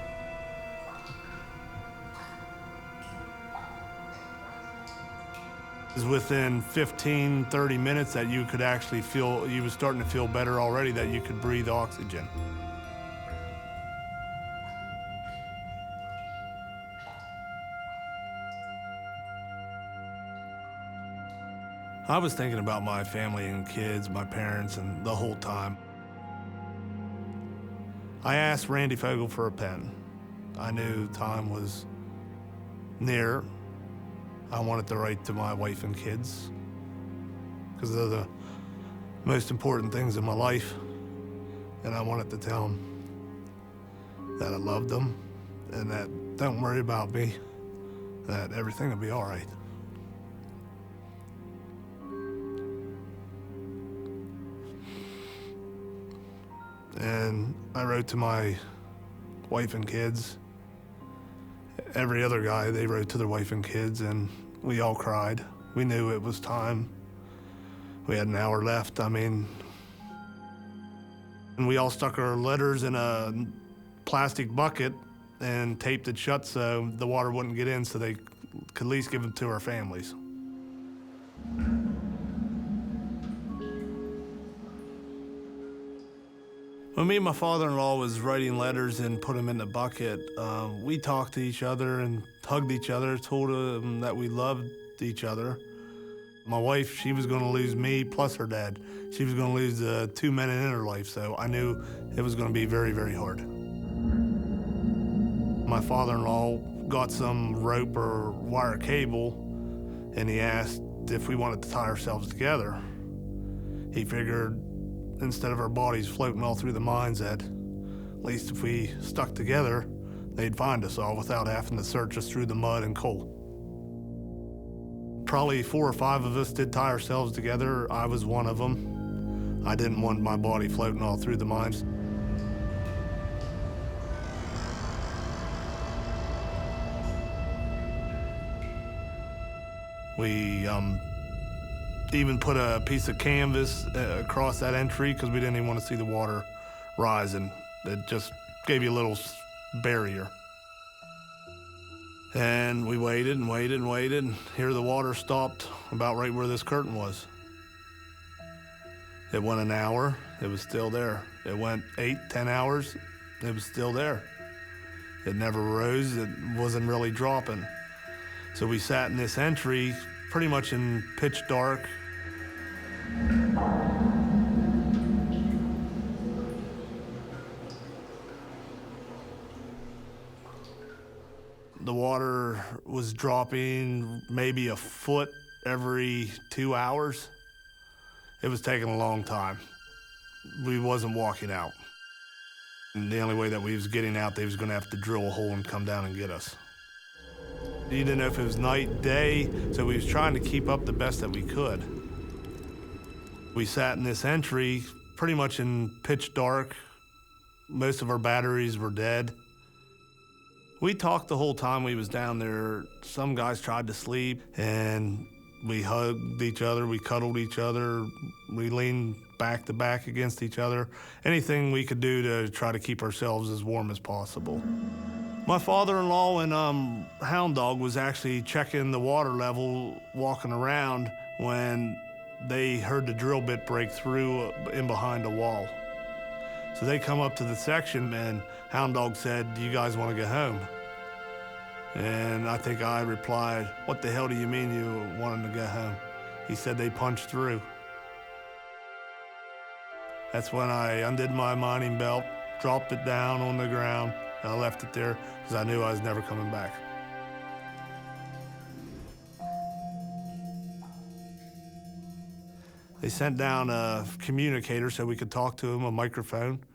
It was within 15, 30 minutes that you could actually feel, you was starting to feel better already, that you could breathe oxygen. I was thinking about my family and kids, my parents, and the whole time. I asked Randy Fogel for a pen. I knew time was near. I wanted to write to my wife and kids because they're the most important things in my life. And I wanted to tell them that I loved them and that don't worry about me, that everything will be all right. And I wrote to my wife and kids. Every other guy, they wrote to their wife and kids, and we all cried. We knew it was time. We had an hour left, and we all stuck our letters in a plastic bucket and taped it shut so the water wouldn't get in, so they could at least give them to our families. When me and my father-in-law was writing letters and put them in the bucket, we talked to each other and hugged each other, told them that we loved each other. My wife, she was gonna lose me plus her dad. She was gonna lose the 2 men in her life, so I knew it was gonna be very, very hard. My father-in-law got some rope or wire cable, and he asked if we wanted to tie ourselves together. He figured instead of our bodies floating all through the mines, that at least if we stuck together, they'd find us all without having to search us through the mud and coal. Probably 4 or 5 of us did tie ourselves together. I was one of them. I didn't want my body floating all through the mines. We even put a piece of canvas across that entry because we didn't even want to see the water rising. It just gave you a little barrier. And we waited and waited and waited, and here the water stopped about right where this curtain was. It went an hour, it was still there. It went 8, 10 hours, it was still there. It never rose, it wasn't really dropping. So we sat in this entry pretty much in pitch dark. The water was dropping maybe a foot every 2 hours. It was taking a long time. We wasn't walking out. And the only way that we was getting out, they was gonna have to drill a hole and come down and get us. You didn't know if it was night, day, so we was trying to keep up the best that we could. We sat in this entry pretty much in pitch dark. Most of our batteries were dead. We talked the whole time we was down there. Some guys tried to sleep, and we hugged each other, we cuddled each other, we leaned back to back against each other. Anything we could do to try to keep ourselves as warm as possible. My father-in-law and Hound Dog was actually checking the water level, walking around, when they heard the drill bit break through in behind a wall. So they come up to the section, and Hound Dog said, "Do you guys want to go home?" And I think I replied, "What the hell do you mean you wanted to go home?" He said, "They punched through." That's when I undid my mining belt, dropped it down on the ground, and I left it there because I knew I was never coming back. They sent down a communicator so we could talk to him, a microphone.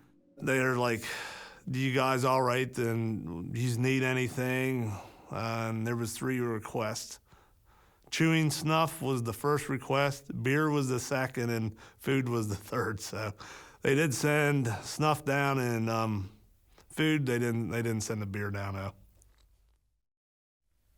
They're like, "Do you guys all right? And you need anything?" And there was 3 requests. Chewing snuff was the first request, beer was the second, and food was the third. So they did send snuff down, and food, they didn't send the beer down, though.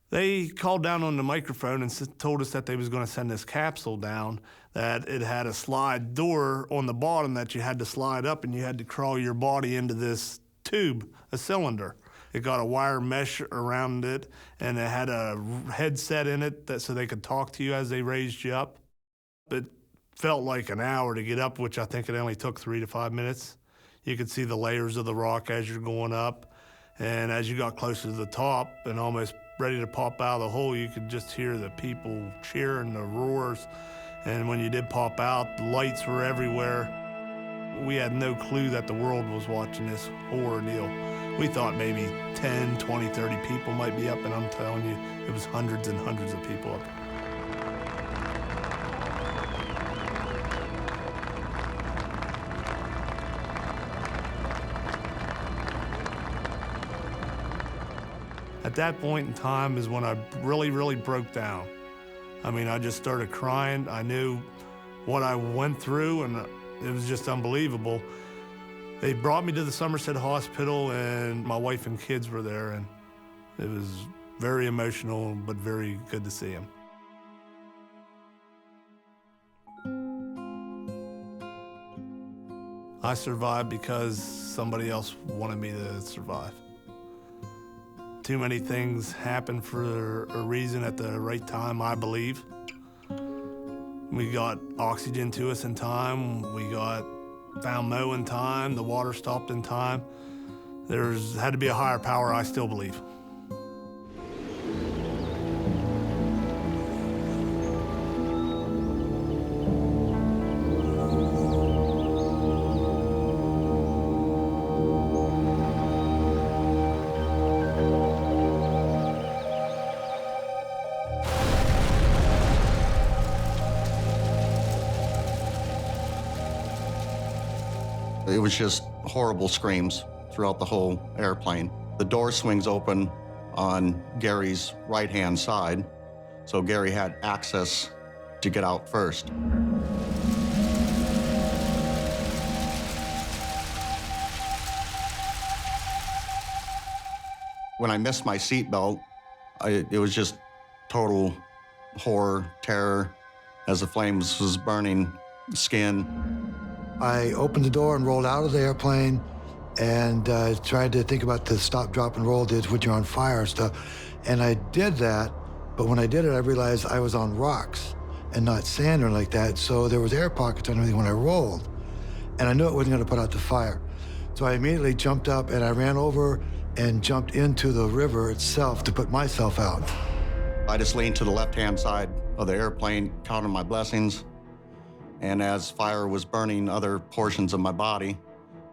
They called down on the microphone and told us that they was going to send this capsule down, that it had a slide door on the bottom that you had to slide up, and you had to crawl your body into this tube, a cylinder. It got a wire mesh around it, and it had a headset in it so they could talk to you as they raised you up. It felt like an hour to get up, which I think it only took 3 to 5 minutes. You could see the layers of the rock as you're going up, and as you got closer to the top and almost ready to pop out of the hole, you could just hear the people cheering, the roars. And when you did pop out, the lights were everywhere. We had no clue that the world was watching this horror deal. We thought maybe 10, 20, 30 people might be up, and I'm telling you, it was hundreds and hundreds of people up. At that point in time is when I really, really broke down. I mean, I just started crying. I knew what I went through, and it was just unbelievable. They brought me to the Somerset Hospital, and my wife and kids were there, and it was very emotional, but very good to see them. I survived because somebody else wanted me to survive. Too many things happen for a reason at the right time, I believe. We got oxygen to us in time. We found Mo in time. The water stopped in time. There's had to be a higher power, I still believe. It was just horrible screams throughout the whole airplane. The door swings open on Gary's right-hand side, so Gary had access to get out first. When I missed my seatbelt, it was just total horror, terror, as the flames was burning the skin. I opened the door and rolled out of the airplane and tried to think about the stop, drop, and roll did when you're on fire and stuff. And I did that, but when I did it, I realized I was on rocks and not sand or like that, so there was air pockets and everything when I rolled. And I knew it wasn't gonna put out the fire. So I immediately jumped up and I ran over and jumped into the river itself to put myself out. I just leaned to the left-hand side of the airplane, counting my blessings. And as fire was burning other portions of my body,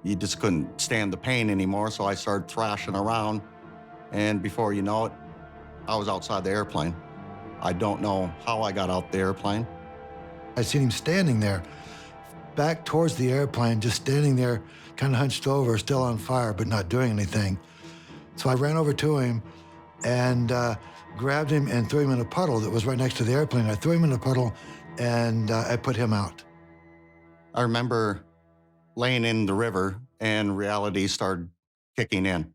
you just couldn't stand the pain anymore, so I started thrashing around. And before you know it, I was outside the airplane. I don't know how I got out the airplane. I seen him standing there, back towards the airplane, just standing there, kind of hunched over, still on fire, but not doing anything. So I ran over to him and grabbed him and threw him in a puddle that was right next to the airplane. I threw him in a puddle and I put him out. I remember laying in the river and reality started kicking in.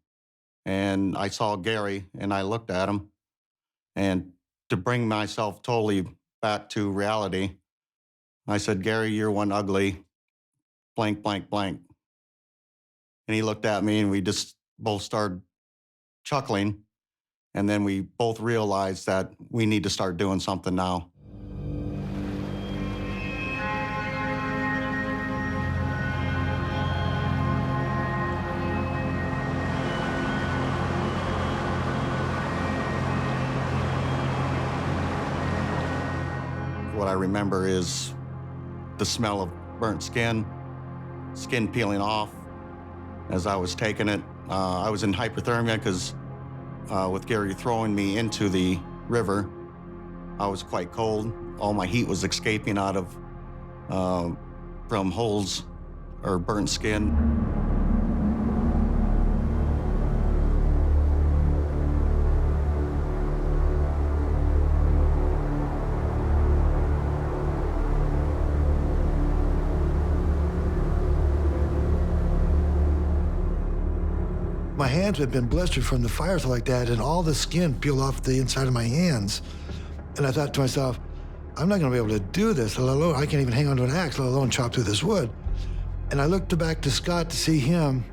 And I saw Gary and I looked at him, and to bring myself totally back to reality, I said, Gary, you're one ugly blank, blank, blank. And he looked at me and we just both started chuckling. And then we both realized that we need to start doing something now. What I remember is the smell of burnt skin peeling off as I was taking it. I was in hypothermia because with Gary throwing me into the river, I was quite cold. All my heat was escaping out of from holes or burnt skin. My hands had been blistered from the fire, stuff like that, and all the skin peeled off the inside of my hands. And I thought to myself, I'm not gonna be able to do this, let alone, I can't even hang onto an axe, let alone chop through this wood. And I looked back to Scott to see him,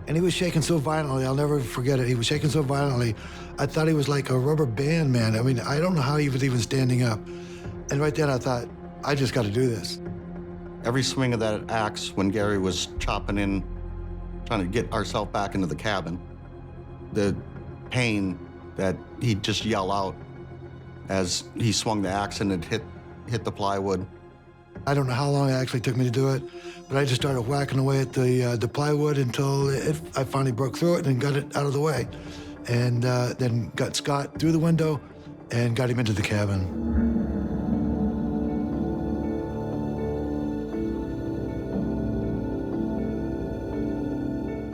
and he was shaking so violently, I'll never forget it. He was shaking so violently, I thought he was like a rubber band man. I mean, I don't know how he was even standing up. And right then I thought, I just gotta do this. Every swing of that axe when Gary was chopping in, trying to get ourselves back into the cabin, the pain that he'd just yell out as he swung the axe and it hit the plywood. I don't know how long it actually took me to do it, but I just started whacking away at the plywood until I finally broke through it and got it out of the way. And then got Scott through the window and got him into the cabin.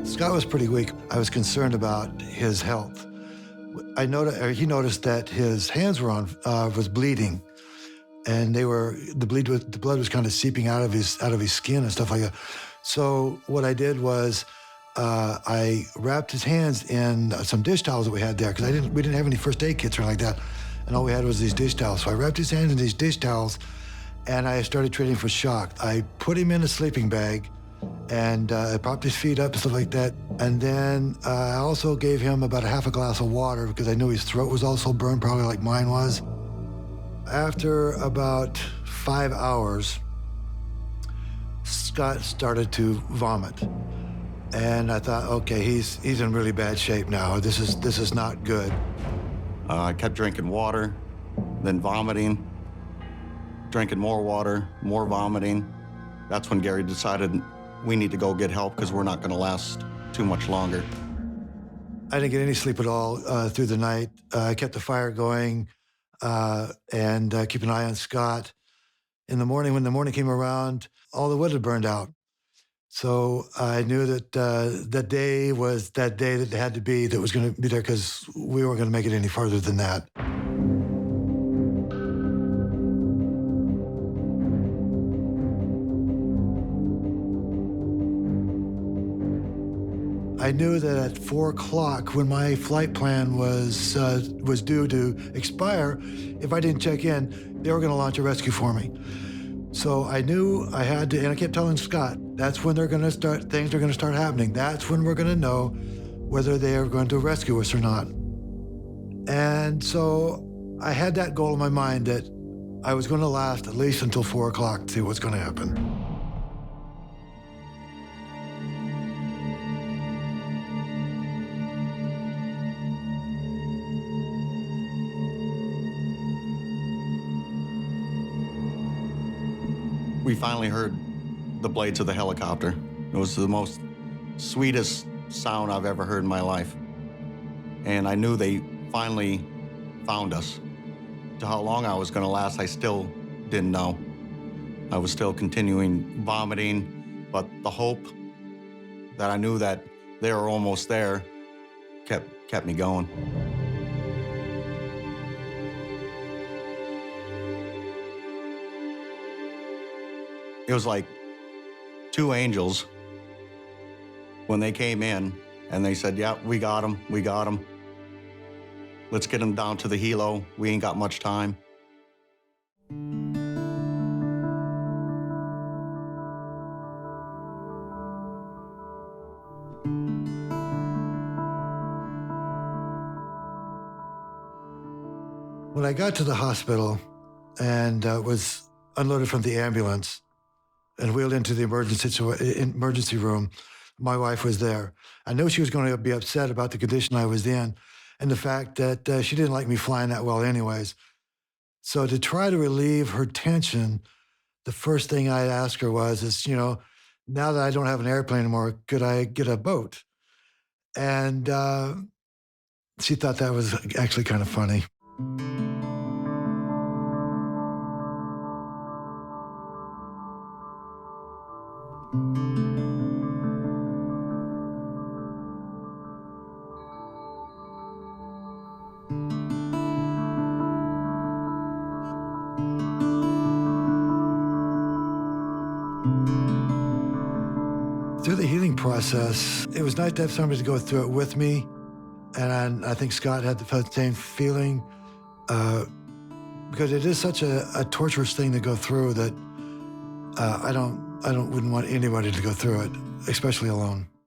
Scott was pretty weak. I was concerned about his health. He noticed that his hands was bleeding, and the blood was kind of seeping out of his skin and stuff like that. So what I did was I wrapped his hands in some dish towels that we had there, because we didn't have any first aid kits or anything like that, and all we had was these dish towels. So I wrapped his hands in these dish towels, and I started treating for shock. I put him in a sleeping bag, and I propped his feet up and stuff like that. And then I also gave him about a half a glass of water because I knew his throat was also burned, probably like mine was. After about 5 hours, Scott started to vomit. And I thought, okay, he's in really bad shape now. This is not good. I kept drinking water, then vomiting, drinking more water, more vomiting. That's when Gary decided we need to go get help because we're not going to last too much longer. I didn't get any sleep at all through the night. I kept the fire going and keep an eye on Scott. In the morning, when the morning came around, all the wood had burned out. So I knew that that day was that day that it had to be, that was going to be there, because we weren't going to make it any farther than that. I knew that at 4 o'clock, when my flight plan was due to expire, if I didn't check in, they were going to launch a rescue for me. So I knew I had to, and I kept telling Scott, that's when they're going to start, things are going to start happening. That's when we're going to know whether they are going to rescue us or not. And so I had that goal in my mind that I was going to last at least until 4 o'clock to see what's going to happen. We finally heard the blades of the helicopter. It was the most sweetest sound I've ever heard in my life. And I knew they finally found us. To how long I was gonna last, I still didn't know. I was still continuing vomiting, but the hope that I knew that they were almost there kept me going. It was like two angels when they came in and they said, yeah, we got him, we got him. Let's get him down to the helo. We ain't got much time. When I got to the hospital and was unloaded from the ambulance and wheeled into the emergency room, my wife was there. I knew she was going to be upset about the condition I was in and the fact that she didn't like me flying that well anyways. So to try to relieve her tension, the first thing I asked her was, now that I don't have an airplane anymore, could I get a boat? And she thought that was actually kind of funny. Through the healing process, it was nice to have somebody to go through it with me. And I think Scott had the same feeling because it is such a torturous thing to go through that wouldn't want anybody to go through it, especially alone.